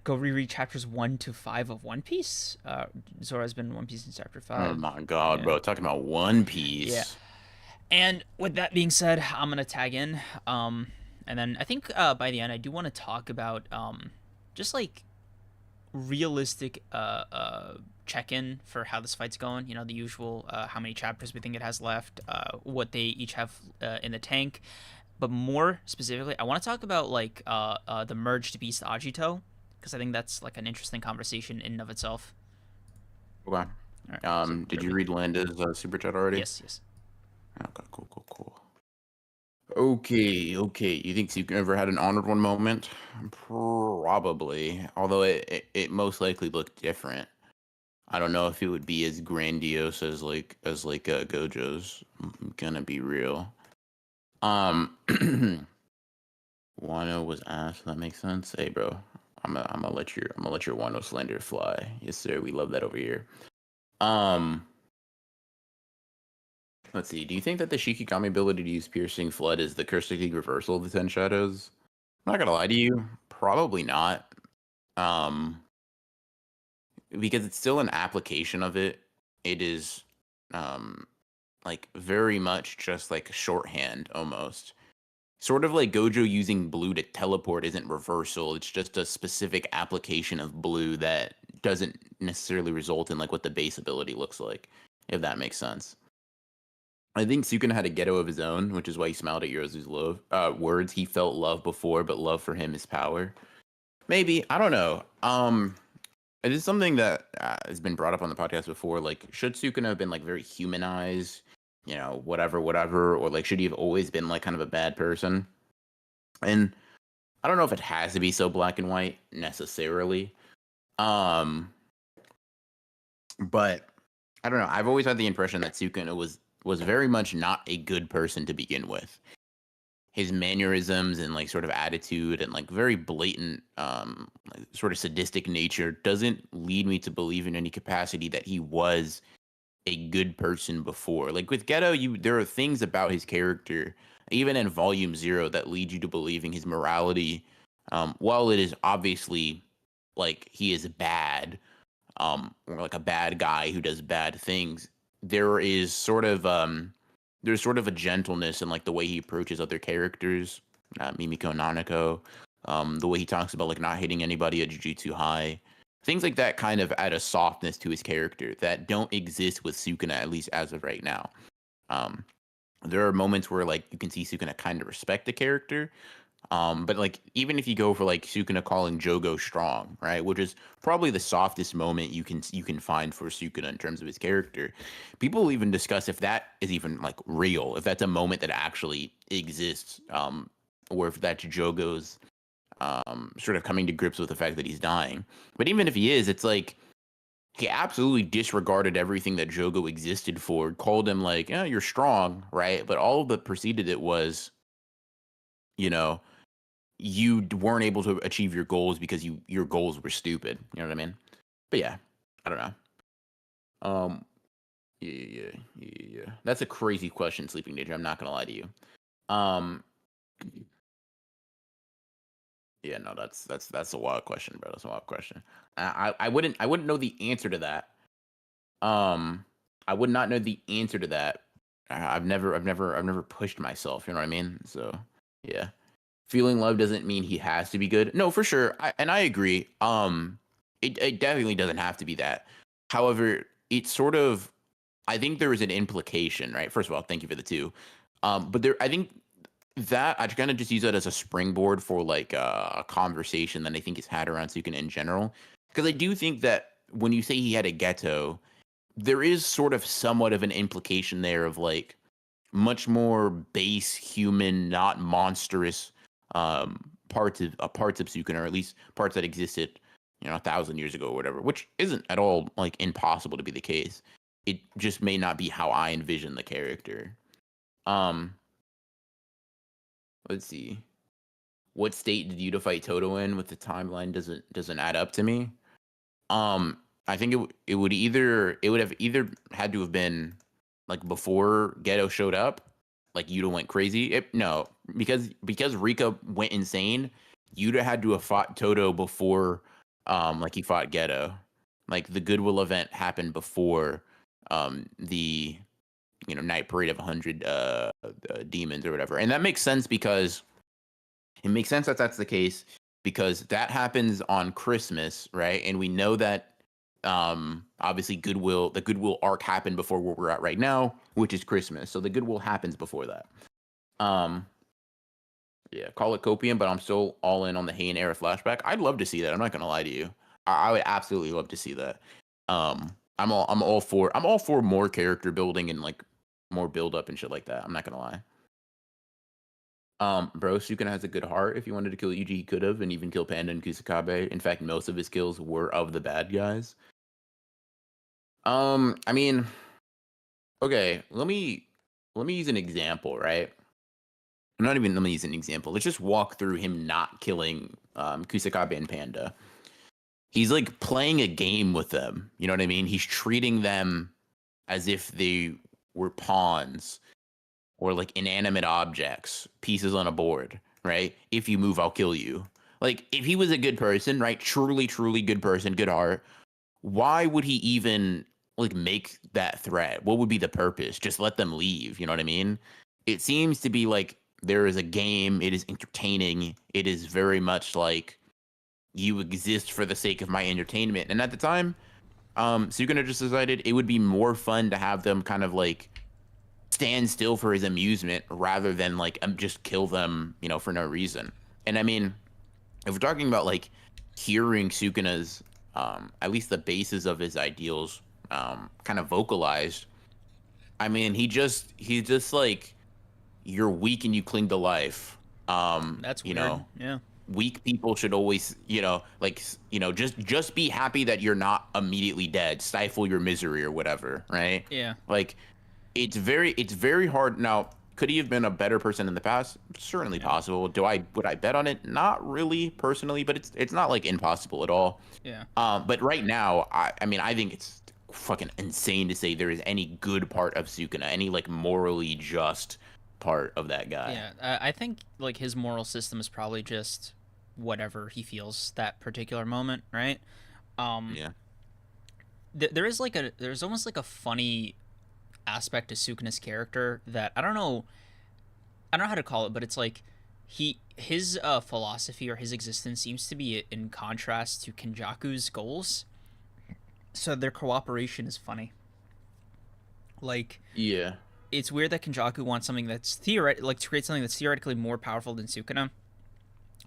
reread chapters 1 to 5 of One Piece. Zora has been in One Piece in chapter 5. Oh my god, yeah. Bro, talking about One Piece. Yeah. And with that being said, I'm gonna tag in, and then I think by the end I do want to talk about just like realistic check-in for how this fight's going. The usual how many chapters we think it has left, what they each have in the tank, but more specifically, I want to talk about like the merged beast Agito, because I think that's like an interesting conversation in and of itself. Okay. Right, so did you read Landa's super chat already? Yes. Okay, cool. Okay. You think Sukuna ever had an honored one moment? Probably. Although it most likely looked different. I don't know if it would be as grandiose as Gojo's. I'm gonna be real. Wano was asked. That makes sense. Hey, bro. I'm gonna let your Wano slander fly. Yes, sir. We love that over here. Let's see. Do you think that the Shikigami ability to use Piercing Flood is the Cursed League reversal of the 10 Shadows? I'm not gonna lie to you. Probably not. Because it's still an application of it. It is, like very much just like shorthand almost. sort of like Gojo using blue to teleport isn't reversal. It's just a specific application of blue that doesn't necessarily result in like what the base ability looks like, if that makes sense. I think Sukuna had a ghetto of his own, which is why he smiled at Yorozu's love words. He felt love before, but love for him is power. Maybe, I don't know. It is something that has been brought up on the podcast before. Like, should Sukuna have been like very humanized? You know, whatever, or like should he have always been like kind of a bad person? And I don't know if it has to be so black and white necessarily. But I don't know. I've always had the impression that Sukuna was very much not a good person to begin with. His mannerisms and like sort of attitude and like very blatant like, sort of sadistic nature doesn't lead me to believe in any capacity that he was a good person before. Like with Geto, there are things about his character, even in Volume 0, that lead you to believing his morality, while it is obviously like he is bad, or like a bad guy who does bad things, there is sort of there's sort of a gentleness in like the way he approaches other characters, Mimiko, Nanako, the way he talks about like not hitting anybody at Jujutsu High. Things like that kind of add a softness to his character that don't exist with Sukuna, at least as of right now. There are moments where like you can see Sukuna kind of respect the character. But like even if you go for like Sukuna calling Jogo strong, right, which is probably the softest moment you can find for Sukuna in terms of his character, people will even discuss if that is even like real, if that's a moment that actually exists, or if that's Jogo's sort of coming to grips with the fact that he's dying. But even if he is, it's like he absolutely disregarded everything that Jogo existed for, called him like, yeah, you're strong, right? But all that preceded it was, you know, you weren't able to achieve your goals because your goals were stupid. You know what I mean? But yeah, I don't know. Yeah. That's a crazy question, Sleeping Ninja. I'm not gonna lie to you. Yeah, no, that's a wild question, bro. That's a wild question. I wouldn't know the answer to that. I would not know the answer to that. I've never pushed myself. You know what I mean? So yeah. Feeling love doesn't mean he has to be good. No, for sure. And I agree. It definitely doesn't have to be that. However, it's sort of, I think there is an implication, right? First of all, thank you for the two. But I think that I kind of just use that as a springboard for like a conversation that I think is had around Sukuna in general. Because I do think that when you say he had a ghetto, there is sort of somewhat of an implication there of like much more base human, not monstrous parts of Sukuna, or at least parts that existed, 1,000 years ago or whatever, which isn't at all like impossible to be the case. It just may not be how I envision the character. Let's see. What state did Yuta fight Toto in? With the timeline doesn't add up to me. I think it would have either had to have been like before Geto showed up, like Yuta went crazy. No, because Rika went insane, Yuta had to have fought Toto before like he fought Geto. Like the Goodwill event happened before the Night Parade of 100 demons or whatever. And that makes sense because it makes sense that that's the case because that happens on Christmas, right? And we know that obviously the Goodwill arc happened before where we're at right now, which is Christmas. So the Goodwill happens before that. Yeah, call it copium, but I'm still all in on the Heian era flashback. I'd love to see that. I'm not gonna lie to you. I would absolutely love to see that. I'm all for more character building and like more build up and shit like that. I'm not gonna lie. Bro, Sukuna has a good heart. If he wanted to kill Yuji, he could have, and even kill Panda and Kusakabe. In fact, most of his kills were of the bad guys. I mean, okay, let me use an example, right? Let me use an example. Let's just walk through him not killing Kusakabe and Panda. He's like playing a game with them. You know what I mean? He's treating them as if they were pawns or like inanimate objects, pieces on a board, right? If you move, I'll kill you. Like if he was a good person, right? Truly, truly good person, good heart. Why would he even like make that threat? What would be the purpose? Just let them leave. You know what I mean? It seems to be like there is a game. It is entertaining. It is very much like you exist for the sake of my entertainment. And at the time, Sukuna just decided it would be more fun to have them kind of like stand still for his amusement rather than like just kill them, for no reason. And I mean, if we're talking about like hearing Sukuna's, at least the basis of his ideals, kind of vocalized, I mean, he's just like, you're weak and you cling to life. That's weird. Yeah. Weak people should always, just be happy that you're not immediately dead, stifle your misery or whatever, right? Yeah. Like, it's very hard. Now, could he have been a better person in the past? Certainly possible. Would I bet on it? Not really personally, but it's not like impossible at all. Yeah. But right now, I mean, I think it's fucking insane to say there is any good part of Sukuna, any like morally just part of that guy. Yeah, I think like his moral system is probably just whatever he feels that particular moment, right? Yeah. There's almost like a funny aspect to Sukuna's character that I don't know how to call it, but it's like his philosophy or his existence seems to be in contrast to Kenjaku's goals. So their cooperation is funny. Like, yeah, it's weird that Kenjaku wants something that's to create something that's theoretically more powerful than Sukuna,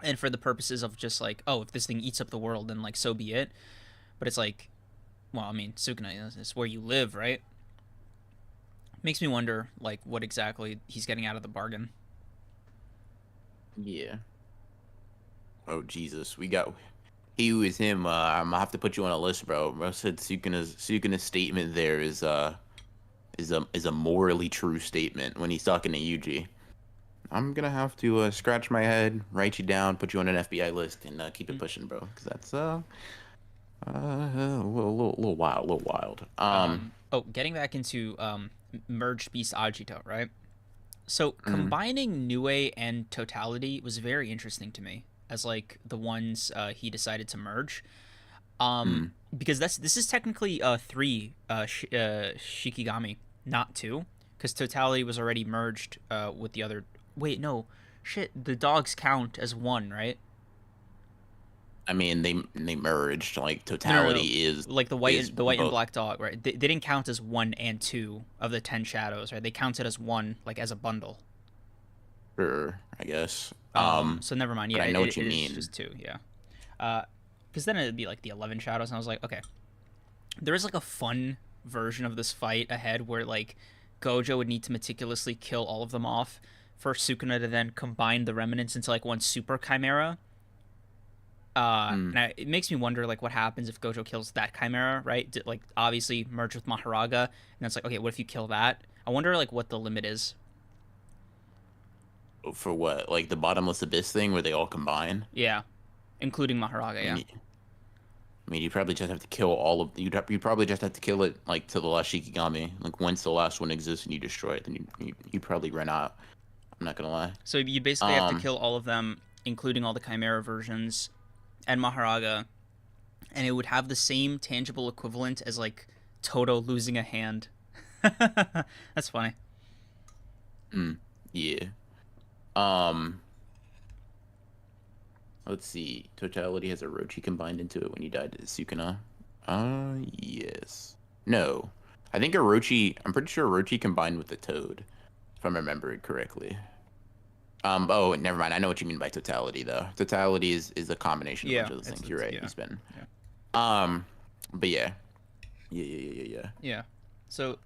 and for the purposes of just like, oh, if this thing eats up the world, then like so be it. But it's like, well, I mean, Sukuna is where you live, right? Makes me wonder like what exactly he's getting out of the bargain. Yeah. Oh Jesus, we got he who is him. I'm gonna have to put you on a list, bro. Bro said Sukuna's statement there is a morally true statement when he's talking to Yuji. I'm gonna have to scratch my head, write you down, put you on an FBI list, and keep it pushing, bro. Because that's a little wild. Getting back into merged beast Agito, right? So combining Nue and Totality was very interesting to me as like the ones he decided to merge. Because this is technically 3 Shikigami, not 2, because Totality was already merged with the other. Wait, no, shit. The dogs count as 1, right? I mean, they merged. Like Totality is like the white and black dog, right? They didn't count as 1 and 2 of the 10 shadows, right? They counted as 1, like as a bundle. Sure, I guess. So never mind. Yeah, I know what you mean. It's just 2. Yeah. Because then it'd be like the 11 shadows, and I was like, okay, there is like a fun version of this fight ahead where like Gojo would need to meticulously kill all of them off for Sukuna to then combine the remnants into like one super chimera. And it makes me wonder like what happens if Gojo kills that chimera, right? Like obviously merge with Maharaga, and it's like, okay, what if you kill that? I wonder like what the limit is. For what? Like the bottomless abyss thing where they all combine? Yeah, including Maharaga. Yeah. I mean, you probably just have to kill all of you. Probably just have to kill it like to the last Shikigami. Like once the last one exists and you destroy it, then you probably run out. I'm not gonna lie. So you basically have to kill all of them, including all the chimera versions, and Maharaga, and it would have the same tangible equivalent as like Toto losing a hand. That's funny. Yeah. Let's see. Totality has Orochi combined into it when he died to Sukuna. Yes. No. I think Orochi, I'm pretty sure Orochi combined with the Toad, if I'm remembering correctly. Oh, never mind. I know what you mean by totality, though. Totality is a combination of a bunch of those things. You're right. Yeah. He's been. Yeah. But yeah. Yeah. Yeah. So.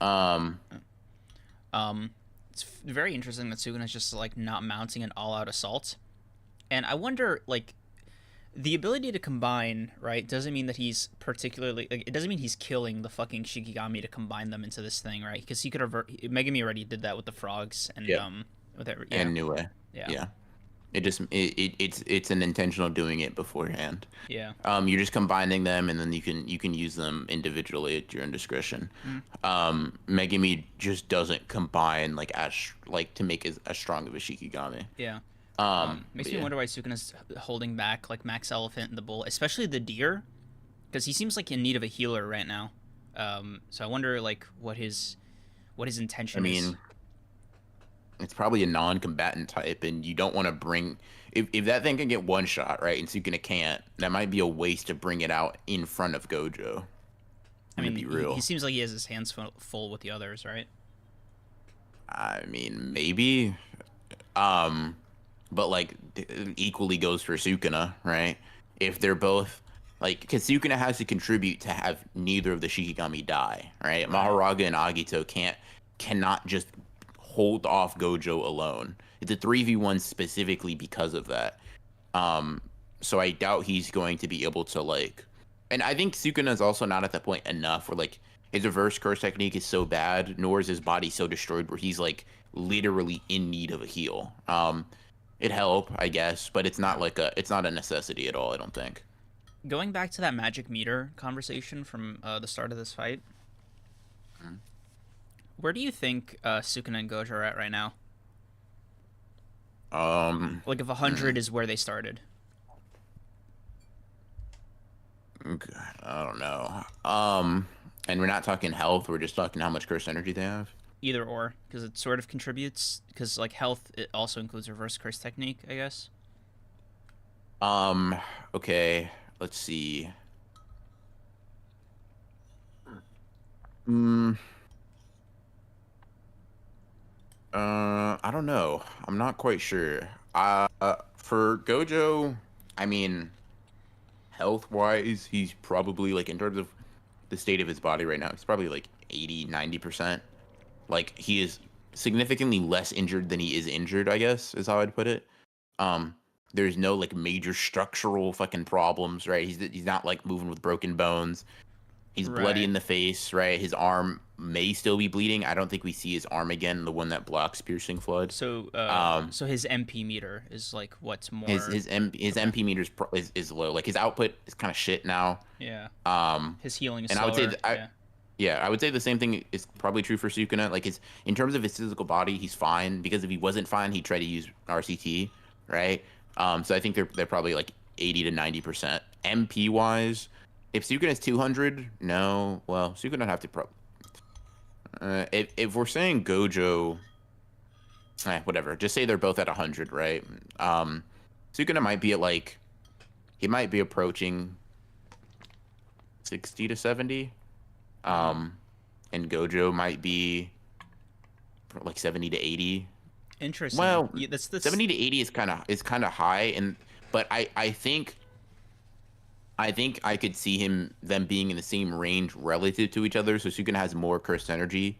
It's very interesting that Sukuna's just like not mounting an all-out assault, and I wonder like the ability to combine, right, doesn't mean that he's particularly like, it doesn't mean he's killing the fucking Shikigami to combine them into this thing, right? Because he could Megumi already did that with the frogs and with every and Nue. Yeah. It just it's an intentional doing it beforehand. Yeah. You're just combining them, and then you can use them individually at your own discretion. Megumi just doesn't combine like to make as strong of a Shikigami. Yeah. Makes me wonder why Sukuna's holding back like Max Elephant and the bull, especially the deer, because he seems like in need of a healer right now. So I wonder like what his intention is. it's probably a non-combatant type, and you don't want to bring if that thing can get one shot, right, and Sukuna can't, that might be a waste to bring it out in front of Gojo. I'm I gonna mean, be he real. seems like he has his hands full with the others, right? I mean, maybe. Um, but like equally goes for Sukuna, right? If they're both like, because Sukuna has to contribute to have neither of the Shikigami die, right? Right. Maharaga and Agito cannot just hold off Gojo alone. It's a 3v1 specifically because of that. Um, so I doubt he's going to be able to like, and I think Sukuna is also not at that point enough where like his reverse curse technique is so bad, nor is his body so destroyed where he's like literally in need of a heal. It help, I guess, but it's not a necessity at all, I don't think. Going back to that magic meter conversation from the start of this fight, where do you think Sukuna and Gojo are at right now? Um, Like, if 100 is where they started. I don't know. And we're not talking health, we're just talking how much curse energy they have. Either or, because it sort of contributes. Because, like, health, it also includes reverse curse technique, I guess. Um, okay, let's see. Hmm. I don't know. I'm not quite sure. For Gojo, I mean, health-wise, he's probably like in terms of the state of his body right now, he's probably like 80, 90%. Like he is significantly less injured than he is injured, I guess, is how I'd put it. Um, there's no like major structural fucking problems, right? He's not like moving with broken bones. He's bloody Right. in the face, right? His arm may still be bleeding. I don't think we see his arm again, the one that blocks piercing flood. So, Um, so his MP meter is, like, what's his more... his M his Okay. MP meters is low. Like his output is kind of shit now. Yeah. Um, His healing is and I would say slower. Yeah. yeah, I would say the same thing is probably true for Sukuna. Like his in terms of his physical body, he's fine because if he wasn't fine, he'd try to use RCT, right? So I think they're probably like 80 to 90%. MP wise, if Sukuna is 200, no. Well, Sukuna would have to if we're saying Gojo, whatever. Just say they're both at 100, right? Sukuna might be at like he might be approaching 60 to 70. Mm-hmm. Um, and Gojo might be like 70 to 80. Interesting. Well, Yeah, that's 70 to 80 is kind of high, and but I think I could see them being in the same range relative to each other. So Sukuna has more cursed energy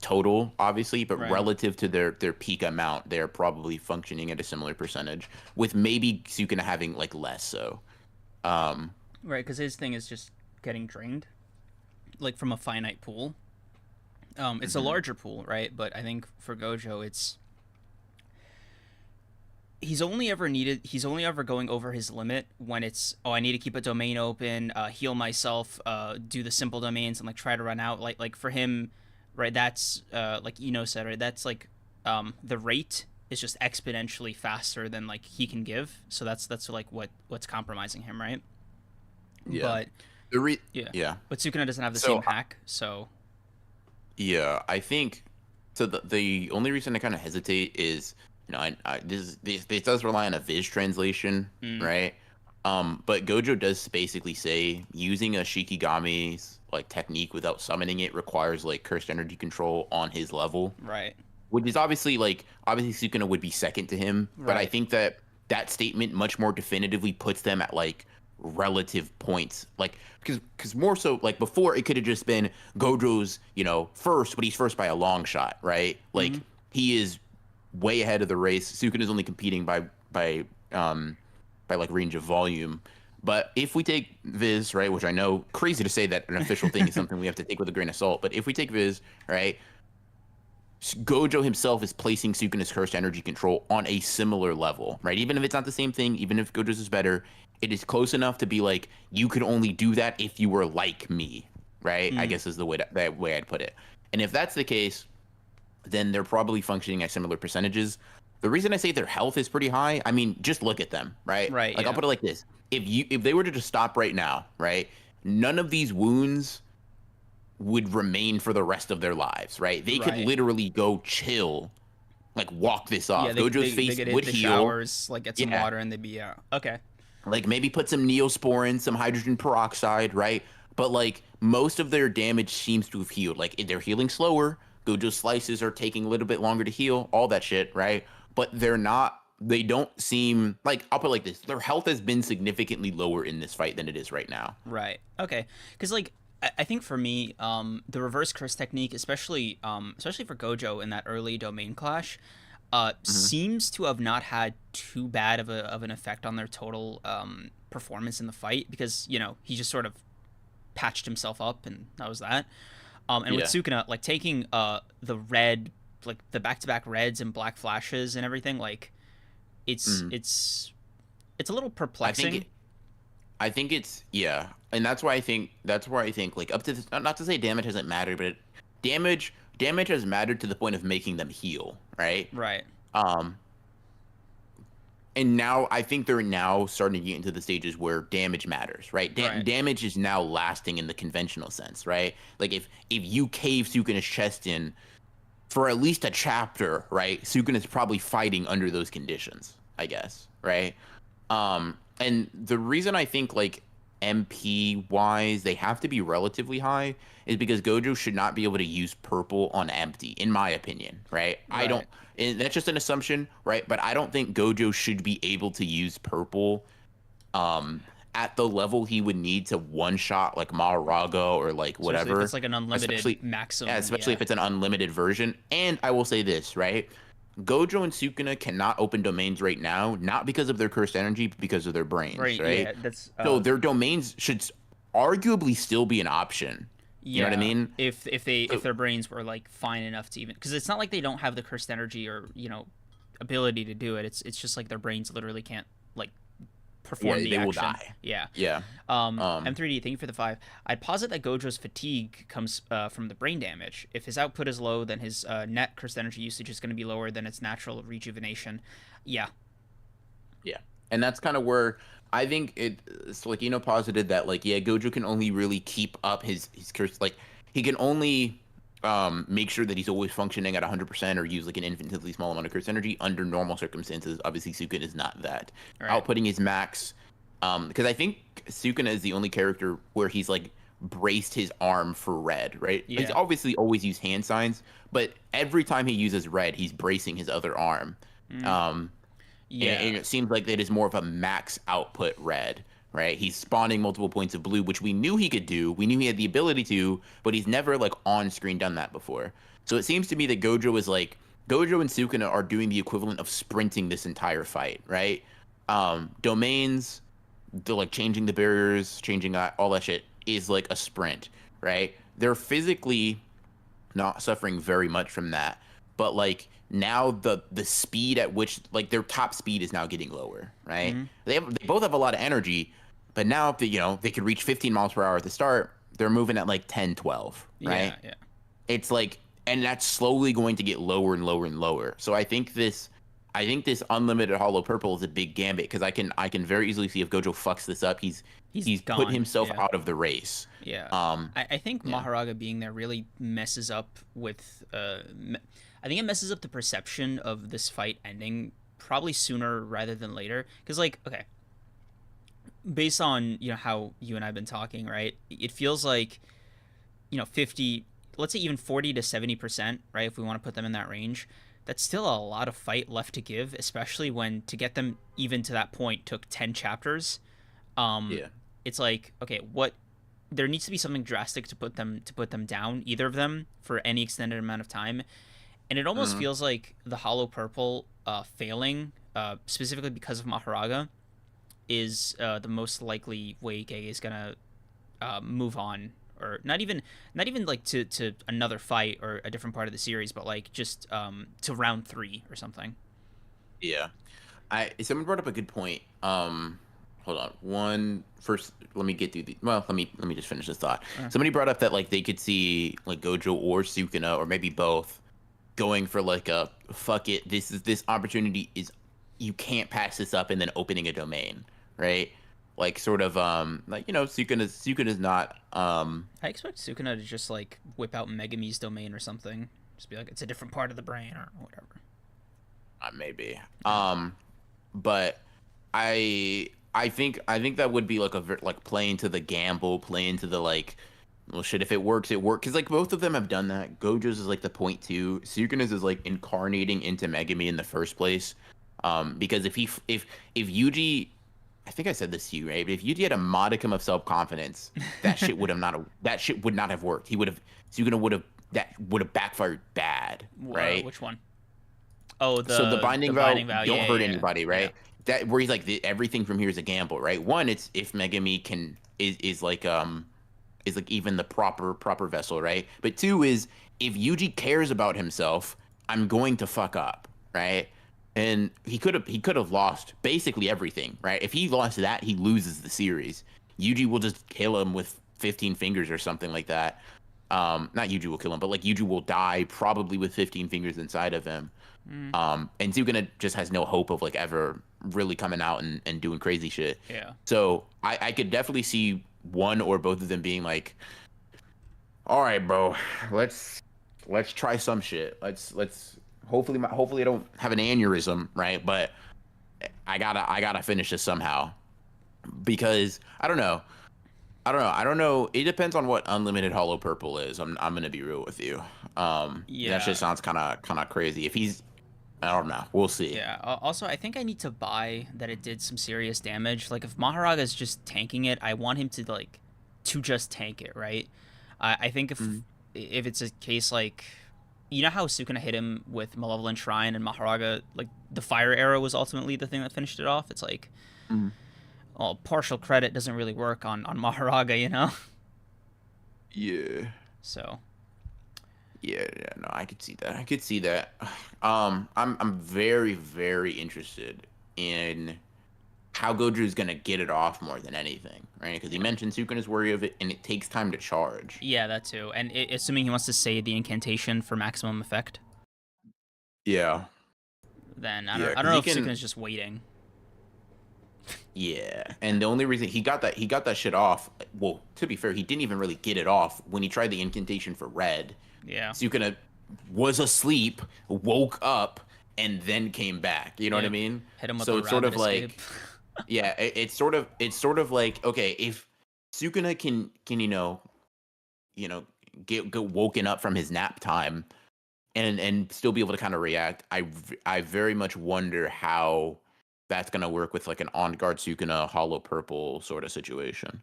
total, obviously, but right. relative to their peak amount, they're probably functioning at a similar percentage, with maybe Sukuna having like less. So, um, Right, because his thing is just getting drained, like, from a finite pool. It's a mhm. larger pool, right? But I think for Gojo, it's he's only ever going over his limit when it's, oh, I need to keep a domain open, heal myself, do the simple domains, and, like, try to run out. Like for him, right? That's like Eno said, right? That's like the rate is just exponentially faster than, like, he can give. So that's like what's compromising him, right? Yeah. But The re yeah, yeah. but Sukuna doesn't have the So same hack, so yeah, I think so. The only reason I kind of hesitate is, this does rely on a Viz translation, mm, right? But Gojo does basically say using a Shikigami's like technique without summoning it requires like cursed energy control on his level, right, which is obviously Sukuna would be second to him, but I right. think that that statement much more definitively puts them at like relative points, like because more so like before it could have just been Gojo's first, but he's first by a long shot, right? Mm-hmm. Like he is way ahead of the race. Sukuna is only competing by like range of volume. But if we take Viz, right, which I know crazy to say that an official thing is something we have to take with a grain of salt, but if we take Viz, right, Gojo himself is placing Sukuna's cursed energy control on a similar level, right? Even if it's not the same thing, even if Gojo's is better, it is close enough to be like, you could only do that if you were like me, right? I Mm, guess is the that way I'd put it. And if that's the case, then they're probably functioning at similar percentages. The reason I say their health is pretty high, I mean, just look at them, right? right, Like I'll yeah, put it like this: if they were to just stop right now, right, none of these wounds would remain for the rest of their lives, right? They could right. literally go chill like walk this Yeah, off. Gojo's they face could hit would the heal. showers, like get some Yeah, water, and they'd be out. Okay. like maybe put some neosporin, some hydrogen peroxide, right? But like most of their damage seems to have healed. Like they're healing slower. Gojo's slices are taking a little bit longer to heal, all that shit, right? But they're not. They don't seem like, I'll put it like this: their health has been significantly lower in this fight than it is right now. Right. Okay. Because like I think for me, the reverse curse technique, especially for Gojo in that early domain clash, Hmm. seems to have not had too bad of an effect on their total performance in the fight because he just sort of patched himself up and that was that. And with Yeah. Sukuna, like taking the red, like the back to back reds and black flashes and everything, like it's Mm. it's it's a little I think perplexing. I think it's, yeah, and that's where I think like up to this, not to say damage hasn't mattered, but damage has mattered to the point of making them heal, right? Right. Um, and now I think they're now starting to get into the stages where damage matters, right? Right. Damage is now lasting in the conventional sense, right? Like if you cave Sukuna's chest in for at least a chapter, right? Sukuna's probably fighting under those conditions, I guess, right? And the reason I think like MP wise they have to be relatively high is because Gojo should not be able to use purple on empty, in my opinion, right? I don't, Right. and that's just an assumption, right? But I don't think Gojo should be able to use purple um at the level he would need to one shot like Maharaga or like Especially if it's whatever, like an unlimited especially, yeah, maximum. especially Yeah. if it's an unlimited version. And I will say this, right? Gojo and Sukuna cannot open domains right now, not because of their cursed energy, but because of their brains, Right. right? Yeah. That's So their domains should arguably still be an option. You know what I yeah. mean? If So their brains were like fine enough to even because it's not like they don't have the cursed energy or ability to do it. It's just like their brains literally can't like yeah, perform the they will action. die. Yeah. Yeah. Um, M3D, thank you for the 5. I'd posit that Gojo's fatigue comes from the brain damage. If his output is low, then his net cursed energy usage is going to be lower than its natural rejuvenation. Yeah. yeah. And that's kind of where I think it's like, posited that like, yeah, Gojo can only really keep up his curse, like he can only make sure that he's always functioning at 100% or use like an infinitely small amount of curse energy under normal circumstances. Obviously Sukuna is not that. All right. Outputting his max, because I think Sukuna is the only character where he's like braced his arm for red, right? He's Yeah. obviously always used hand signs, but every time he uses red, he's bracing his other arm. Mm, um and yeah. it seems like it is more of a max output red, right? He's spawning multiple points of blue, which we knew he could do. We knew he had the ability to, but he's never like on screen done that before. So it seems to me that Gojo and Sukuna are doing the equivalent of sprinting this entire fight, right? Domains, the like changing the barriers, changing all that shit is like a sprint, right? They're physically not suffering very much from that, but like now the speed at which like their top speed is now getting lower, right? Mm-hmm. They both have a lot of energy, but now if they could reach 15 miles per hour at the start, they're moving at like 10, 12, right? Yeah. Yeah. It's like, and that's slowly going to get lower and lower and lower. So I think this unlimited hollow purple is a big gambit because I can very easily see if Gojo fucks this up, He's he's put gone. himself Yeah. out of the race. Yeah. Um, I think yeah. Maharaga being there really messes up with. I think it messes up the perception of this fight ending probably sooner rather than later. Because, like, okay, based on, how you and I have been talking, right? It feels like, 50, let's say even 40 to 70%, right? If we want to put them in that range, that's still a lot of fight left to give, especially when to get them even to that point took 10 chapters. Um, Yeah. it's like, okay, what there needs to be something drastic to put them down, either of them, for any extended amount of time. And it almost Mhm. feels like the Hollow Purple failing, specifically because of Maharaga, is the most likely way Gege is gonna move on, or not even like to another fight or a different part of the series, but like just to round 3 or something. Yeah. Someone brought up a good point. Hold on. One first, let me get through the. Well, let me just finish this thought. Uh, Somebody brought up that like they could see like Gojo or Sukuna or maybe both going for like a fuck it. This opportunity is, you can't pass this up, and then opening a domain, right? Like sort of like Sukuna's not I expect Sukuna to just like whip out Megumi's domain or something. Just be like, it's a different part of the brain or whatever. Maybe. But I think that would be like like playing to the gamble, playing to the like, well, shit. If it works, it works. Because like both of them have done that. Gojo's is like the point two. Sukuna's is like incarnating into Megumi in the first place. Because if Yuji, I think I said this to you, right? But if Yuji had a modicum of self confidence, that shit would not have worked. Sukuna would have backfired bad, right? Which one? Oh, So the the binding vow, binding vow. don't Yeah, hurt yeah, anybody, yeah. right? That where he's like everything from here is a gamble, right? One, it's if Megami is like even the proper vessel, right? But two is if Yuji cares about himself, I'm going to fuck up, right? And he could have lost basically everything, right? If he lost that, he loses the series. Yuji will just kill him with 15 fingers or something like that. Not Yuji will kill him, but like Yuji will die probably with 15 fingers inside of him. Mm, And Sukuna just has no hope of like ever really coming out and doing crazy shit. yeah. So I could definitely see one or both of them being like, all right, bro, let's try some shit. Let's hopefully I don't have an aneurysm, right? But I gotta finish this somehow because I don't know. It depends on what unlimited hollow purple is. I'm gonna be real with you. That Yeah. shit sounds kind of crazy. If he's, I don't know. We'll see. Yeah. Also, I think I need to buy that it did some serious damage. Like, if Maharaga's just tanking it, I want him to like to just tank it, right? I think Mhm. if it's a case like, you know how Sukuna hit him with Malevolent Shrine and Maharaga, like the fire arrow was ultimately the thing that finished it off. It's like, Mhm. well, partial credit doesn't really work on Maharaga, you know. Yeah. So Yeah, no, I could see that. I could see that. I'm very, very interested in how Gojo is gonna get it off more than anything, right? Because he mentioned Sukuna's worry of it, and it takes time to charge. yeah, that too. And assuming he wants to say the incantation for maximum effect, Yeah, then yeah, I don't because know he if can. Sukuna's just waiting. Yeah, and the only reason he got that shit off. Well, to be fair, he didn't even really get it off when he tried the incantation for red. Yeah. Sukuna was asleep, woke up, and then came back. You know what I Yep. mean? Hit him with So the it's sort rabbit of escape. like, yeah, it's sort of like, okay, if Sukuna can you know get woken up from his nap time and still be able to kind of react, I very much wonder how that's gonna work with like an on guard Sukuna hollow purple sort of situation.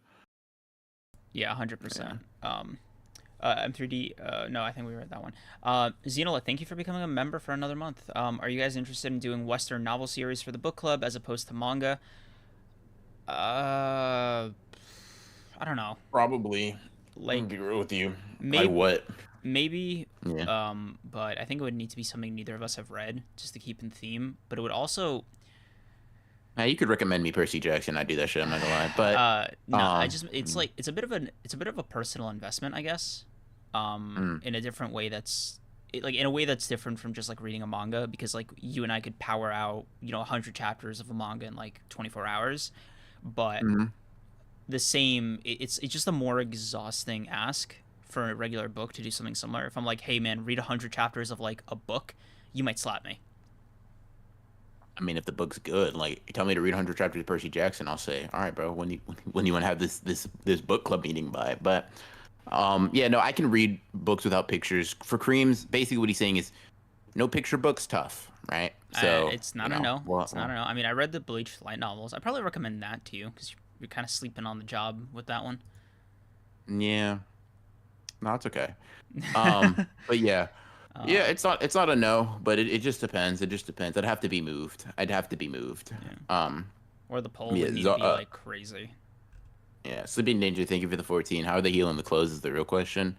Yeah, Yeah. 100%. M3D. No, I think we read that one. Xenola, thank you for becoming a member for another month. Are you guys interested in doing Western novel series for the book club as opposed to manga? Uh, I don't know. Probably. I'm gonna Like be real with you. I maybe, what? maybe. Yeah. But I think it would need to be something neither of us have read just to keep in theme. But it would also, Now you could recommend me Percy Jackson. I do that shit. I'm not gonna lie, but no, I just mm, it's a bit of a personal investment, I guess. mm, In a different way like in a way that's different from just like reading a manga because like you and I could power out 100 chapters of a manga in like 24 hours, but mm. it's just a more exhausting ask for a regular book to do something similar. If I'm like, hey man, read 100 chapters of like a book, you might slap me. I mean, if the book's good, like you tell me to read 100 chapters of Percy Jackson, I'll say, all right, bro. When you want to have this book club meeting by? But yeah, no, I can read books without pictures. For Creams, basically what he's saying is no picture books tough, right? So It's not a no. well, It's not a no. I mean, I read the Bleach light novels. I probably recommend that to you because you're kind of sleeping on the job with that one. yeah, no, it's okay. But yeah, yeah, uh, it's not a no, but it just depends. It just depends. I'd have to be moved. I'd have to be moved. yeah. Um, Or the poll yeah, would need to be like crazy. yeah. Sleeping Ninja, thank you for the 14. How are they healing the clothes is the real question.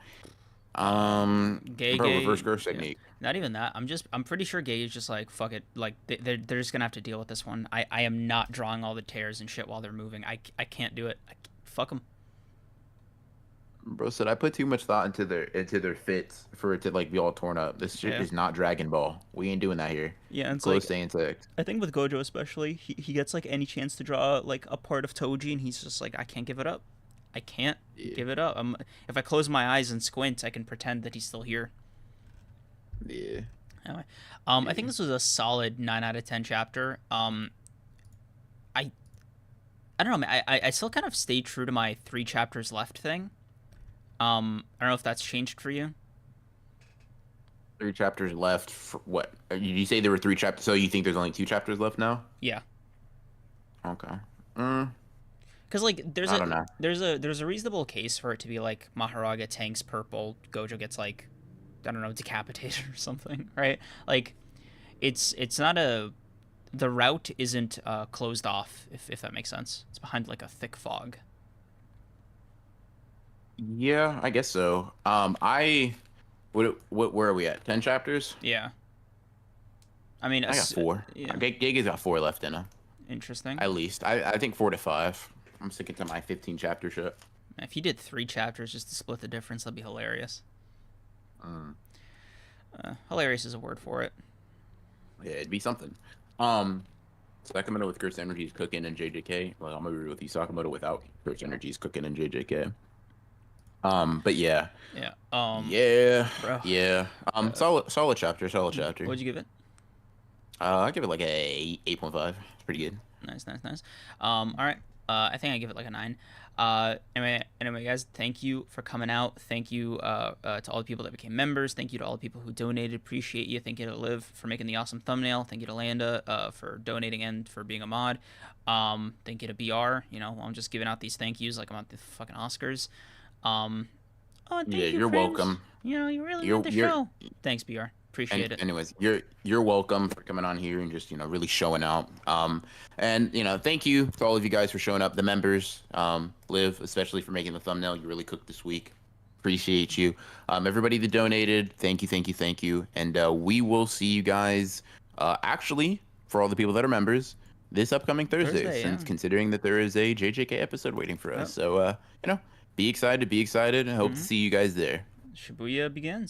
Gay, Bro, reverse gay, curse yeah. technique. Not even that. I'm pretty sure Gay is just like fuck it. Like they're just gonna have to deal with this one. I am not drawing all the tears and shit while they're moving. I can't do it. Fuck them. Bro said I put too much thought into their fits for it to like be all torn up. This shit Yeah. is not Dragon Ball. We ain't doing that here. Yeah, it's Clothes like stay intact. I think with Gojo especially, he gets like any chance to draw like a part of Toji, and he's just like, I can't give it up. I can't Yeah, give it up. If I close my eyes and squint, I can pretend that he's still here. yeah. Anyway, I think this was a solid 9 out of 10 chapter. I I don't know, man. I still kind of stayed true to my 3 chapters left thing. I don't know if that's changed for you. 3 chapters left. For what? You say there were 3 chapters, so you think there's only 2 chapters left now? Yeah, Okay. Mm, because like I don't know. there's a reasonable case for it to be like Maharaga tanks purple, Gojo gets like, I don't know, decapitated or something, right? Like it's not a the route isn't closed off, if that makes sense. It's behind like a thick fog. Yeah, I guess so. What where are we at? 10 chapters? Yeah, I mean, I got four. yeah, Giga's got four left in him, interesting. at least. I think 4 to 5. I'm sticking to my 15 chapter shit. If you did 3 chapters just to split the difference, that'd be hilarious. Mm, Hilarious is a word for it. yeah, it'd be something. Um, Sakamoto with Curse Energies cooking and JJK. Well, I'm gonna agree with you. Sakamoto without Curse Energies cooking and JJK. But yeah, Yeah. yeah, Bro. yeah. Solid chapter, solid chapter. What'd you give it? I give it like a 8.5. It's pretty good. Nice, nice, nice. All right. I think I give it like a 9. Anyway, guys, thank you for coming out. Thank you to all the people that became members. Thank you to all the people who donated. Appreciate you. Thank you to Liv for making the awesome thumbnail. Thank you to Landa for donating and for being a mod. Thank you to BR. You know, I'm just giving out these thank yous like I'm at the fucking Oscars. Oh, and thank Yeah, you, you're friends. welcome. You know, you really You're- love the you're- show. Thanks, BR. Appreciate it. Anyways, you're welcome for coming on here and just really showing out. And thank you to all of you guys for showing up. The members, Liv especially for making the thumbnail. You really cooked this week. Appreciate you. Everybody that donated, thank you, thank you, thank you. And we will see you guys. Actually, for all the people that are members, this upcoming Thursday, since yeah. considering that there is a JJK episode waiting for us. Yep. So be excited, be excited. I hope to see you guys there. Shibuya begins.